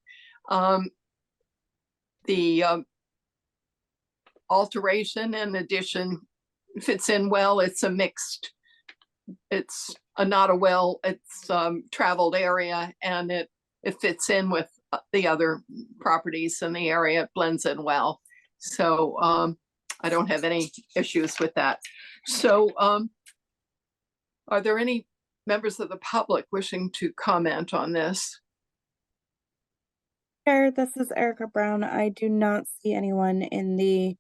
Speaker 1: the alteration and addition fits in well. It's a mixed, it's not a well, it's traveled area, and it fits in with the other properties in the area. It blends in well. So I don't have any issues with that. So are there any members of the public wishing to comment on this?
Speaker 6: Chair, this is Erica Brown. I do not see anyone in the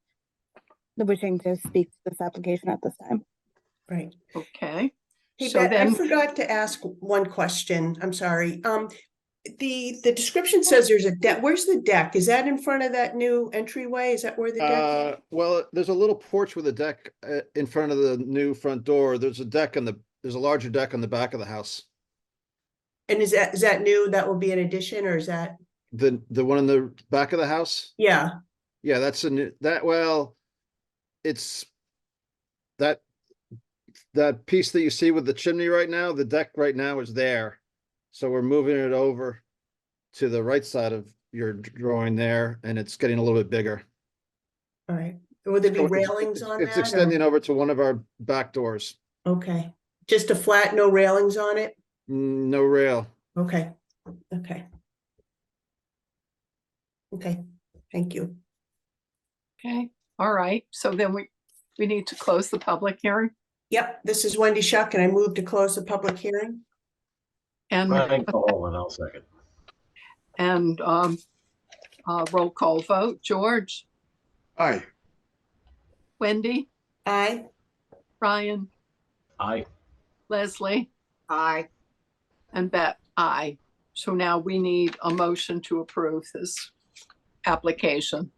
Speaker 6: wishing to speak to this application at this time.
Speaker 4: Right.
Speaker 1: Okay.
Speaker 4: Hey,
Speaker 1: So
Speaker 4: Beth,
Speaker 1: then,
Speaker 4: I forgot to ask one question. I'm sorry. The description says there's a deck. Where's the deck? Is that in front of that new entryway? Is that where the deck is?
Speaker 12: Well, there's a little porch with a deck in front of the new front door. There's a larger deck on the back of the house.
Speaker 4: And is that new? That will be an addition, or is that?
Speaker 12: The one in the back of the house?
Speaker 4: Yeah.
Speaker 12: Yeah, that's a new, it's that piece that you see with the chimney right now, the deck right now is there. So we're moving it over to the right side of your drawing there, and it's getting a little bit bigger.
Speaker 4: All right. Will there be railings on that?
Speaker 12: It's extending over to one of our back doors.
Speaker 4: Okay. Just a flat, no railings on it?
Speaker 12: No rail.
Speaker 4: Okay. Okay. Okay. Thank you.
Speaker 1: okay, all right. So then we need to close the public hearing.
Speaker 4: Yep, this is Wendy Shuck, and I move to close the public hearing.
Speaker 1: And
Speaker 3: Ryan Cole, and I'll second.
Speaker 1: and roll call vote. George?
Speaker 2: Aye.
Speaker 1: Wendy?
Speaker 4: Aye.
Speaker 1: Ryan?
Speaker 3: Aye.
Speaker 1: Leslie?
Speaker 5: Aye.
Speaker 1: And Beth? Aye. So now we need a motion to approve this application.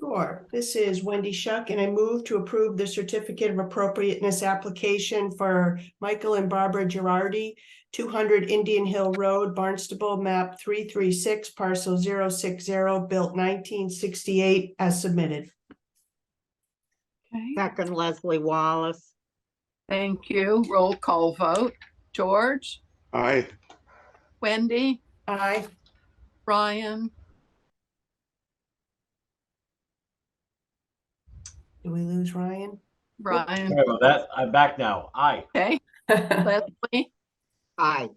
Speaker 4: Sure. This is Wendy Shuck, and I move to approve the certificate of appropriateness application for Michael and Barbara Girardi, 200 Indian Hill Road, Barnstable, map 336, parcel 060, built 1968, as submitted.
Speaker 1: Okay,
Speaker 5: Second, Leslie Wallace.
Speaker 1: thank you. Roll call vote. George,
Speaker 2: Aye.
Speaker 1: Wendy,
Speaker 4: Aye.
Speaker 1: Ryan,
Speaker 4: Do we lose Ryan?
Speaker 1: Ryan,
Speaker 3: Sorry about that. I'm back now. Aye.
Speaker 1: okay, Leslie,
Speaker 5: Aye.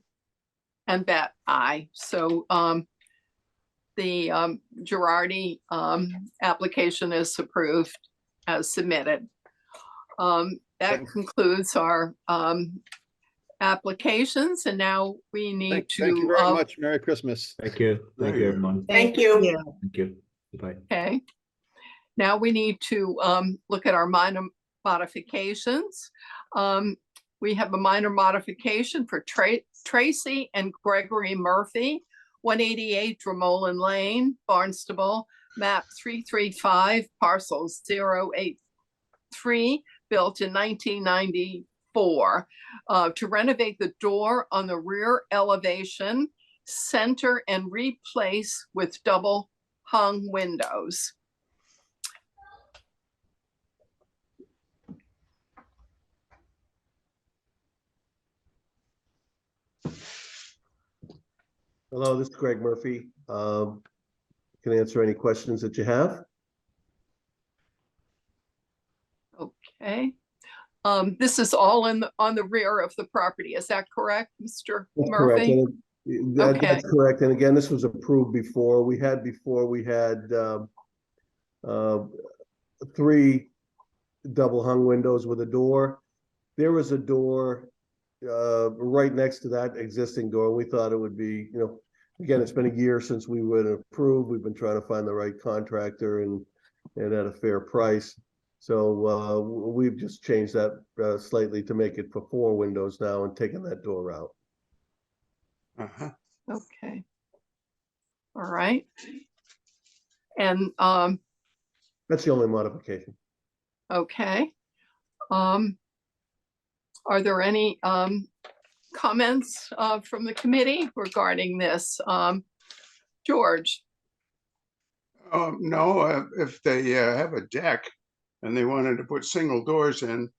Speaker 1: and Bet, aye. So, the Girardi application is approved as submitted. That concludes our applications, and now we need
Speaker 12: Thank you
Speaker 1: to,
Speaker 12: very much. Merry Christmas.
Speaker 13: Thank you. Thank you, everyone.
Speaker 4: Thank you.
Speaker 13: Thank you. Bye.
Speaker 1: okay. Now we need to look at our minor modifications. We have a minor modification for Tracy and Gregory Murphy, 188 Dromoland Lane, Barnstable, map 335, parcel 083, built in 1994, to renovate the door on the rear elevation, center and replace with double hung windows.
Speaker 22: Hello, this is Greg Murphy. Can answer any questions that you have.
Speaker 1: Okay. This is all on the rear of the property. Is that correct, Mr.
Speaker 22: That's correct.
Speaker 1: Murphy?
Speaker 22: That's correct. And again, this was approved before. We had 3 double hung windows with a door. There was a door right next to that existing door. We thought it would be, again, it's been a year since we would approve. We've been trying to find the right contractor and at a fair price. So we've just changed that slightly to make it for 4 windows now and taken that door out.
Speaker 1: Okay. All right. And
Speaker 22: that's the only modification.
Speaker 1: Okay. Are there any comments from the committee regarding this? George?
Speaker 2: No, if they have a deck and they wanted to put single doors in,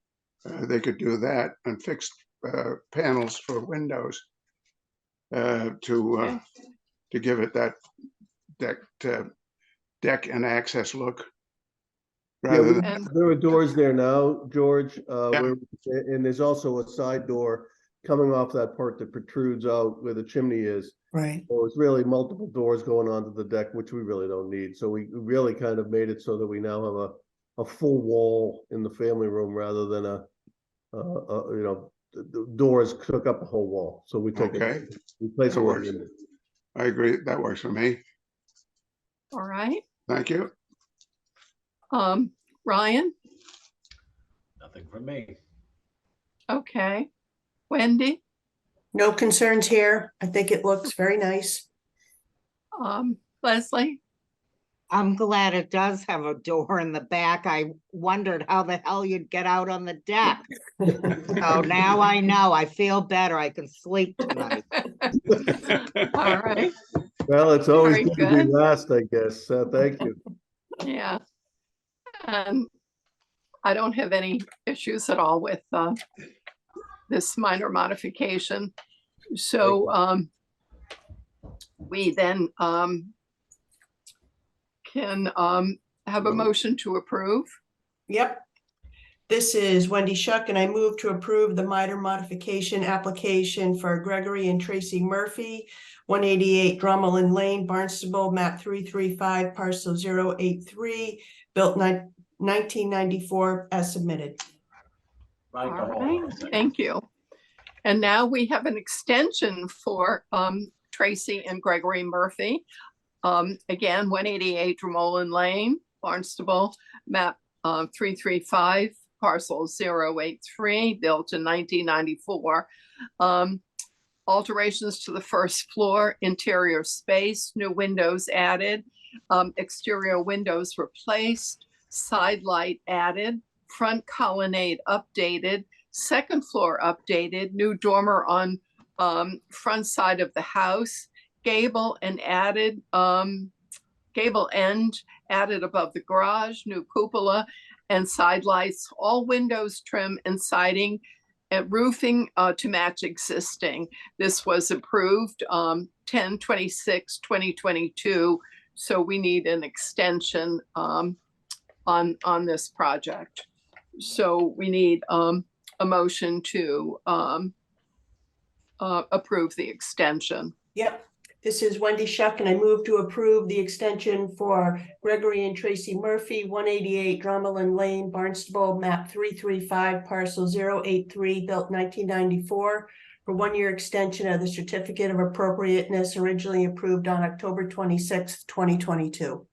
Speaker 2: they could do that, and fixed panels for windows to give it that deck and access look.
Speaker 22: Yeah, there are doors there now, George, and there's also a side door coming off that part that protrudes out where the chimney is.
Speaker 4: Right.
Speaker 22: So it's really multiple doors going onto the deck, which we really don't need. So we really kind of made it so that we now have a full wall in the family room rather than the doors took up a whole wall. So we take replace it with windows.
Speaker 2: I agree. That works for me.
Speaker 1: All right.
Speaker 2: Thank you.
Speaker 1: Ryan?
Speaker 3: Nothing from me.
Speaker 1: Okay. Wendy?
Speaker 4: No concerns here. I think it looks very nice.
Speaker 1: Leslie?
Speaker 5: I'm glad it does have a door in the back. I wondered how the hell you'd get out on the deck. So now I know. I feel better. I can sleep tonight.
Speaker 1: All right.
Speaker 22: Well, it's always
Speaker 1: Very
Speaker 22: good to be
Speaker 1: good.
Speaker 22: last, I guess. Thank you.
Speaker 1: Yeah. And I don't have any issues at all with this minor modification. So we then can have a motion to approve.
Speaker 4: Yep. This is Wendy Shuck, and I move to approve the minor modification application for Gregory and Tracy Murphy, 188 Dromoland Lane, Barnstable, map 335, parcel 083, built 1994, as submitted.
Speaker 1: All right, thank you. And now we have an extension for Tracy and Gregory Murphy. Again, 188 Dromoland Lane, Barnstable, map 335, parcel 083, built in 1994. Alterations to the first floor, interior space, new windows added, exterior windows replaced, side light added, front colonnade updated, second floor updated, new dormer on front side of the house, gable and added, gable end added above the garage, new cupola and side lights, all windows, trim and siding, and roofing to match existing. This was approved 10/26/2022. So we need an extension on this project. So we need a motion to approve the extension.
Speaker 4: Yep. This is Wendy Shuck, and I move to approve the extension for Gregory and Tracy Murphy, 188 Dromelin Lane, Barnstable, map 335, parcel 083, built 1994, for 1-year extension of the certificate of appropriateness originally approved on October 26th, 2022.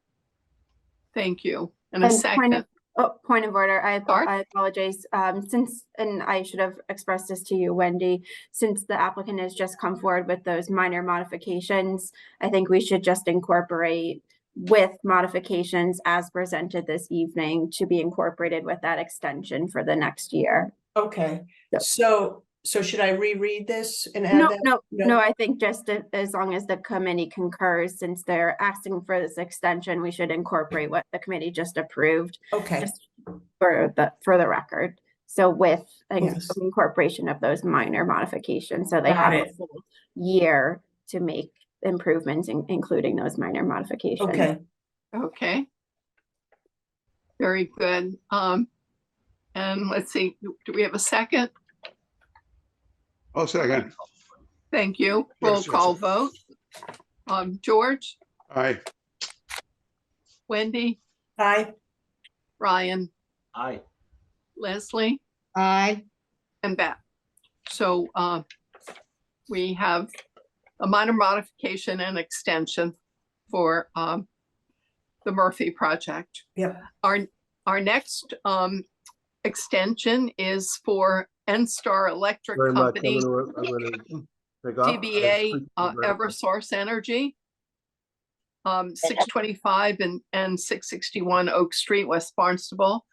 Speaker 1: Thank you. And a
Speaker 8: And
Speaker 1: second.
Speaker 8: Point of order. I
Speaker 1: Sorry?
Speaker 8: apologize. And I should have expressed this to you, Wendy, since the applicant has just come forward with those minor modifications, I think we should just incorporate with modifications as presented this evening to be incorporated with that extension for the next year.
Speaker 4: Okay, so should I reread this and add that?
Speaker 8: No, I think just as long as the committee concurs, since they're asking for this extension, we should incorporate what the committee just approved.
Speaker 4: Okay.
Speaker 8: Just for the record. So with
Speaker 4: Yes.
Speaker 8: incorporation of those minor modifications, so they
Speaker 4: Got
Speaker 8: have a
Speaker 4: it.
Speaker 8: full year to make improvements, including those minor modifications.
Speaker 4: Okay.
Speaker 1: Okay. Very good. And let's see, do we have a second?
Speaker 2: I'll second.
Speaker 1: Thank you. Roll call vote. George,
Speaker 2: Aye.
Speaker 1: Wendy,
Speaker 4: Aye.
Speaker 1: Ryan,
Speaker 3: Aye.
Speaker 1: Leslie,
Speaker 5: Aye.
Speaker 1: and Beth. So we have a minor modification and extension for the Murphy project.
Speaker 4: Yep.
Speaker 1: Our next extension is for N-Star Electric
Speaker 22: Very much.
Speaker 1: Company,
Speaker 22: I'm gonna pick up.
Speaker 1: DBA Eversource Energy, 625 and 661 Oak Street, West Barnstable,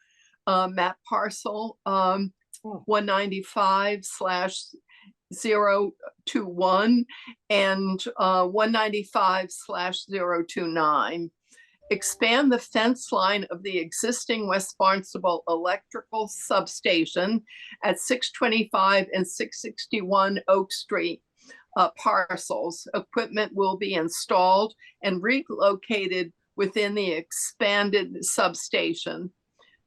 Speaker 1: map parcel 195/021 and 195/029. Expand the fence line of the existing West Barnstable electrical substation at 625 and 661 Oak Street parcels. Equipment will be installed and relocated within the expanded substation.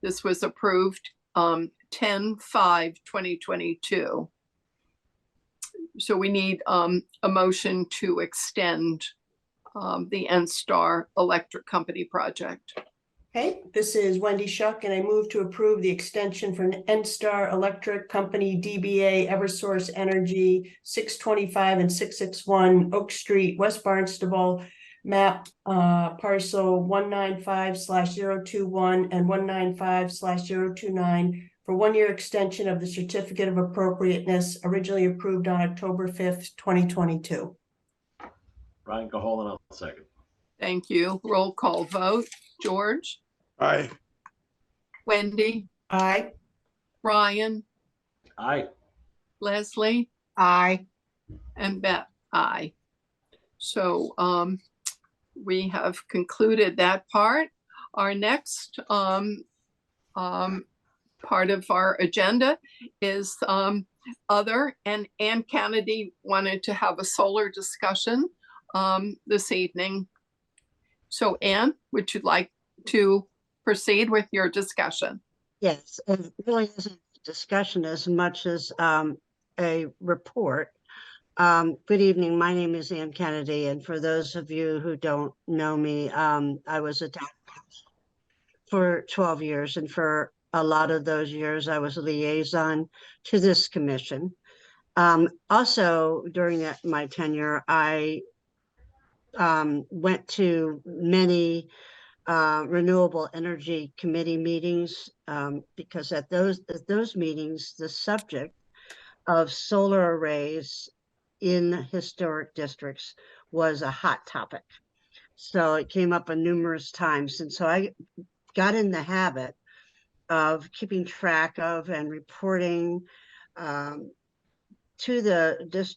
Speaker 1: This was approved 10/5/2022. So we need a motion to extend the N-Star Electric Company project.
Speaker 4: Okay, this is Wendy Shuck, and I move to approve the extension for N-Star Electric Company, DBA Eversource Energy, 625 and 661 Oak Street, West Barnstable, map parcel 195/021 and 195/029 for 1-year extension of the certificate of appropriateness originally approved on October 5th, 2022.
Speaker 3: Ryan Caholen, I'll second.
Speaker 1: Thank you. Roll call vote. George,
Speaker 2: Aye.
Speaker 1: Wendy,
Speaker 4: Aye.
Speaker 1: Ryan,
Speaker 3: Aye.
Speaker 1: Leslie,
Speaker 5: Aye.
Speaker 1: and Beth, aye. So we have concluded that part. Our next part of our agenda is other, and Ann Kennedy wanted to have a solar discussion this evening. So Ann, would you like to proceed with your discussion?
Speaker 7: Yes, it really isn't a discussion as much as a report. Good evening. My name is Ann Kennedy, and for those of you who don't know me, I was a town council for 12 years, and for a lot of those years, I was a liaison to this commission. Also, during my tenure, I went to many renewable energy committee meetings because at those meetings, the subject of solar arrays in historic districts was a hot topic. So it came up numerous times. And so I got in the habit of keeping track of and reporting to the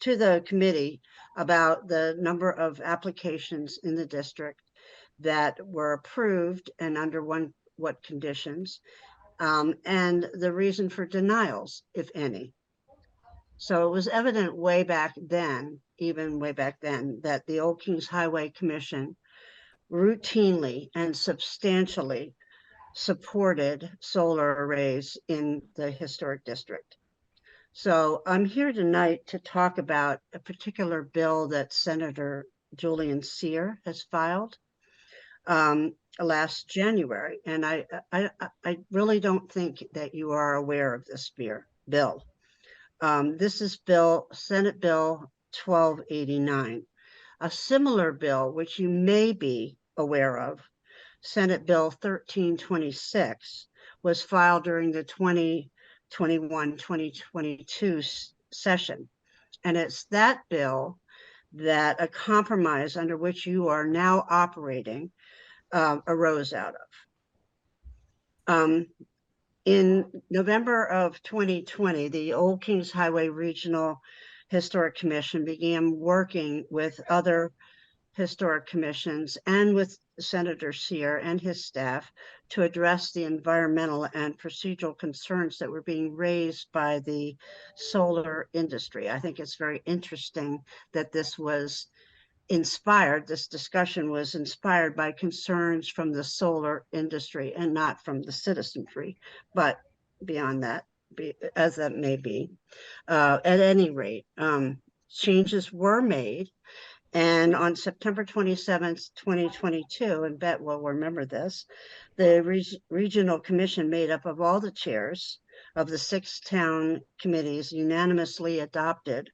Speaker 7: to the committee about the number of applications in the district that were approved and under what conditions, and the reason for denials, if any. So it was evident way back then, even way back then, that the Old Kings Highway Commission routinely and substantially supported solar arrays in the historic district. So I'm here tonight to talk about a particular bill that Senator Julian Cyr has filed last January. And I really don't think that you are aware of this bill. This is Senate Bill 1289. A similar bill, which you may be aware of, Senate Bill 1326, was filed during the 2021-2022 session. And it's that bill that a compromise under which you are now operating arose out of. In November of 2020, the Old Kings Highway Regional Historic Commission began working with other historic commissions and with Senator Cyr and his staff to address the environmental and procedural concerns that were being raised by the solar industry. I think it's very interesting that this discussion was inspired by concerns from the solar industry and not from the citizenry. But beyond that, as that may be, at any rate, changes were made. And on September 27th, 2022, and Bet will remember this, the Regional Commission, made up of all the chairs of the 6 town committees, unanimously adopted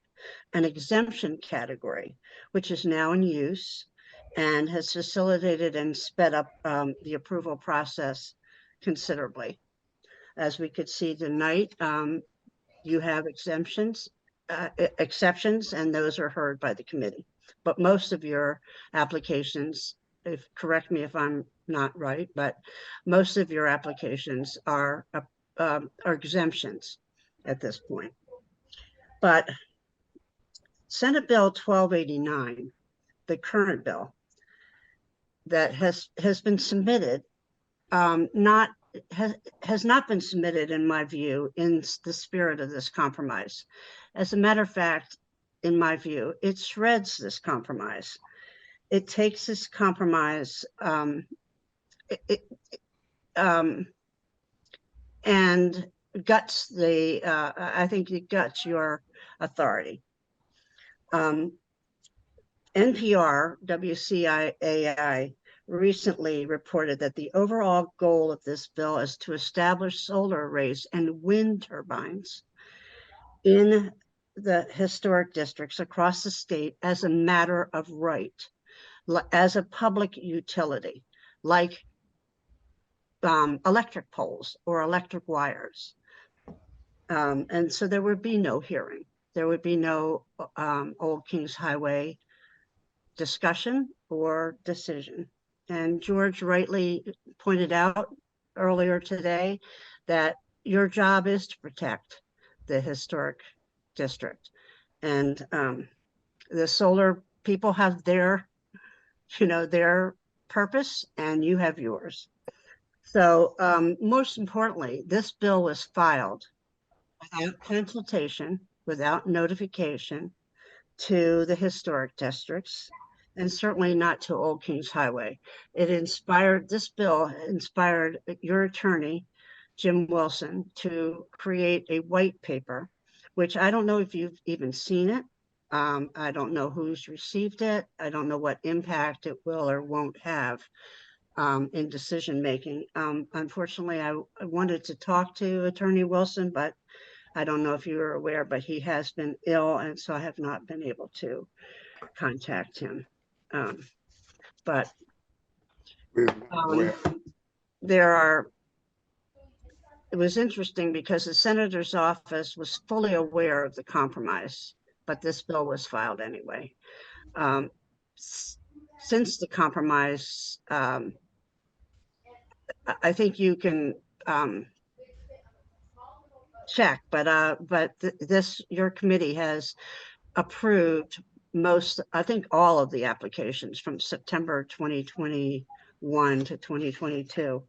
Speaker 7: an exemption category, which is now in use and has facilitated and sped up the approval process considerably. As we could see tonight, you have exceptions, and those are heard by the committee. But most of your applications, correct me if I'm not right, but most of your applications are exemptions at this point. But Senate Bill 1289, the current bill that has been submitted, has not been submitted, in my view, in the spirit of this compromise. As a matter of fact, in my view, it shreds this compromise. It takes this compromise and guts I think it guts your authority. NPR, WCIAI recently reported that the overall goal of this bill is to establish solar arrays and wind turbines in the historic districts across the state as a matter of right, as a public utility, like electric poles or electric wires. And so there would be no hearing. There would be no Old Kings Highway discussion or decision. And George rightly pointed out earlier today that your job is to protect the historic district. And the solar people have their purpose, and you have yours. So most importantly, this bill was filed without consultation, without notification to the historic districts, and certainly not to Old Kings Highway. This bill inspired your attorney, Jim Wilson, to create a white paper, which I don't know if you've even seen it. I don't know who's received it. I don't know what impact it will or won't have in decision making. Unfortunately, I wanted to talk to Attorney Wilson, but I don't know if you are aware, but he has been ill, and so I have not been able to contact him. But it was interesting because the senator's office was fully aware of the compromise, but this bill was filed anyway. since the compromise, I think you can check, but your committee has approved most, I think all of the applications from September 2021 to 2022,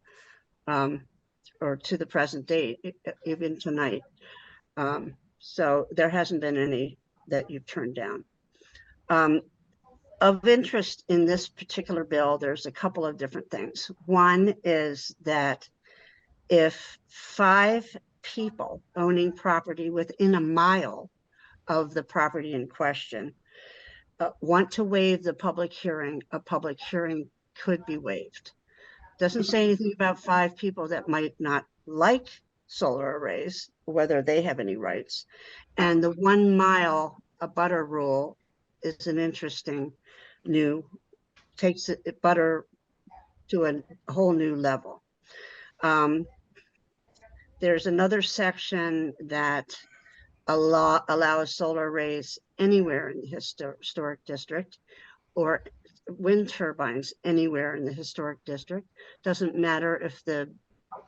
Speaker 7: or to the present date, even tonight. So there hasn't been any that you've turned down. Of interest in this particular bill, there's a couple of different things. One is that if 5 people owning property within a mile of the property in question want to waive the public hearing, a public hearing could be waived. Doesn't say anything about 5 people that might not like solar arrays, whether they have any rights. And the 1 mile abutter rule is an interesting takes it butter to a whole new level. There's another section that allows solar arrays anywhere in the historic district, or wind turbines anywhere in the historic district. Doesn't matter if the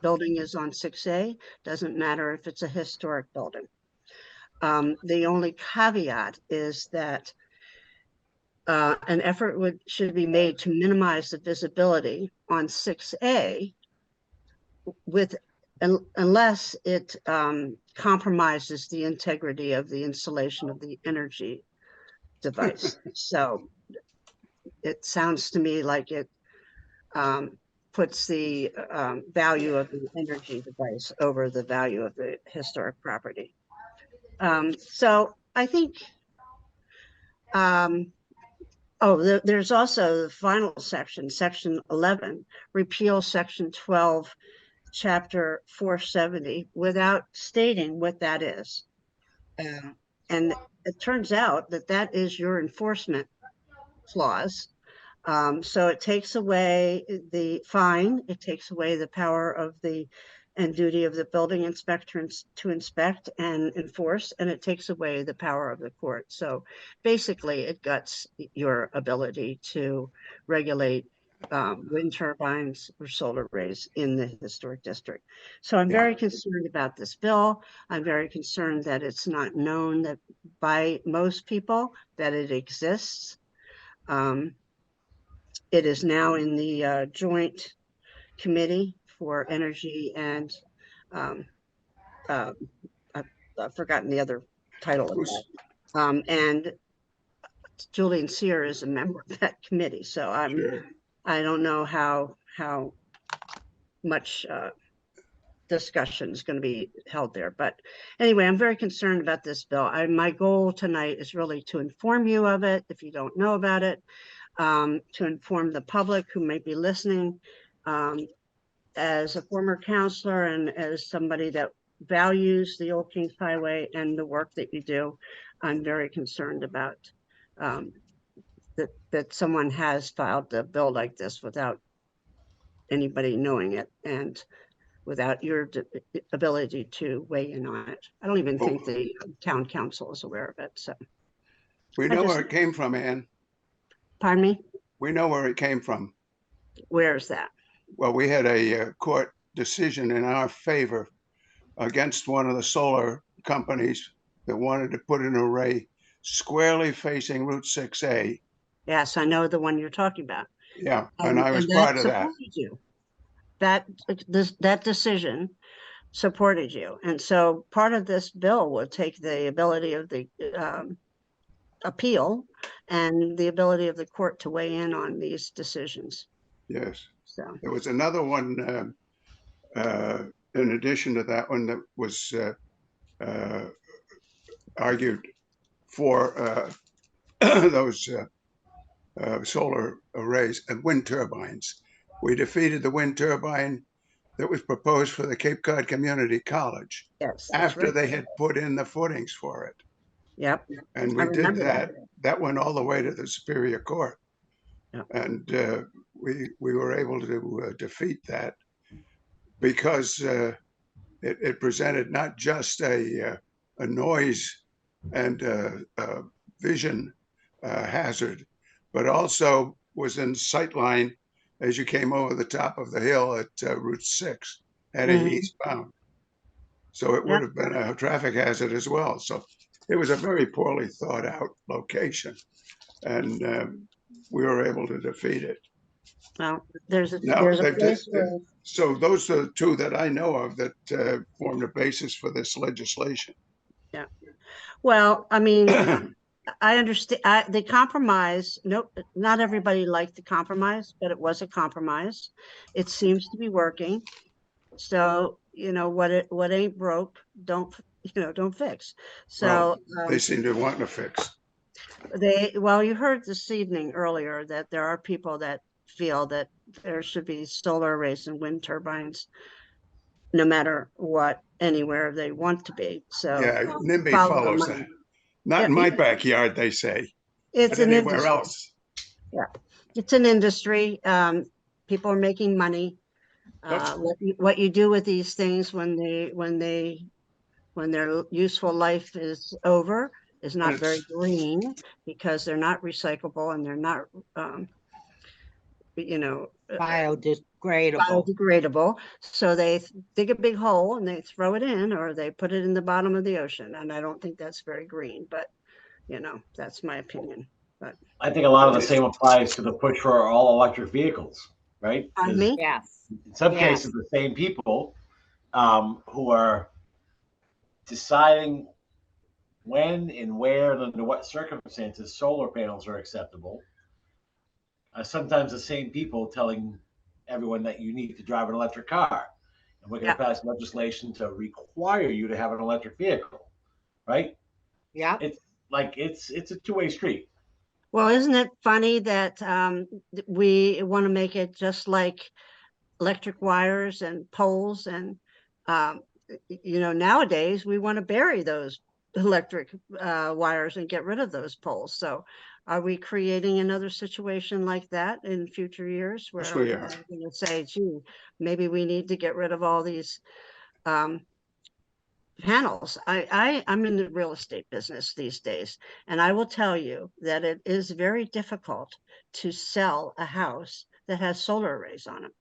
Speaker 7: building is on 6A, doesn't matter if it's a historic building. The only caveat is that an effort should be made to minimize the visibility on 6A unless it compromises the integrity of the installation of the energy device. So it sounds to me like it puts the value of the energy device over the value of the historic property. So I think, there's also the final section, section 11, repeal section 12, chapter 470, without stating what that is. And it turns out that that is your enforcement clause. So it takes away the fine, it takes away the power of and duty of the building inspector to inspect and enforce, and it takes away the power of the court. So basically it guts your ability to regulate wind turbines or solar arrays in the historic district. So I'm very concerned about this bill. I'm very concerned that it's not known that by most people that it exists. It is now in the joint committee for energy and I've forgotten the other title of that. And Julian Sear is a member of that committee. So I don't know how much discussion is going to be held there. But anyway, I'm very concerned about this bill. My goal tonight is really to inform you of it if you don't know about it, to inform the public who may be listening. As a former counselor and as somebody that values the Old Kings Highway and the work that you do, I'm very concerned about that someone has filed a bill like this without anybody knowing it and without your ability to weigh in on it. I don't even think the town council is aware of it. So
Speaker 2: we know where it came from, Ann.
Speaker 7: Pardon me?
Speaker 2: We know where it came from.
Speaker 7: Where is that?
Speaker 2: Well, we had a court decision in our favor against one of the solar companies that wanted to put an array squarely facing Route 6A.
Speaker 7: Yes, I know the one you're talking about.
Speaker 2: Yeah, and I was part of that.
Speaker 7: You. That decision supported you. And so part of this bill will take the ability of the appeal and the ability of the court to weigh in on these decisions.
Speaker 2: Yes.
Speaker 7: So
Speaker 2: there was another one in addition to that one that was argued for those solar arrays and wind turbines. We defeated the wind turbine that was proposed for the Cape Cod Community College.
Speaker 7: Yes,
Speaker 2: after they had put in the footings for it.
Speaker 7: Yep.
Speaker 2: And we did that. That went all the way to the Superior Court. Yep. And we were able to defeat that because it presented not just a noise and vision hazard, but also was in sightline as you came over the top of the hill at Route 6, heading
Speaker 7: Mhm.
Speaker 2: eastbound. So it
Speaker 7: Yeah.
Speaker 2: would have been a traffic hazard as well. So it was a very poorly thought out location, and we were able to defeat it.
Speaker 7: Well, there's a
Speaker 2: Now,
Speaker 7: there's a place where
Speaker 2: so those are the two that I know of that form the basis for this legislation.
Speaker 7: yeah. Well, I mean, I understand the compromise. No, not everybody liked the compromise, but it was a compromise. It seems to be working. So, you know, what ain't broke, don't fix. So
Speaker 2: They seem to want to fix.
Speaker 7: well, you heard this evening earlier that there are people that feel that there should be solar arrays and wind turbines no matter what, anywhere they want to be. So
Speaker 2: Yeah, NIMBY
Speaker 7: follow the
Speaker 2: follows
Speaker 7: money.
Speaker 2: that. Not in my backyard, they say,
Speaker 7: It's
Speaker 2: but
Speaker 7: an
Speaker 2: anywhere
Speaker 7: industry.
Speaker 2: else.
Speaker 7: Yeah, it's an industry. People are making money.
Speaker 2: That's-
Speaker 7: What you do with these things when their useful life is over is not very green, because they're not recyclable and they're not, biodegradable. So they dig a big hole and they throw it in, or they put it in the bottom of the ocean. And I don't think that's very green, but that's my opinion. But
Speaker 3: I think a lot of the same applies to the push for all electric vehicles, right?
Speaker 7: Pardon me?
Speaker 5: Yes.
Speaker 3: In some
Speaker 5: Yes.
Speaker 3: cases, the same people who are deciding when and where and under what circumstances solar panels are acceptable are sometimes the same people telling everyone that you need to drive an electric car. And we're going to pass legislation to require you to have an electric vehicle, right?
Speaker 5: Yeah.
Speaker 3: It's a two-way street.
Speaker 7: Well, isn't it funny that we want to make it just like electric wires and poles, and nowadays we want to bury those electric wires and get rid of those poles. So are we creating another situation like that in future years where
Speaker 2: Yes, we
Speaker 7: we're
Speaker 2: are.
Speaker 7: going to say, gee, maybe we need to get rid of all these panels? I'm in the real estate business these days, and I will tell you that it is very difficult to sell a house that has solar arrays on it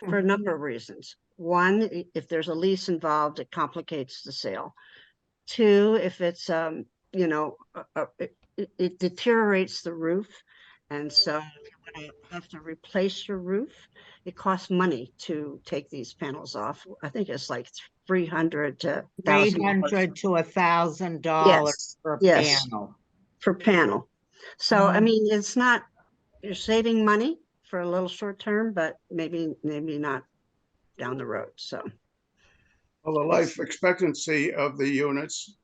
Speaker 7: for a number of reasons. One, if there's a lease involved, it complicates the sale. Two, if it's it deteriorates the roof, and so if you're going to have to replace your roof, it costs money to take these panels off. I think it's like $300 to
Speaker 5: $300 to $1,000 per
Speaker 7: yes,
Speaker 5: panel.
Speaker 7: per panel. So I mean, it's not, you're saving money for a little short term, but maybe not down the road. So
Speaker 2: Well, the life expectancy of the units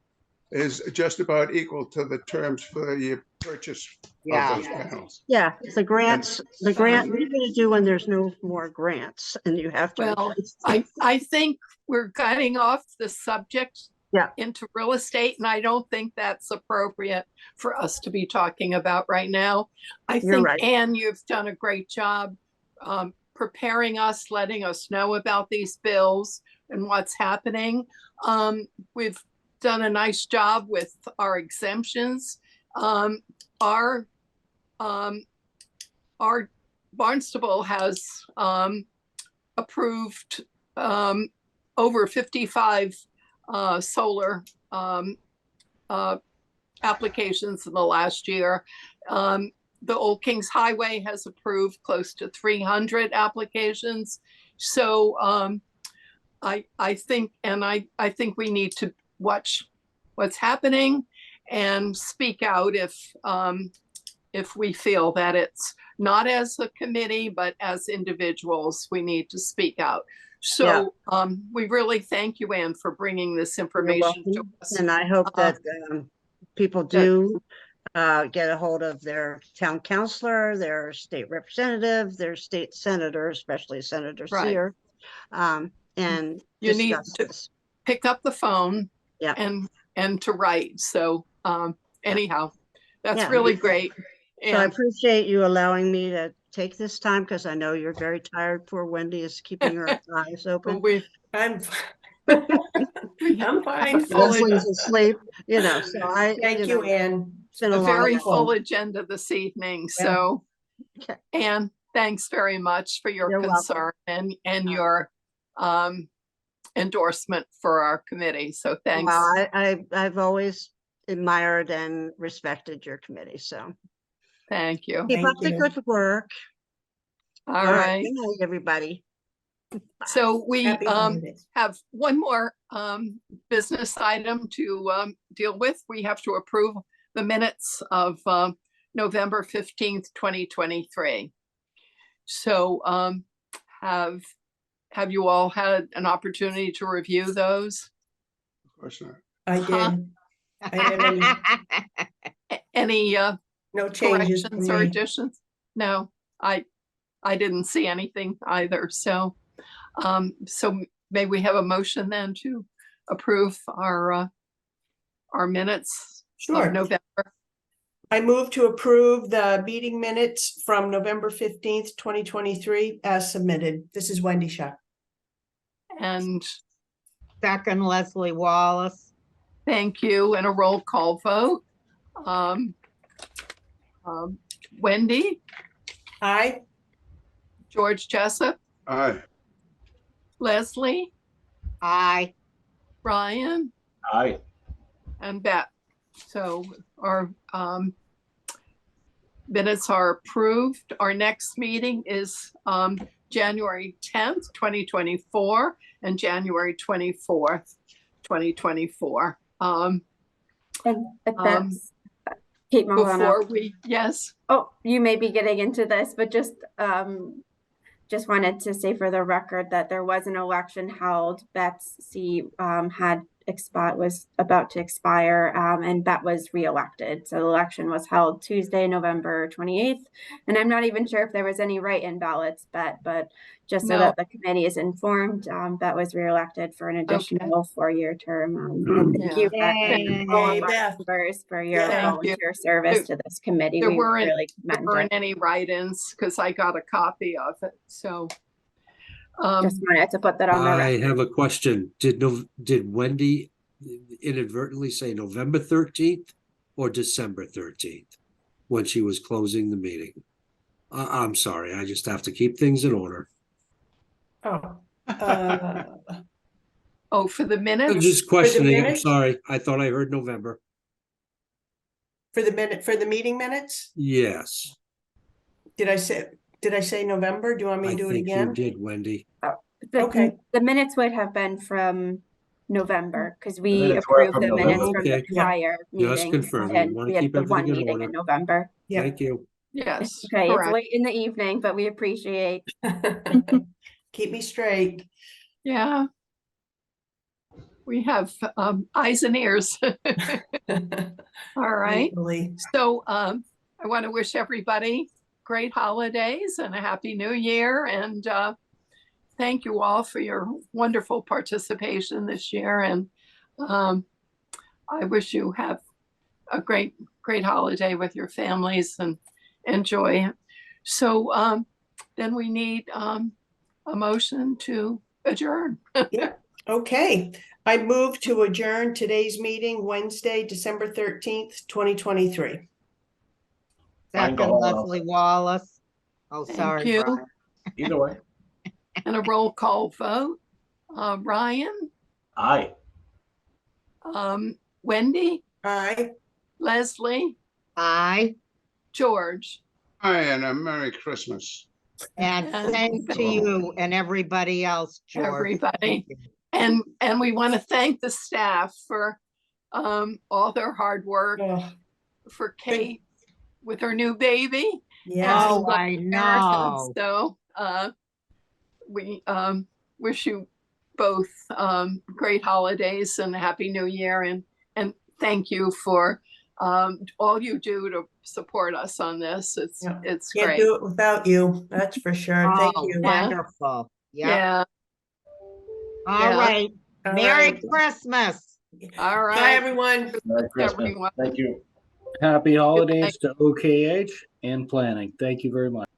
Speaker 2: is just about equal to the terms for the purchase of those panels.
Speaker 7: yeah, the grant, what are you going to do when there's no more grants and you have to
Speaker 1: Well,
Speaker 7: replace
Speaker 1: I think we're getting off the subject
Speaker 7: Yeah.
Speaker 1: into real estate, and I don't think that's appropriate for us to be talking about right now. I
Speaker 7: You're
Speaker 1: think,
Speaker 7: right.
Speaker 1: Anne, you've done a great job preparing us, letting us know about these bills and what's happening. We've done a nice job with our exemptions. Our Barnstable has approved over 55 solar applications in the last year. The Old Kings Highway has approved close to 300 applications. So I think we need to watch what's happening and speak out if we feel that it's not as a committee, but as individuals, we need to speak out. So we really thank you, Anne, for bringing this information to us.
Speaker 7: And I hope that people do get a hold of their town councilor, their state representative, their state senator, especially Senator
Speaker 1: Right.
Speaker 7: Sear, and
Speaker 1: You need
Speaker 7: discuss
Speaker 1: to
Speaker 7: this.
Speaker 1: pick up the phone and to write. So anyhow, that's
Speaker 7: Yeah.
Speaker 1: really great.
Speaker 7: So I
Speaker 1: And
Speaker 7: appreciate you allowing me to take this time, because I know you're very tired. Poor Wendy is keeping her eyes open.
Speaker 4: I'm fine.
Speaker 7: Leslie's asleep, so
Speaker 4: Thank you, Anne.
Speaker 7: It's been
Speaker 1: a
Speaker 7: a long
Speaker 1: very
Speaker 7: night.
Speaker 1: full agenda this evening,
Speaker 7: Yeah.
Speaker 1: so.
Speaker 7: Okay.
Speaker 1: Anne, thanks very much for your
Speaker 7: You're welcome.
Speaker 1: concern and your endorsement for our committee, so thanks.
Speaker 7: Well, I've always admired and respected your committee, so
Speaker 1: Thank you.
Speaker 7: keep up the good work.
Speaker 1: All
Speaker 7: All right,
Speaker 1: right.
Speaker 7: good night, everybody.
Speaker 1: So we
Speaker 4: Happy holidays.
Speaker 1: have one more business item to deal with. We have to approve the minutes of November 15th, 2023. So have you all had an opportunity to review those?
Speaker 2: Of course not.
Speaker 4: I did. I didn't have
Speaker 1: Any
Speaker 4: no changes for
Speaker 1: corrections or
Speaker 4: me.
Speaker 1: additions? No, I didn't see anything either. So so may we have a motion then to approve our minutes
Speaker 4: Sure.
Speaker 1: of November?
Speaker 4: I move to approve the meeting minutes from November 15th, 2023 as submitted. This is Wendy Shaw.
Speaker 1: And
Speaker 5: Second, Leslie Wallace.
Speaker 1: thank you. And a roll call vote. Wendy,
Speaker 4: Aye.
Speaker 1: George Jessup,
Speaker 2: Aye.
Speaker 1: Leslie,
Speaker 5: Aye.
Speaker 1: Ryan,
Speaker 3: Aye.
Speaker 1: and Beth. So our minutes are approved. Our next meeting is January 10th, 2024 and January 24th, 2024.
Speaker 8: And if that's Kate Malone.
Speaker 1: Before we, yes.
Speaker 8: Oh, you may be getting into this, but just wanted to say for the record that there was an election held. Beth's seat was about to expire, and Beth was reelected. So the election was held Tuesday, November 28th. And I'm not even sure if there was any write-in ballots, but just so that the committee is informed, Beth was reelected for an additional 4-year term. And thank you all of our members for your volunteer service to this committee.
Speaker 1: There
Speaker 8: We really commend
Speaker 1: weren't
Speaker 8: it.
Speaker 1: any write-ins because I got a copy of it. So
Speaker 8: just wanted to put that on the
Speaker 13: I
Speaker 8: record.
Speaker 13: have a question. Did Wendy inadvertently say November 13th or December 13th when she was closing the meeting? I'm sorry. I just have to keep things in order.
Speaker 4: Oh.
Speaker 1: Oh, for the minutes?
Speaker 13: I'm just questioning. I'm
Speaker 4: minutes?
Speaker 13: sorry. I thought I heard November.
Speaker 4: For the meeting minutes?
Speaker 13: Yes.
Speaker 4: Did I say November? Do you want me to do it again?
Speaker 13: You did, Wendy.
Speaker 4: Okay.
Speaker 8: The minutes would have been from November because we
Speaker 3: minutes were
Speaker 8: approved
Speaker 3: from
Speaker 8: the minutes
Speaker 3: November.
Speaker 8: from the
Speaker 13: Okay.
Speaker 8: prior
Speaker 13: Just
Speaker 8: meeting.
Speaker 13: confirming.
Speaker 8: And
Speaker 13: Want
Speaker 8: we
Speaker 13: to
Speaker 8: had
Speaker 13: keep
Speaker 8: the one
Speaker 13: everything in
Speaker 8: meeting
Speaker 13: order.
Speaker 8: in November.
Speaker 4: Yeah.
Speaker 13: Thank you.
Speaker 1: Yes.
Speaker 8: Okay, it's
Speaker 1: correct.
Speaker 8: late in the evening, but we appreciate.
Speaker 4: Keep me straight.
Speaker 1: Yeah. We have eyes and ears. All right.
Speaker 4: Legally.
Speaker 1: So I want to wish everybody great holidays and a happy new year. And thank you all for your wonderful participation this year. And I wish you have a great holiday with your families and enjoy it. So then we need a motion to adjourn.
Speaker 4: Yeah. Okay. I move to adjourn today's meeting Wednesday, December 13th, 2023.
Speaker 5: Second, Leslie Wallace. Oh,
Speaker 1: Thank
Speaker 5: sorry,
Speaker 1: you.
Speaker 5: Brian.
Speaker 3: Either way.
Speaker 1: And a roll call vote. Ryan,
Speaker 3: Aye.
Speaker 1: Wendy,
Speaker 4: Aye.
Speaker 1: Leslie,
Speaker 5: Aye.
Speaker 1: George.
Speaker 2: Aye, and a Merry Christmas.
Speaker 5: And
Speaker 1: And
Speaker 5: same to you and everybody else, George.
Speaker 1: everybody. And we want to thank the staff for all their hard work, for Kate with her new baby.
Speaker 4: Yeah.
Speaker 5: Oh, I know.
Speaker 1: So we wish you both great holidays and a happy new year, and thank you for all you do to support us on this. It's
Speaker 4: Can't
Speaker 1: great.
Speaker 4: do it without you. That's for sure. Thank
Speaker 5: Oh,
Speaker 4: you.
Speaker 5: wonderful. Yep.
Speaker 1: Yeah.
Speaker 5: All
Speaker 1: Yeah.
Speaker 5: right.
Speaker 4: All
Speaker 5: Merry
Speaker 4: right.
Speaker 5: Christmas.
Speaker 1: All right.
Speaker 4: Bye, everyone.
Speaker 3: Merry Christmas.
Speaker 1: Everyone.
Speaker 3: Thank you.
Speaker 19: Happy holidays to OKH and planning. Thank you very much.